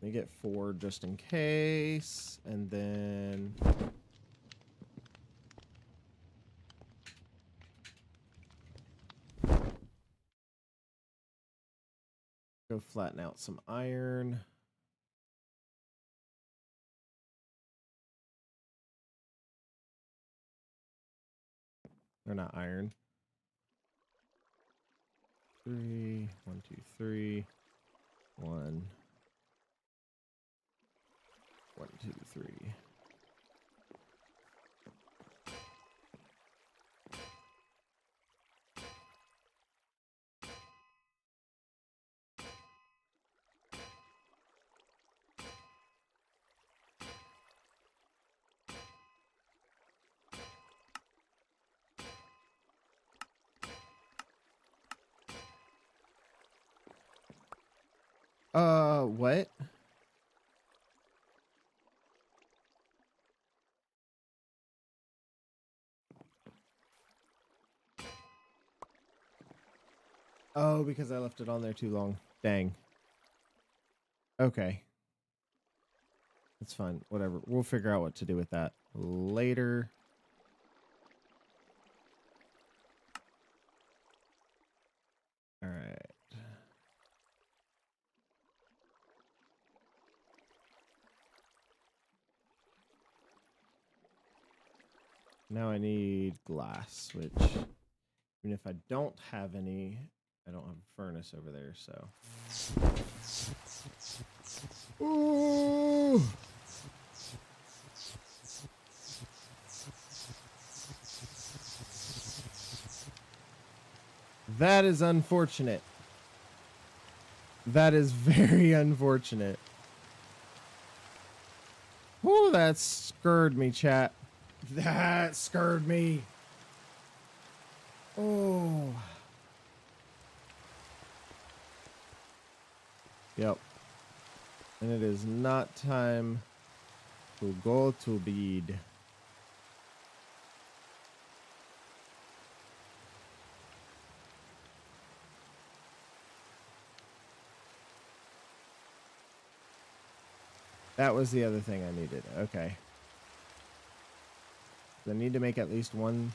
Let me get 4 just in case, and then go flatten out some iron. Or not iron. 3, 1, 2, 3, 1, 1, 2, 3. What? Oh, because I left it on there too long. Dang. Okay. That's fine. Whatever. We'll figure out what to do with that later. All right. Now I need glass, which even if I don't have any, I don't have a furnace over there, so. Ooh. That is unfortunate. That is very unfortunate. Ooh, that scared me, chat. That scared me. Oh. Yep. And it is not time to go to bed. That was the other thing I needed. Okay. I need to make at least one.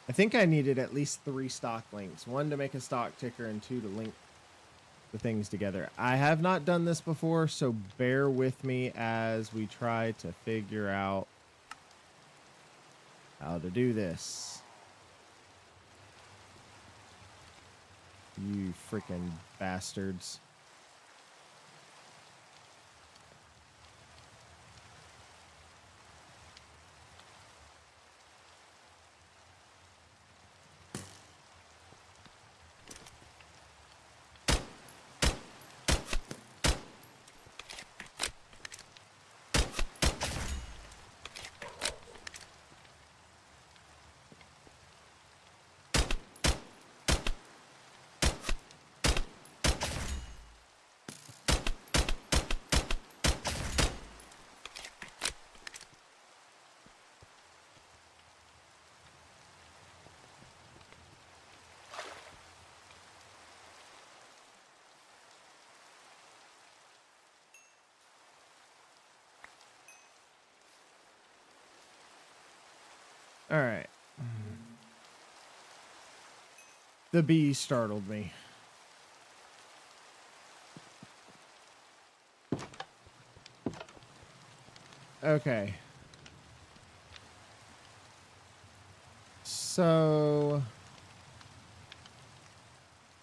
I think I needed at least 3 stock links. 1 to make a stock ticker and 2 to link the things together. I have not done this before, so bear with me as we try to figure out how to do this. You freaking bastards. All right. The bee startled me. Okay. So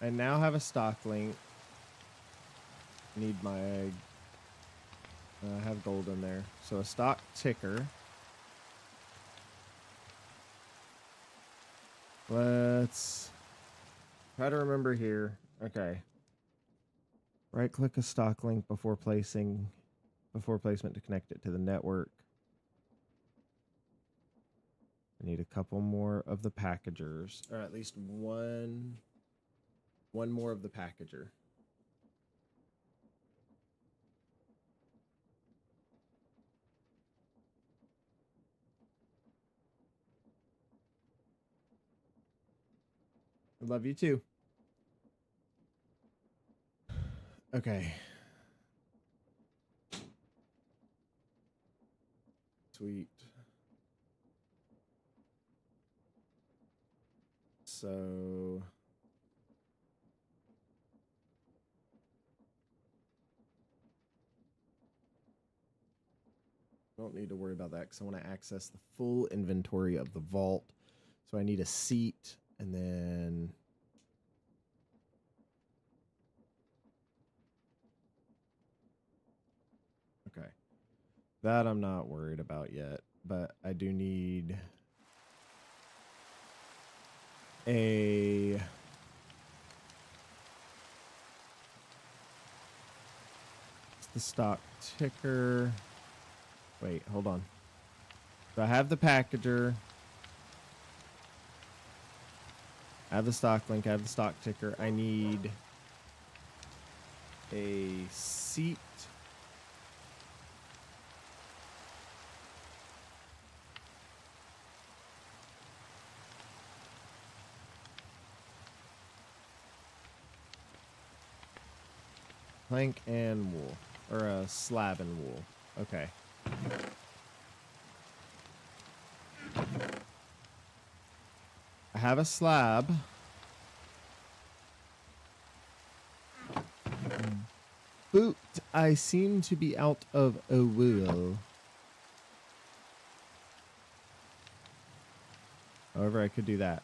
I now have a stock link. Need my I have gold in there. So a stock ticker. Let's try to remember here. Okay. Right click a stock link before placement to connect it to the network. I need a couple more of the packagers, or at least one more of the packager. I love you too. Okay. Sweet. So don't need to worry about that because I want to access the full inventory of the vault. So I need a seat and then okay. That I'm not worried about yet, but I do need a the stock ticker. Wait, hold on. So I have the packager. I have the stock link. I have the stock ticker. I need a seat. Plank and wool. Or a slab and wool. Okay. I have a slab. But I seem to be out of a wool. However, I could do that.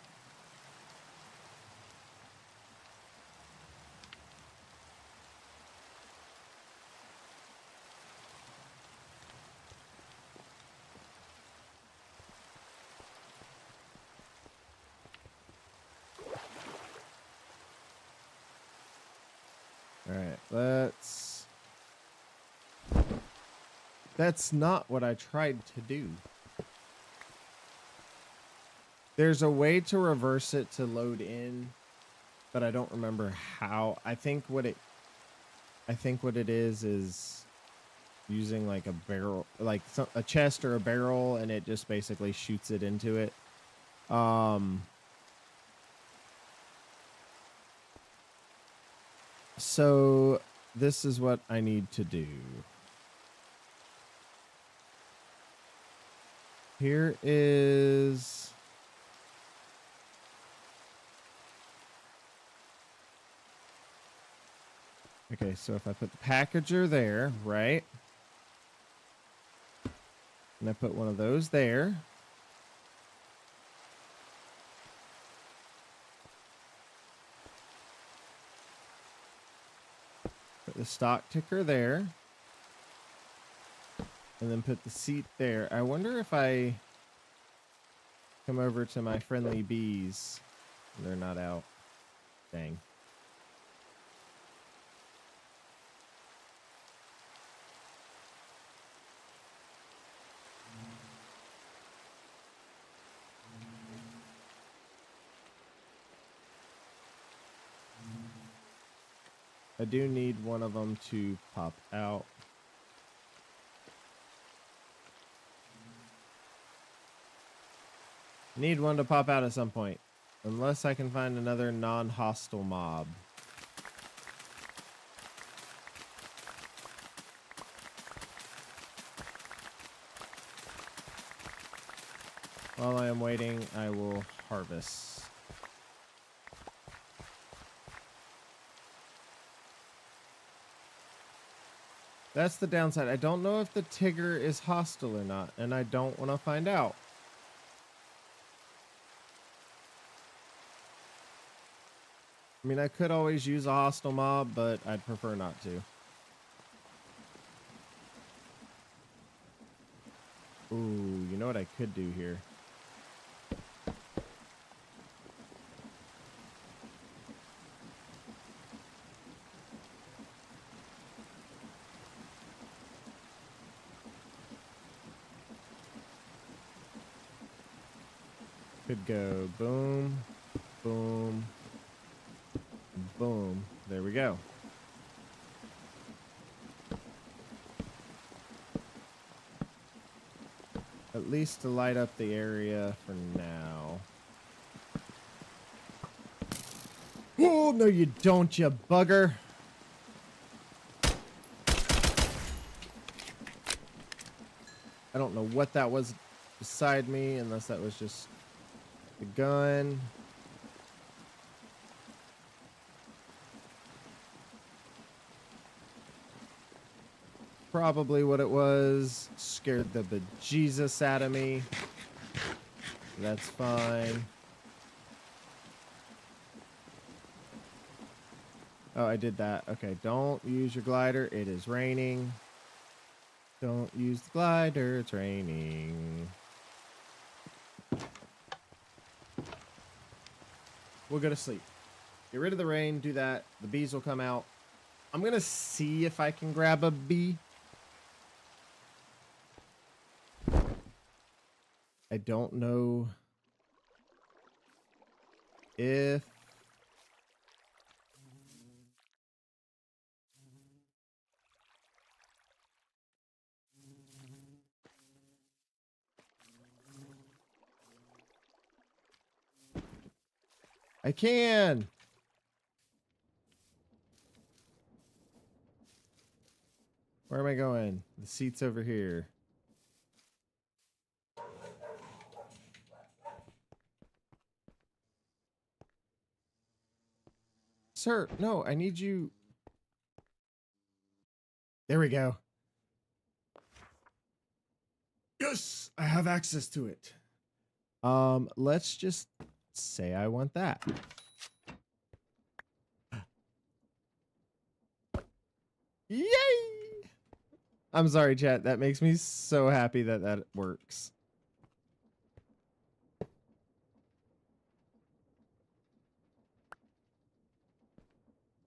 All right, let's... That's not what I tried to do. There's a way to reverse it to load in, but I don't remember how. I think what it is using like a barrel, like a chest or a barrel, and it just basically shoots it into it. So this is what I need to do. Here is... Okay, so if I put the packager there, right? And I put one of those there. the stock ticker there. And then put the seat there. I wonder if I come over to my friendly bees. They're not out. Dang. I do need one of them to pop out. Need one to pop out at some point. Unless I can find another non-hostile mob. While I am waiting, I will harvest. That's the downside. I don't know if the Tigger is hostile or not, and I don't want to find out. I mean, I could always use a hostile mob, but I'd prefer not to. Ooh, you know what I could do here? Could go boom, boom, boom. There we go. At least to light up the area for now. Oh, no you don't, you bugger. I don't know what that was beside me, unless that was just the gun. Probably what it was. Scared the bejesus out of me. That's fine. Oh, I did that. Okay, don't use your glider. It is raining. Don't use the glider. It's raining. We'll go to sleep. Get rid of the rain. Do that. The bees will come out. I'm going to see if I can grab a bee. I don't know if I can. Where am I going? The seat's over here. Sir, no, I need you. There we go. Yes, I have access to it. Let's just say I want that. Yay! I'm sorry, chat. That makes me so happy that that works.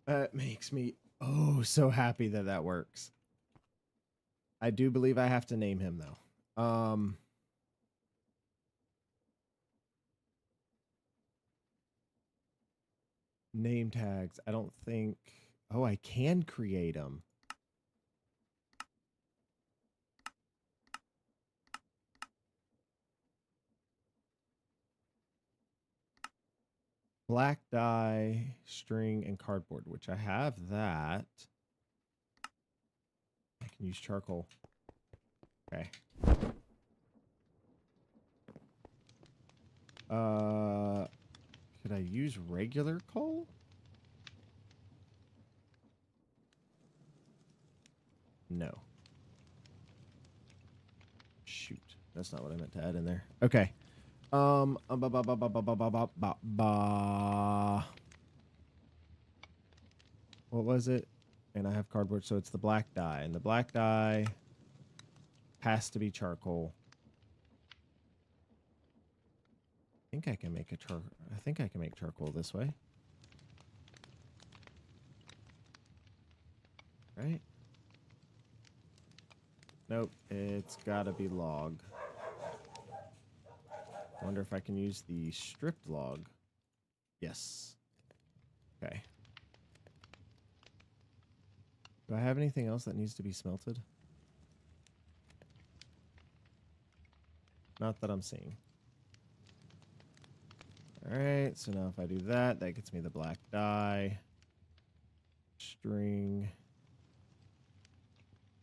That makes me oh so happy that that works. I do believe I have to name him though. Name tags. I don't think. Oh, I can create them. Black dye, string, and cardboard, which I have that. I can use charcoal. Okay. Could I use regular coal? No. Shoot. That's not what I meant to add in there. Okay. What was it? And I have cardboard, so it's the black dye. And the black dye has to be charcoal. I think I can make charcoal this way. Right? Nope, it's gotta be log. Wonder if I can use the stripped log. Yes. Okay. Do I have anything else that needs to be smelted? Not that I'm seeing. Alright, so now if I do that, that gets me the black dye, string,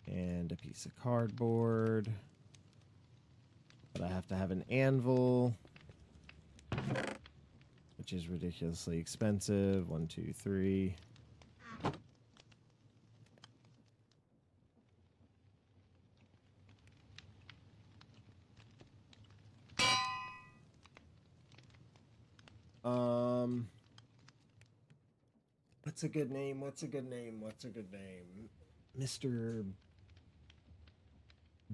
and a piece of cardboard. But I have to have an anvil, which is ridiculously expensive. 1, 2, 3. What's a good name? What's a good name? What's a good name? Mr.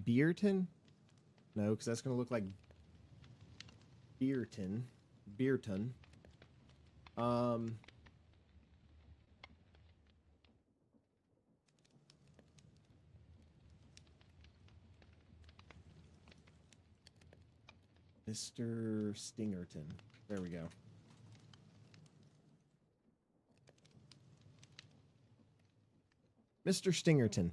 Beerton? No, because that's going to look like Beerton. Beerton. Mr. Stingerton. There we go. Mr. Stingerton.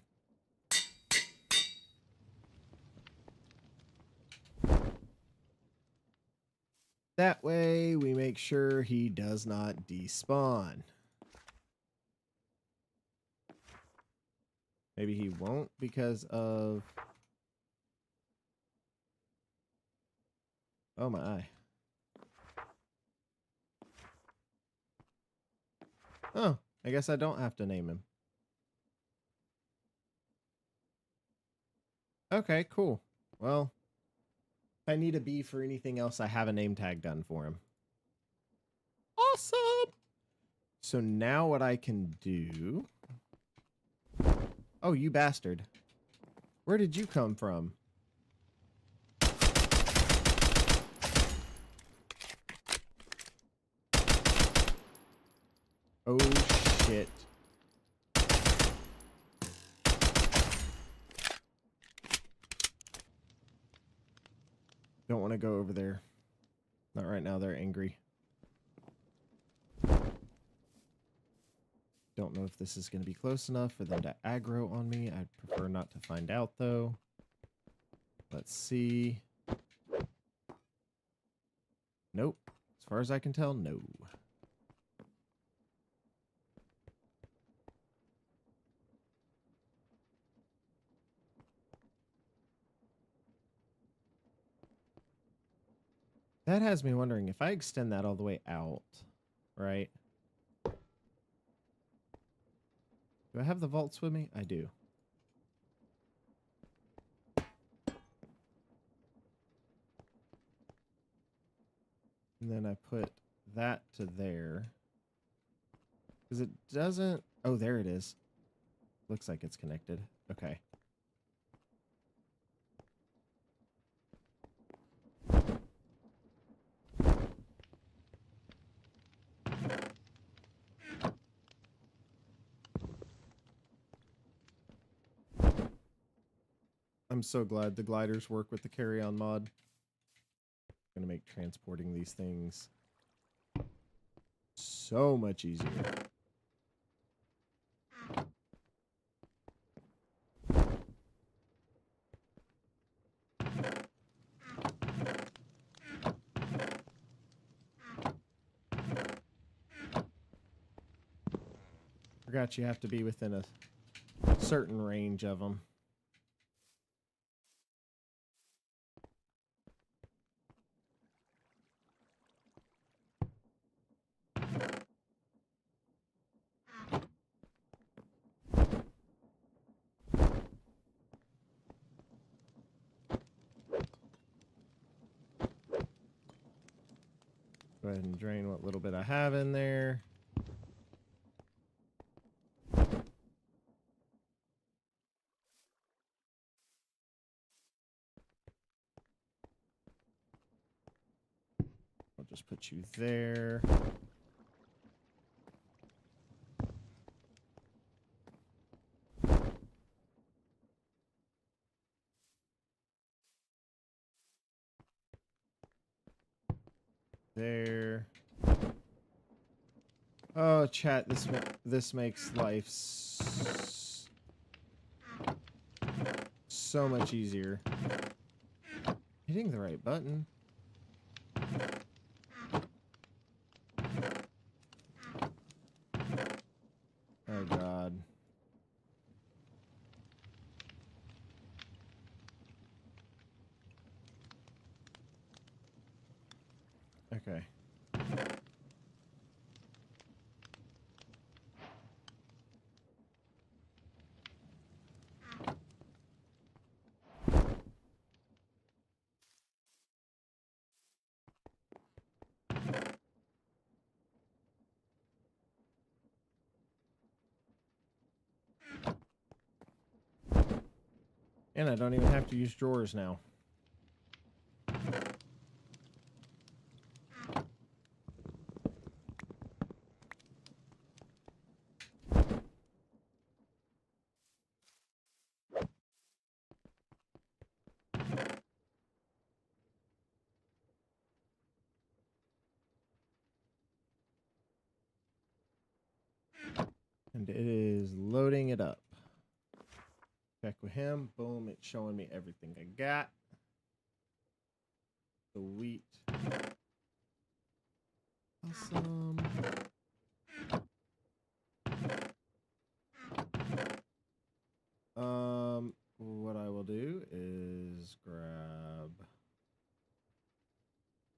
That way we make sure he does not despawn. Maybe he won't because of... Oh my eye. Oh, I guess I don't have to name him. Okay, cool. Well, if I need a bee for anything else, I have a name tag done for him. Awesome! So now what I can do... Oh, you bastard. Where did you come from? Oh, shit. Don't want to go over there. Not right now, they're angry. Don't know if this is going to be close enough for them to aggro on me. I'd prefer not to find out, though. Let's see. Nope. As far as I can tell, no. That has me wondering if I extend that all the way out, right? Do I have the vaults with me? I do. And then I put that to there. Because it doesn't... Oh, there it is. Looks like it's connected. Okay. I'm so glad the gliders work with the carry-on mod. Gonna make transporting these things so much easier. Forgot you have to be within a certain range of them. Go ahead and drain what little bit I have in there. put you there. There. Oh, chat, this makes life so much easier. Hitting the right button. Oh god. Okay. And I don't even have to use drawers now. And it is loading it up. Check with him. Boom, it's showing me everything I got. Sweet. Awesome. What I will do is grab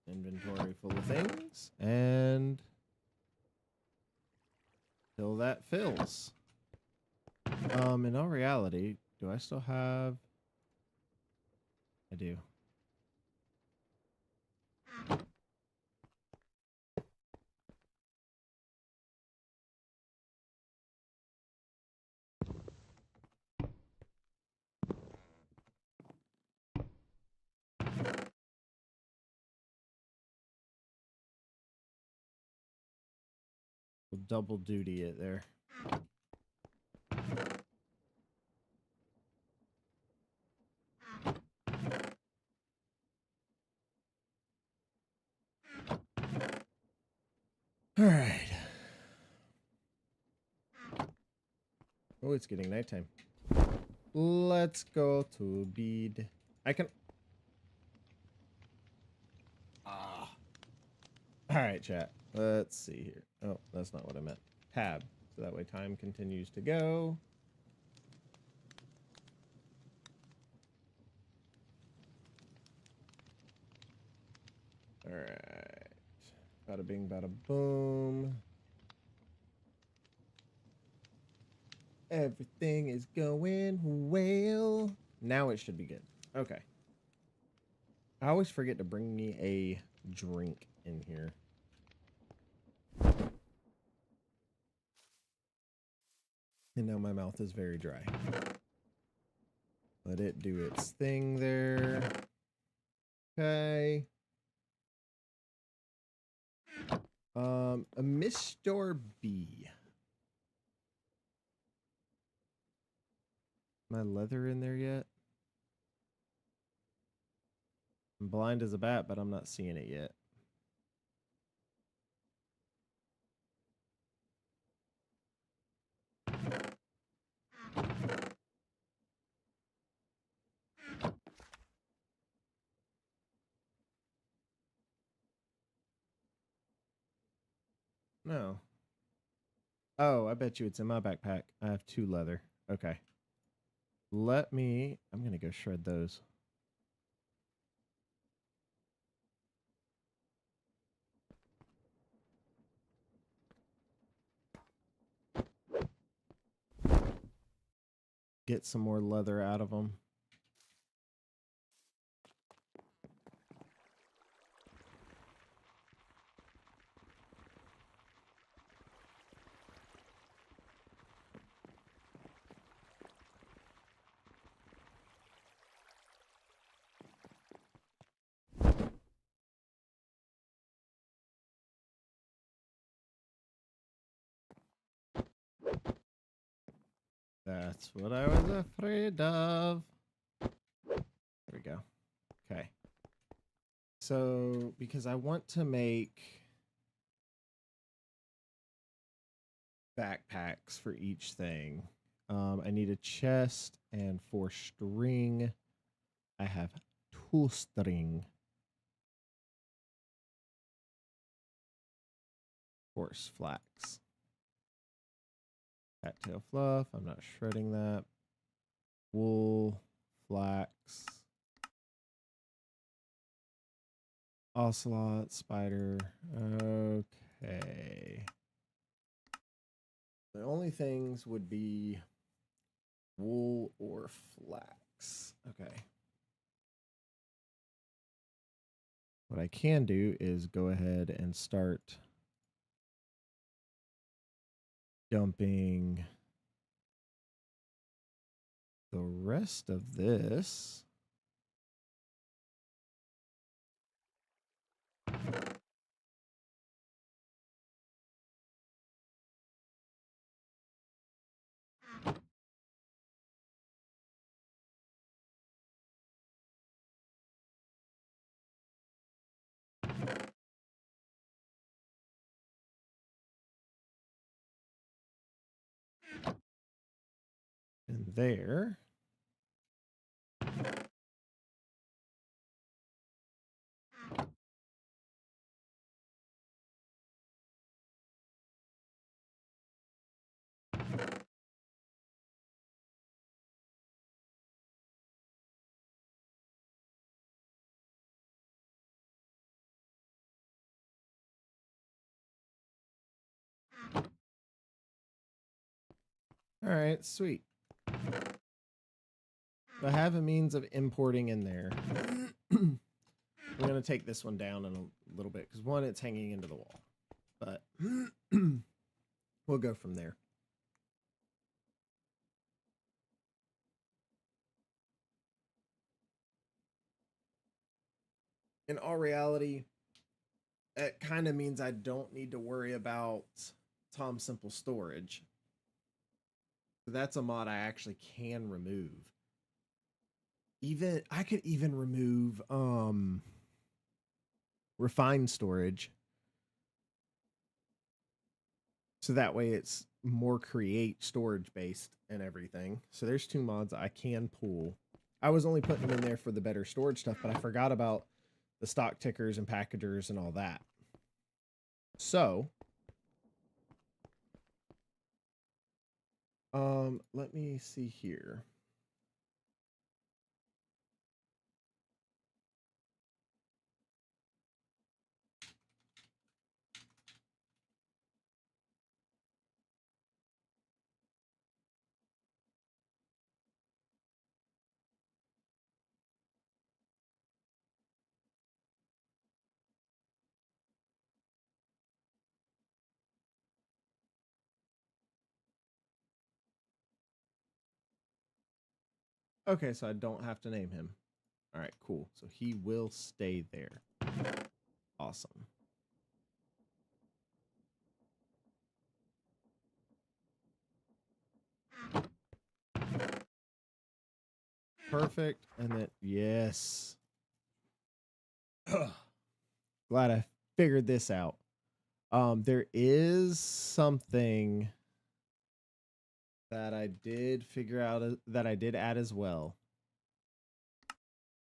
inventory full of things and till that fills. In all reality, do I still have? I do. We'll double duty it there. All right. Oh, it's getting nighttime. Let's go to bed. I can. All right, chat. Let's see here. Oh, that's not what I meant. Tab. So that way time continues to go. All right. Bada bing, bada boom. Everything is going well. Now it should be good. Okay. I always forget to bring me a drink in here. And now my mouth is very dry. Let it do its thing there. Okay. A Mr. B. My leather in there yet? I'm blind as a bat, but I'm not seeing it yet. No. Oh, I bet you it's in my backpack. I have 2 leather. Okay. I'm going to go shred those. Get some more leather out of them. That's what I was afraid of. There we go. Okay. So, because I want to make backpacks for each thing, I need a chest, and for string, I have tool string. Horse flax. Cattail fluff. I'm not shredding that. Wool, flax. Ocelot, spider. Okay. The only things would be wool or flax. Okay. What I can do is go ahead and start dumping the rest of this. In there. All right, sweet. I have a means of importing in there. I'm going to take this one down in a little bit because one, it's hanging into the wall. But we'll go from there. In all reality, it kind of means I don't need to worry about Tom Simple storage. So that's a mod I actually can remove. Even I could even remove refined storage. So that way it's more create storage based and everything. So there's two mods I can pull. I was only putting them in there for the better storage stuff, but I forgot about the stock tickers and packagers and all that. So let me see here. Okay, so I don't have to name him. All right, cool. So he will stay there. Awesome. Perfect. And then, yes. Glad I figured this out. There is something that I did figure out that I did add as well.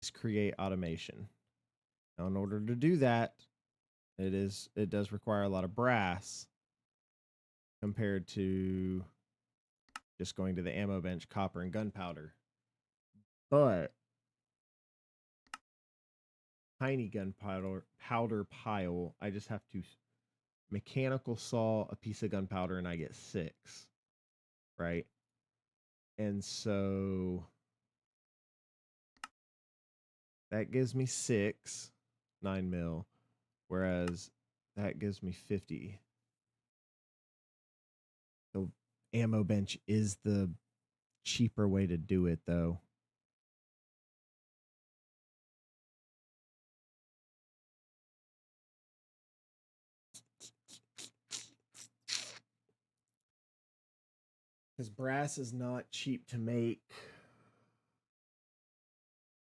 Is create automation. Now, in order to do that, it does require a lot of brass compared to just going to the ammo bench, copper, and gunpowder. But tiny gunpowder pile, I just have to mechanical saw a piece of gunpowder and I get 6, right? And so that gives me 6 9 mil, whereas that gives me 50. The ammo bench is the cheaper way to do it, though. Because brass is not cheap to make.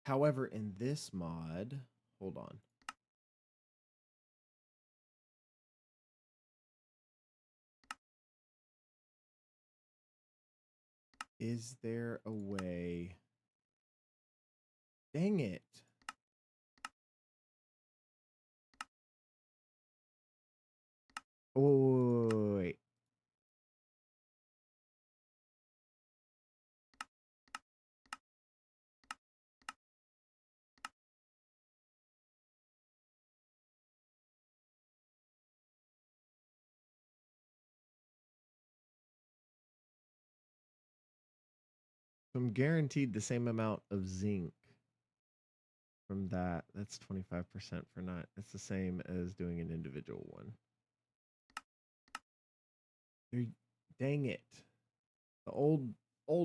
However, in this mod, hold on. Is there a way? Dang it. Oh, wait. I'm guaranteed the same amount of zinc from that. That's 25% for not. It's the same as doing an individual one. Dang it. The old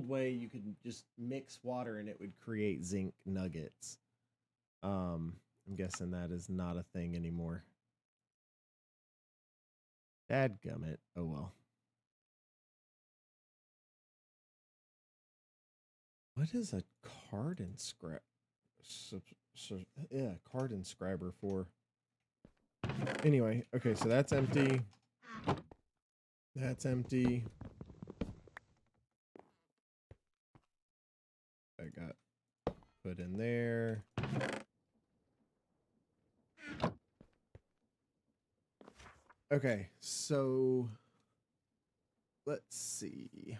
way you could just mix water and it would create zinc nuggets. I'm guessing that is not a thing anymore. Dadgummit. Oh well. What is a card inscriber? Yeah, card inscriber for. Anyway, okay, so that's empty. That's empty. I got put in there. Okay, so let's see.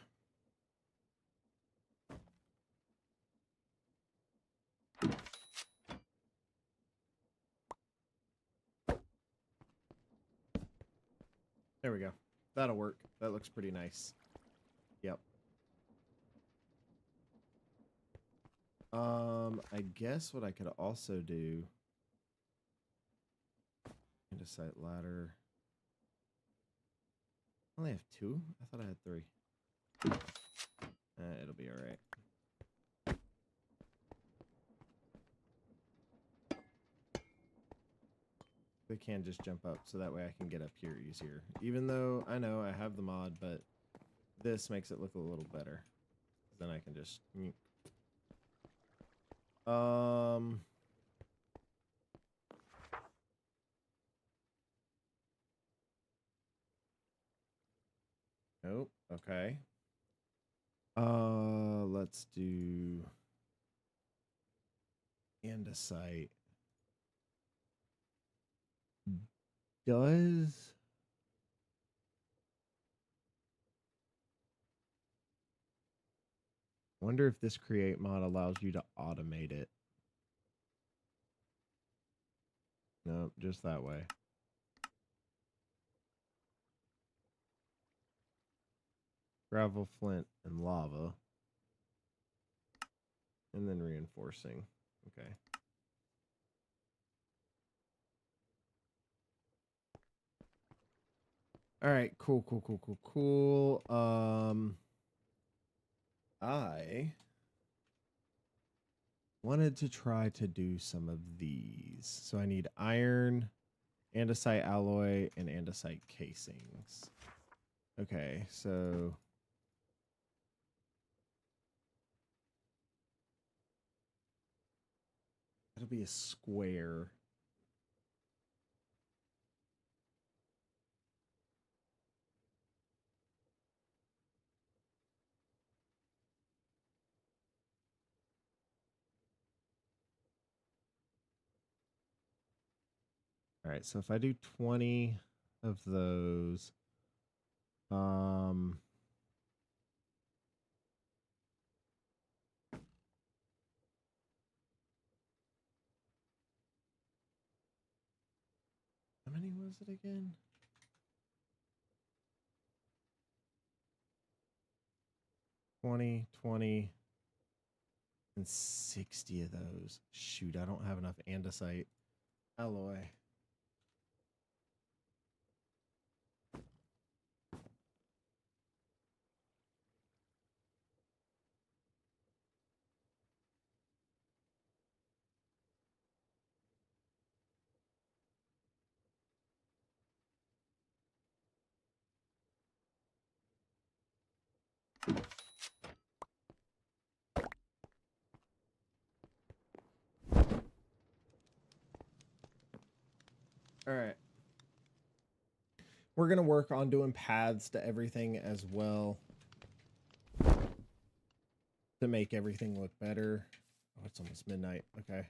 There we go. That'll work. That looks pretty nice. Yep. I guess what I could also do. Andesite ladder. I only have 2? I thought I had 3. It'll be alright. They can just jump up, so that way I can get up here easier. Even though I know I have the mod, but this makes it look a little better. Then I can just... Nope. Okay. Let's do andesite. Does wonder if this create mod allows you to automate it. Nope, just that way. Gravel, flint, and lava. And then reinforcing. Okay. All right, cool. I wanted to try to do some of these. So I need iron, andesite alloy, and andesite casings. Okay, so it'll be a square. All right, so if I do 20 of those, how many was it again? 20, 20, and 60 of those. Shoot, I don't have enough andesite alloy. All right. We're going to work on doing paths to everything as well to make everything look better. Oh, it's almost midnight. Okay.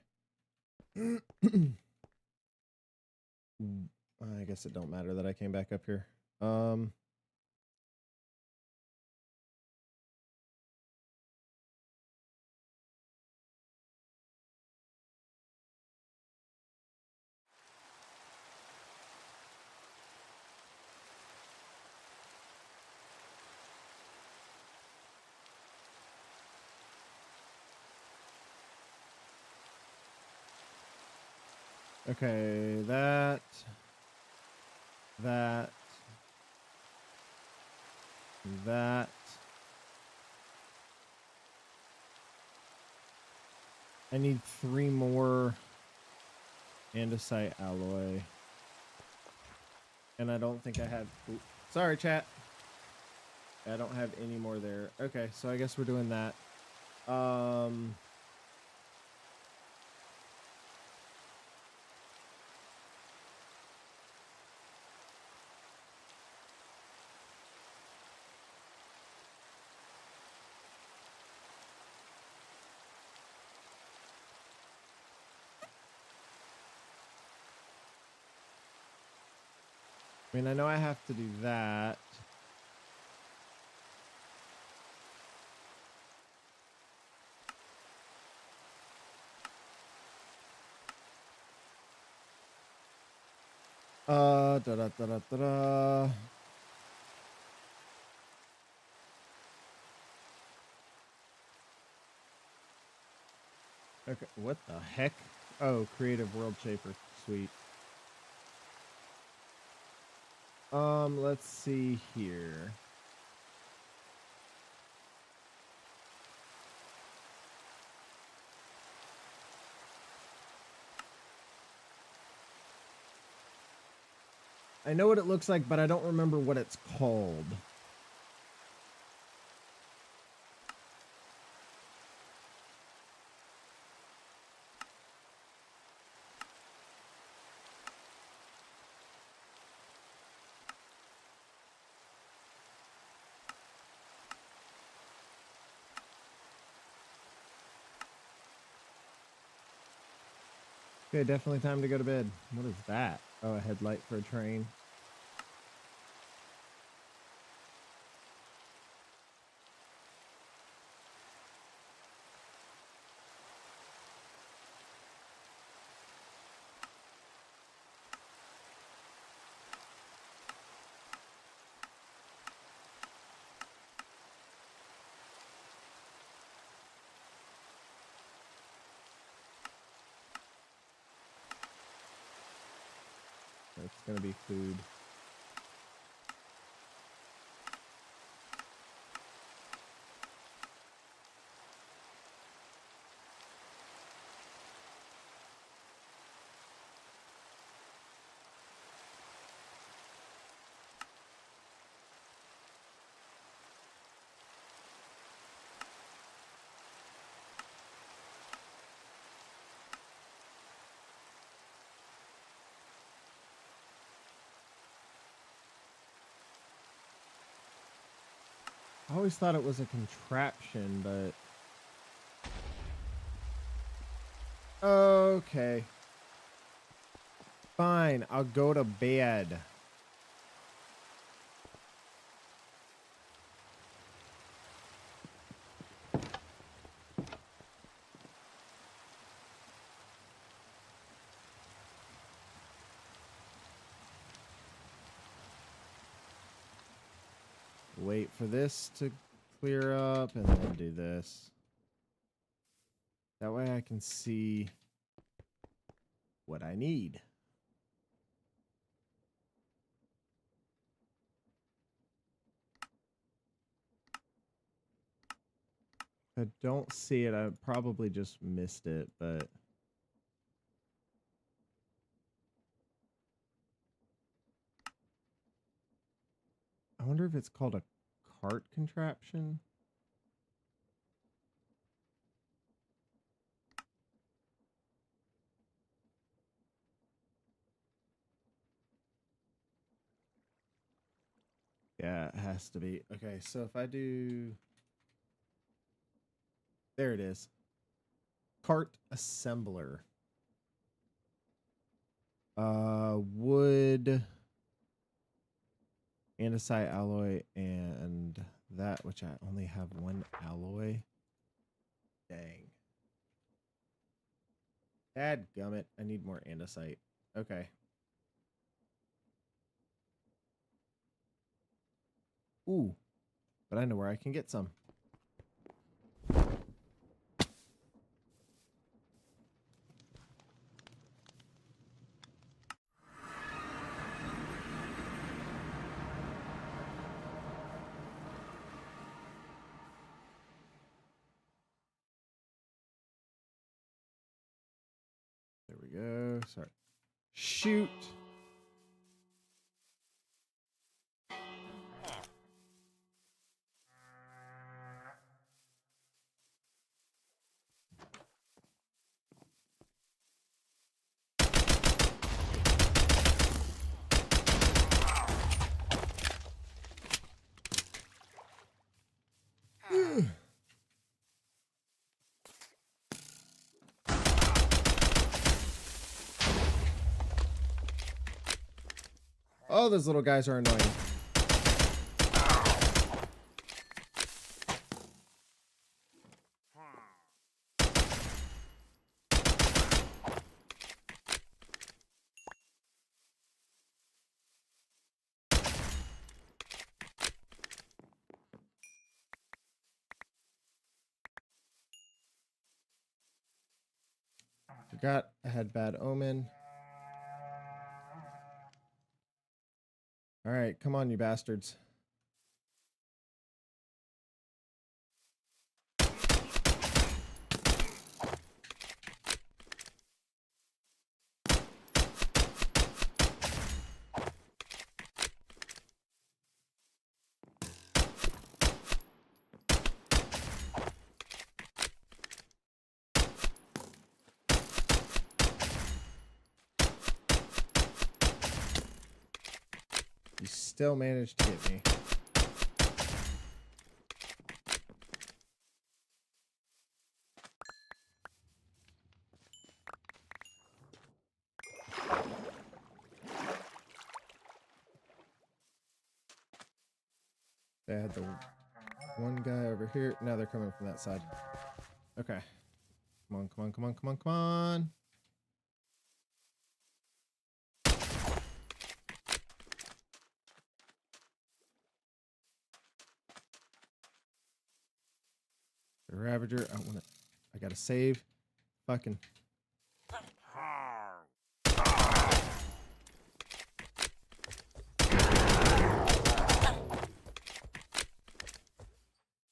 I guess it don't matter that I came back up here. Okay, that. I need 3 more andesite alloy. And I don't think I have... Ooh, sorry, chat. I don't have any more there. Okay, so I guess we're doing that. I mean, I know I have to do that. Da-da-da-da-da-da. Okay, what the heck? Oh, Creative World Shaper. Sweet. Let's see here. I know what it looks like, but I don't remember what it's called. Okay, definitely time to go to bed. What is that? Oh, a headlight for a train. It's gonna be food. I always thought it was a contraption, but... Okay. Fine, I'll go to bed. Wait for this to clear up and then do this. That way I can see what I need. I don't see it. I probably just missed it, but... I wonder if it's called a cart contraption. Yeah, it has to be. Okay, so if I do... There it is. Cart assembler. Wood, andesite alloy, and that, which I only have one alloy. Dang. Dadgummit, I need more andesite. Okay. Ooh, but I know where I can get some. There we go. Sorry. Shoot. Oh, those little guys are annoying. Forgot I had bad omen. All right, come on, you bastards. You still managed to get me. They had the one guy over here. Now they're coming from that side. Okay. Come on, come on, come on, come on, come on. The Ravager. I gotta save. Fucking.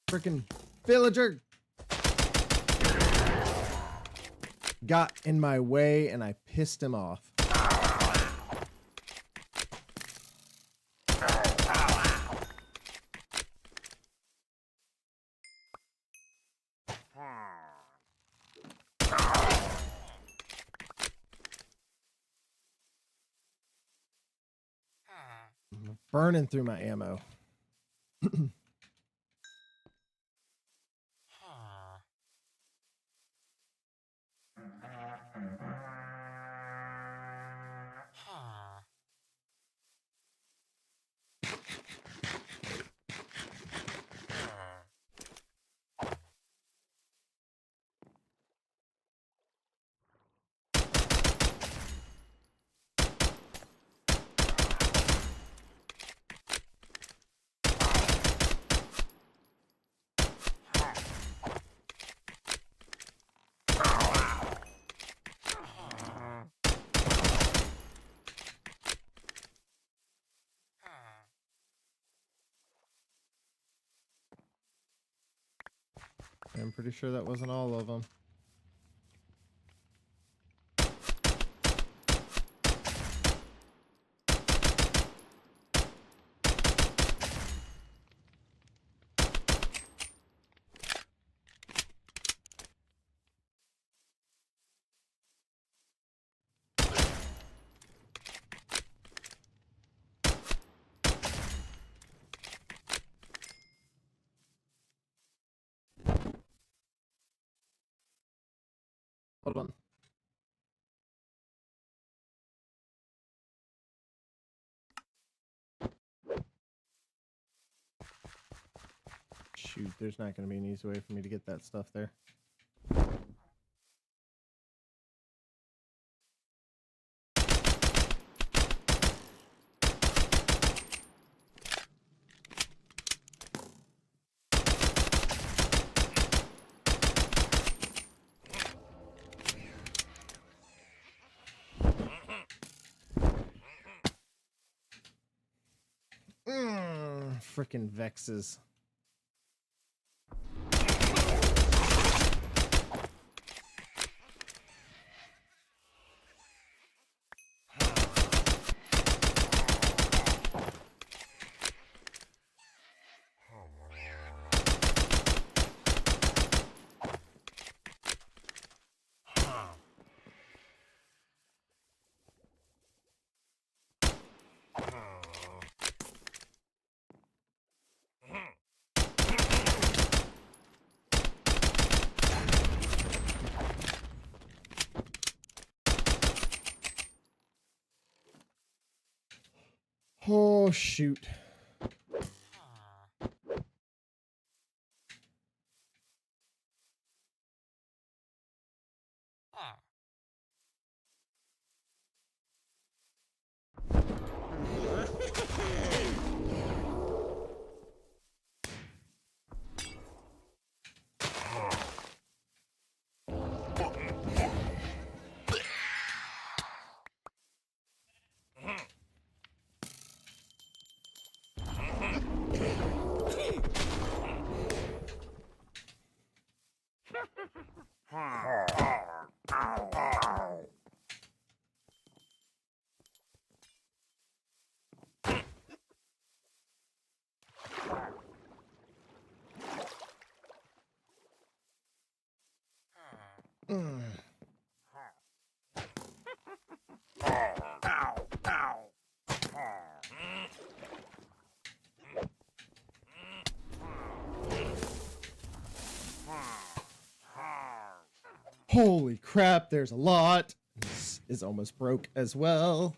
Freaking villager got in my way and I pissed him off. I'm burning through my ammo. I'm pretty sure that wasn't all of them. Hold on. Shoot, there's not going to be an easy way for me to get that stuff there. Frickin' Vexes. Oh, shoot. Holy crap, there's a lot. This is almost broke as well.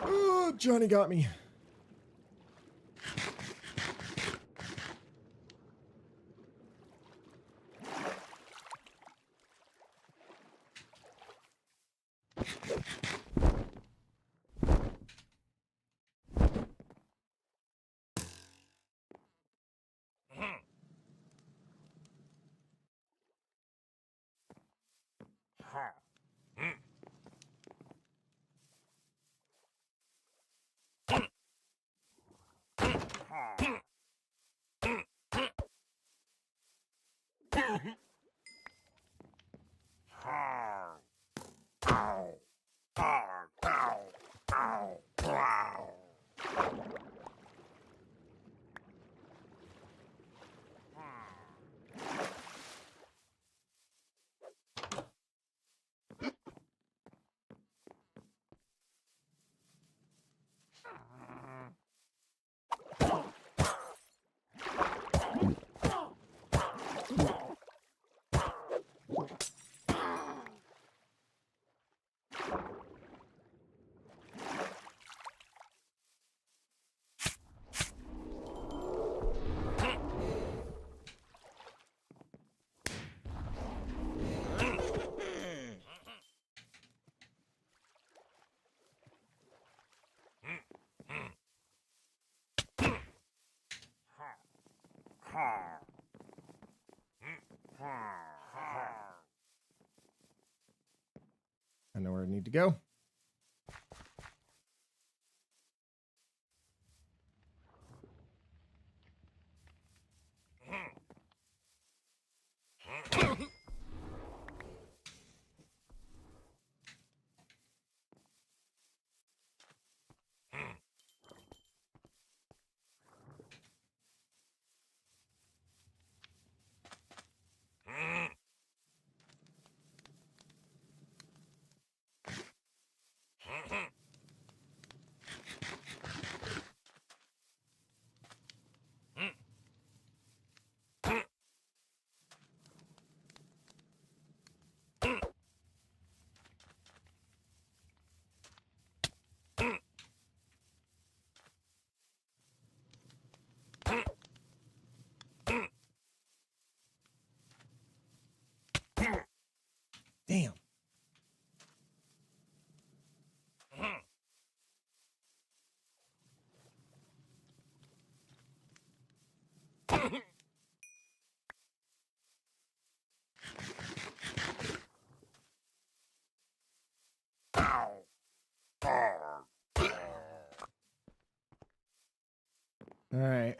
Oh, Johnny got me. I know where I need to go. All right.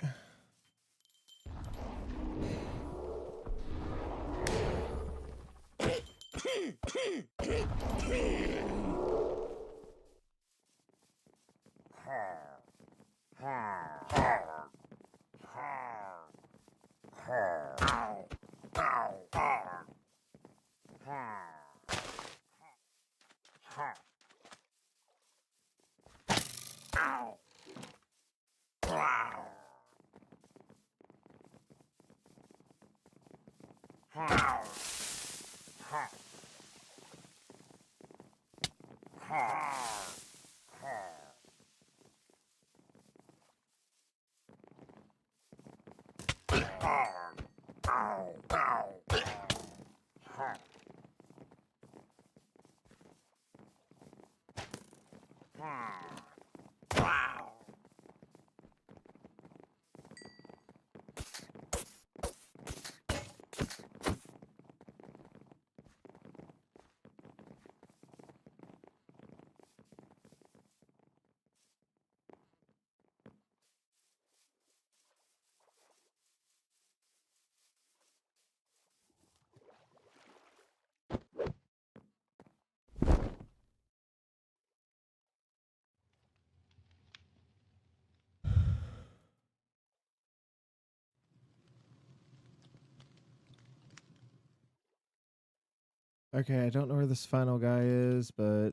Okay, I don't know where this final guy is, but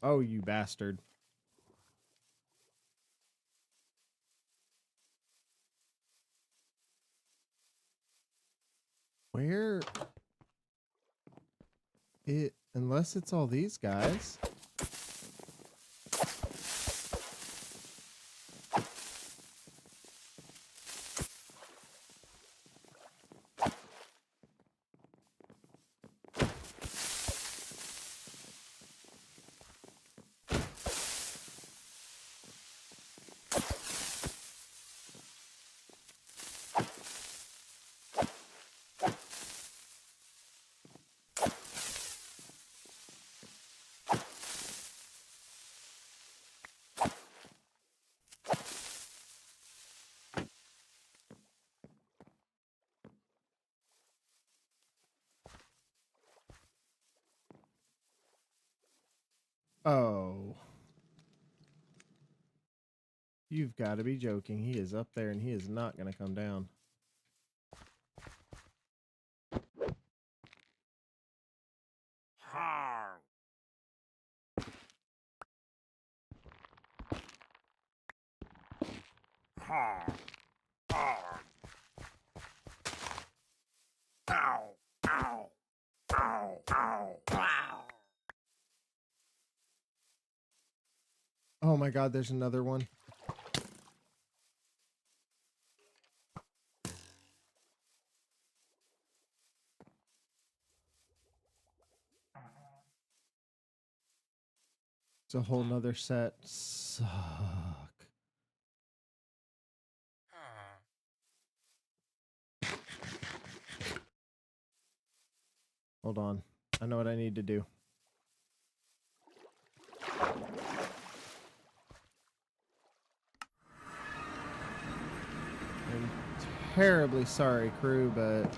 oh, you bastard. Where it unless it's all these guys. Oh. You've got to be joking. He is up there and he is not going to come down. Oh my god, there's another one. It's a whole nother set. Suck. Hold on. I know what I need to do. I'm terribly sorry, crew, but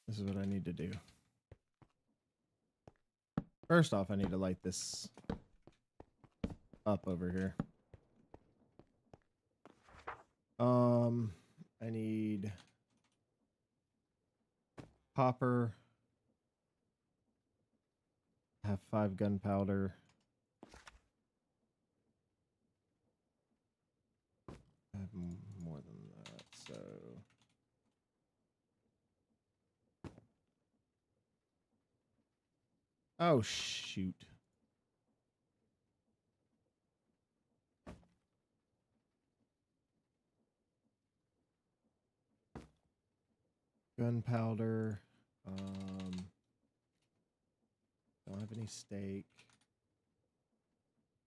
this is what I need to do. First off, I need to light this up over here. I need copper. I have 5 gunpowder. I have more than that, so oh shoot. Gunpowder. Don't have any steak.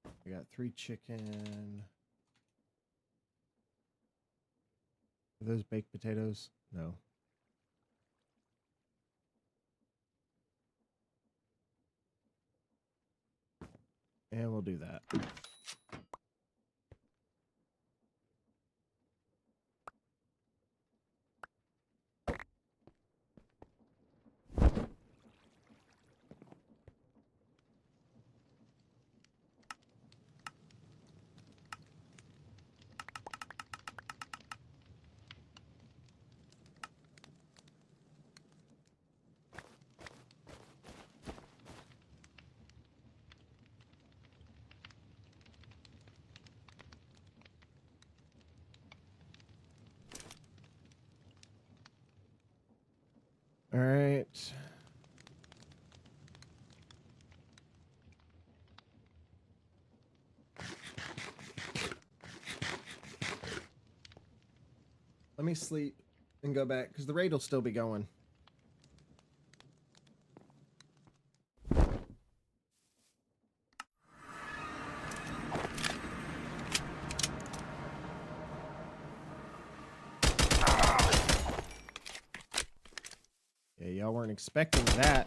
I got 3 chicken. Are those baked potatoes? No. And we'll do that. All right. Let me sleep and go back because the raid will still be going. Yeah, y'all weren't expecting that.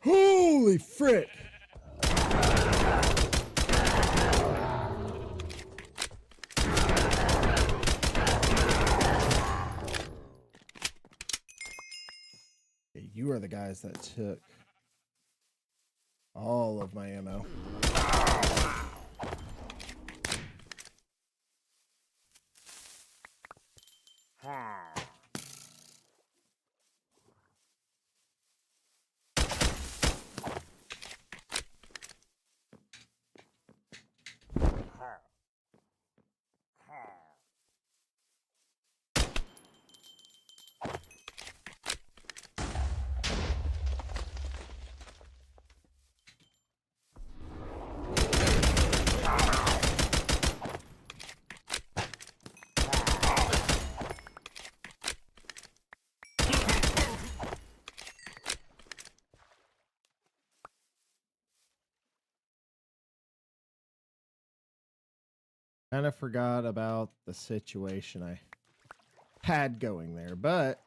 Holy frick! You are the guys that took all of my ammo. Kind of forgot about the situation I had going there, but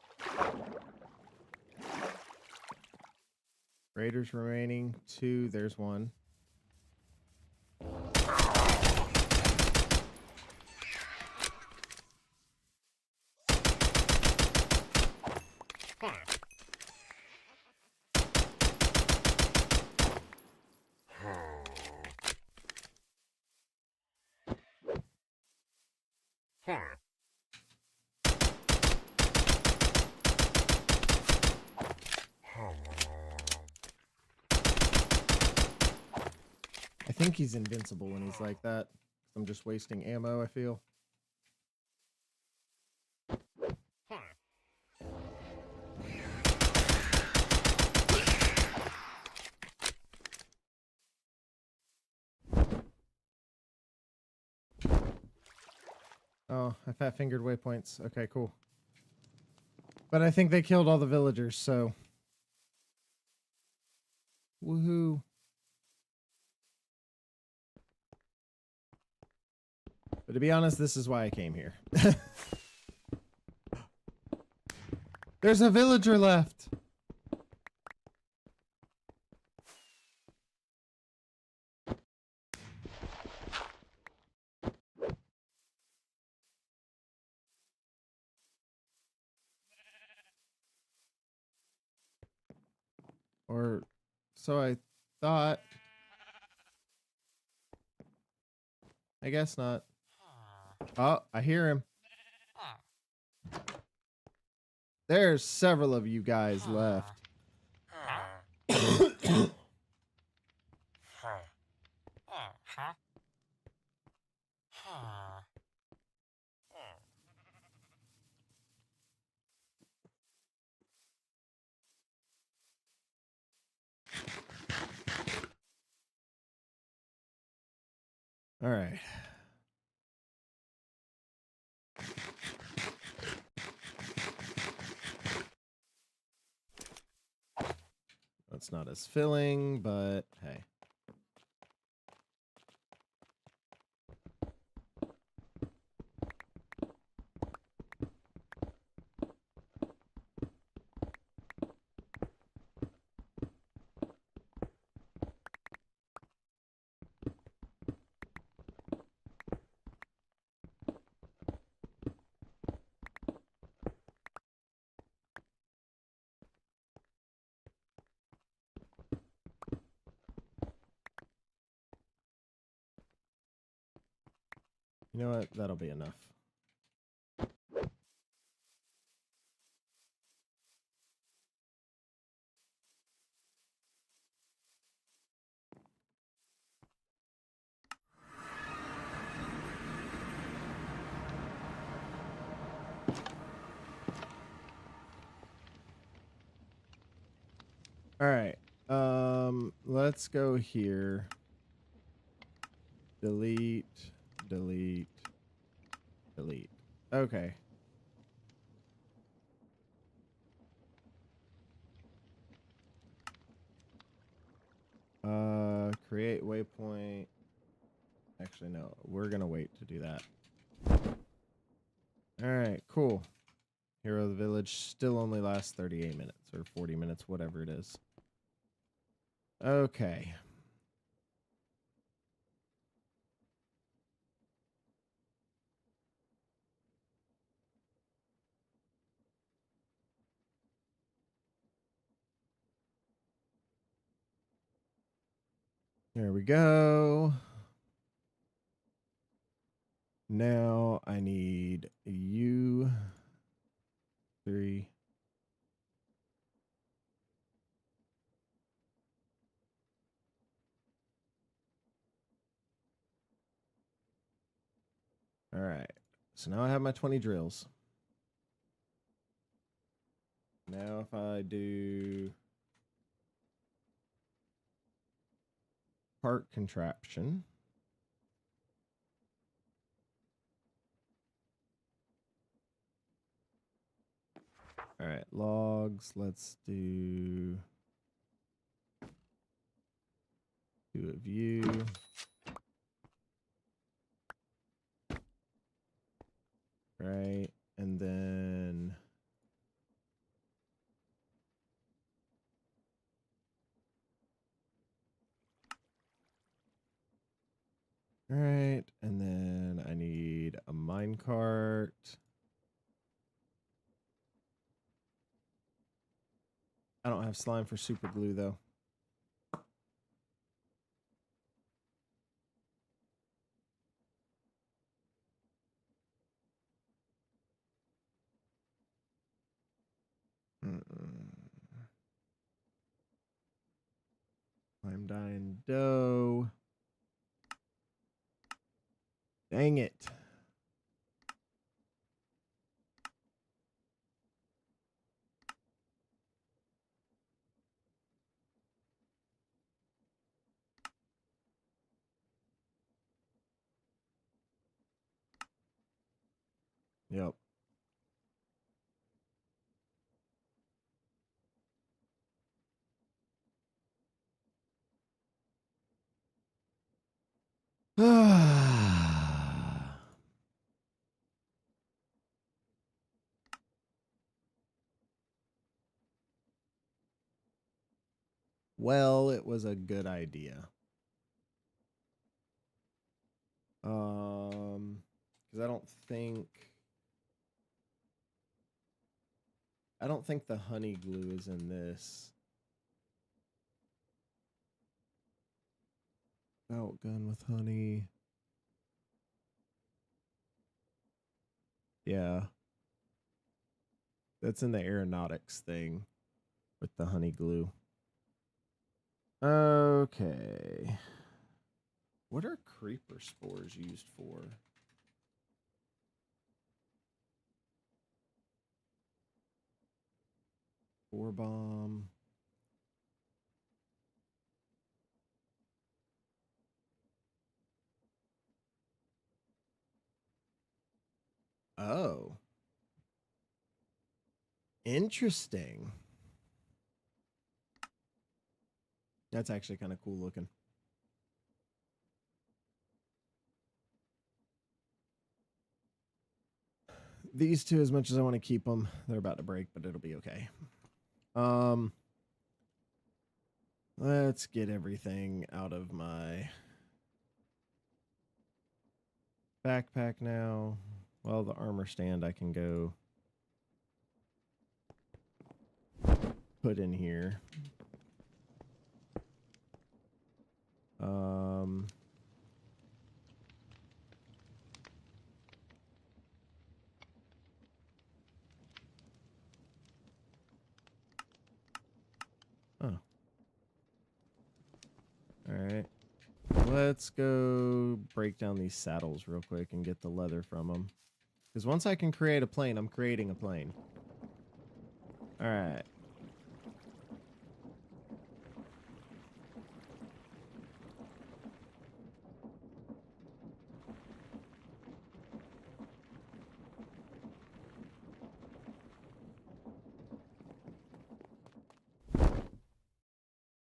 Raiders remaining 2. There's 1. I think he's invincible when he's like that. I'm just wasting ammo, I feel. Oh, I fat fingered waypoints. Okay, cool. But I think they killed all the villagers, so woohoo. But to be honest, this is why I came here. There's a villager left. Or so I thought. I guess not. Oh, I hear him. There's several of you guys left. All right. That's not as filling, but hey. You know what? That'll be enough. All right. Let's go here. Delete, delete, delete. Okay. Create waypoint. Actually, no. We're gonna wait to do that. All right, cool. Hero of the Village still only lasts 38 minutes or 40 minutes, whatever it is. Okay. There we go. Now I need you 3. All right. So now I have my 20 drills. Now if I do part contraption. All right, logs. Let's do a view. Right, and then all right, and then I need a minecart. I don't have slime for super glue though. I'm dying dough. Dang it. Yep. Well, it was a good idea. Because I don't think the honey glue is in this. Outgun with honey. Yeah. That's in the aeronautics thing with the honey glue. Okay. What are creeper spores used for? Spore bomb. Oh. Interesting. That's actually kind of cool looking. These two, as much as I want to keep them, they're about to break, but it'll be okay. Let's get everything out of my backpack now. Well, the armor stand I can go put in here. Oh. All right. Let's go break down these saddles real quick and get the leather from them. Because once I can create a plane, I'm creating a plane. All right.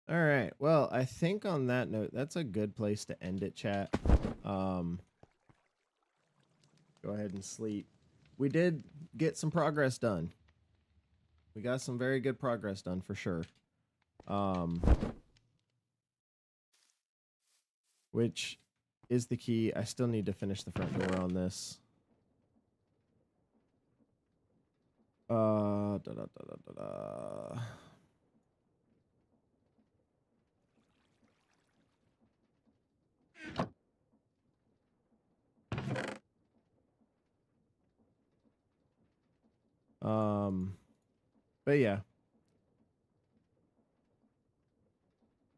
All right. Well, I think on that note, that's a good place to end it, chat. Go ahead and sleep. We did get some progress done. We got some very good progress done for sure. Which is the key. I still need to finish the front door on this. Da, da, da, da, da, da. But yeah.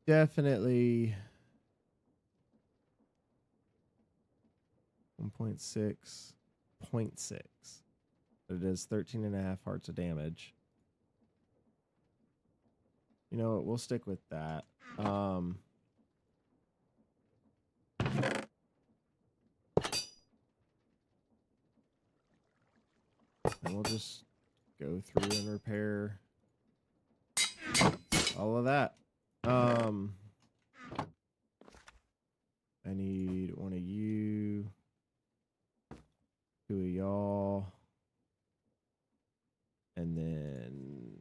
Definitely 1.6.6. It is 13.5 hearts of damage. You know what? We'll stick with that. And we'll just go through and repair all of that. I need one of you, two of y'all, and then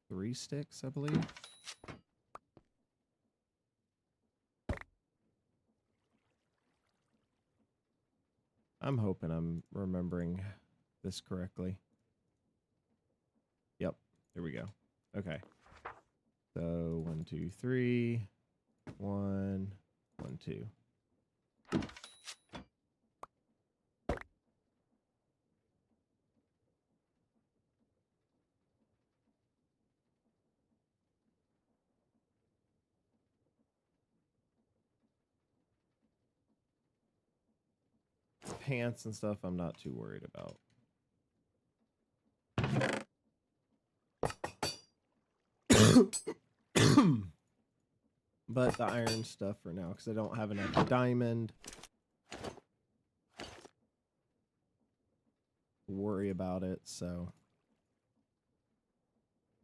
3 sticks, I believe. I'm hoping I'm remembering this correctly. Yep, here we go. Okay. So 1, 2, 3. 1, 1, 2. Pants and stuff I'm not too worried about. But the iron stuff for now, because I don't have enough diamond to worry about it, so.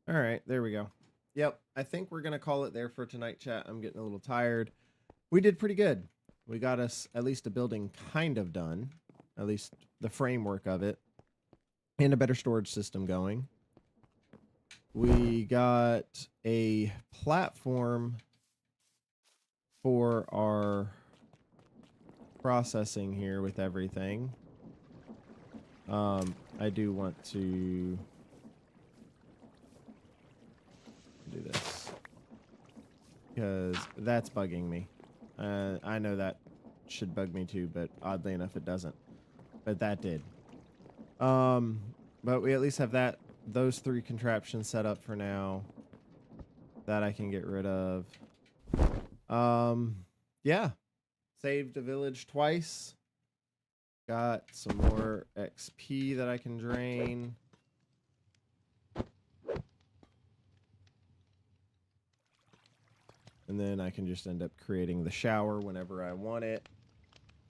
All right, there we go. Yep, I think we're going to call it there for tonight, chat. I'm getting a little tired. We did pretty good. We got us at least a building kind of done, at least the framework of it, and a better storage system going. We got a platform for our processing here with everything. I do want to do this. because that's bugging me. I know that should bug me too, but oddly enough, it doesn't. But that did. But we at least have those 3 contraptions set up for now. That I can get rid of. Yeah. Saved a village twice. Got some more XP that I can drain. And then I can just end up creating the shower whenever I want it.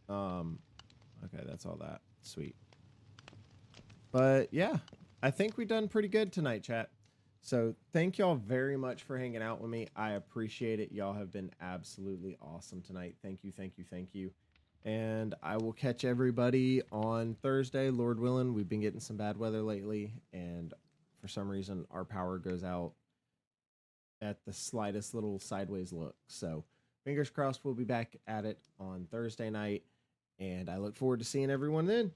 Okay, that's all that. Sweet. But yeah, I think we've done pretty good tonight, chat. So thank y'all very much for hanging out with me. I appreciate it. Y'all have been absolutely awesome tonight. Thank you, thank you, thank you. And I will catch everybody on Thursday, Lord willing. We've been getting some bad weather lately, and for some reason our power goes out at the slightest little sideways look. So fingers crossed we'll be back at it on Thursday night, and I look forward to seeing everyone then.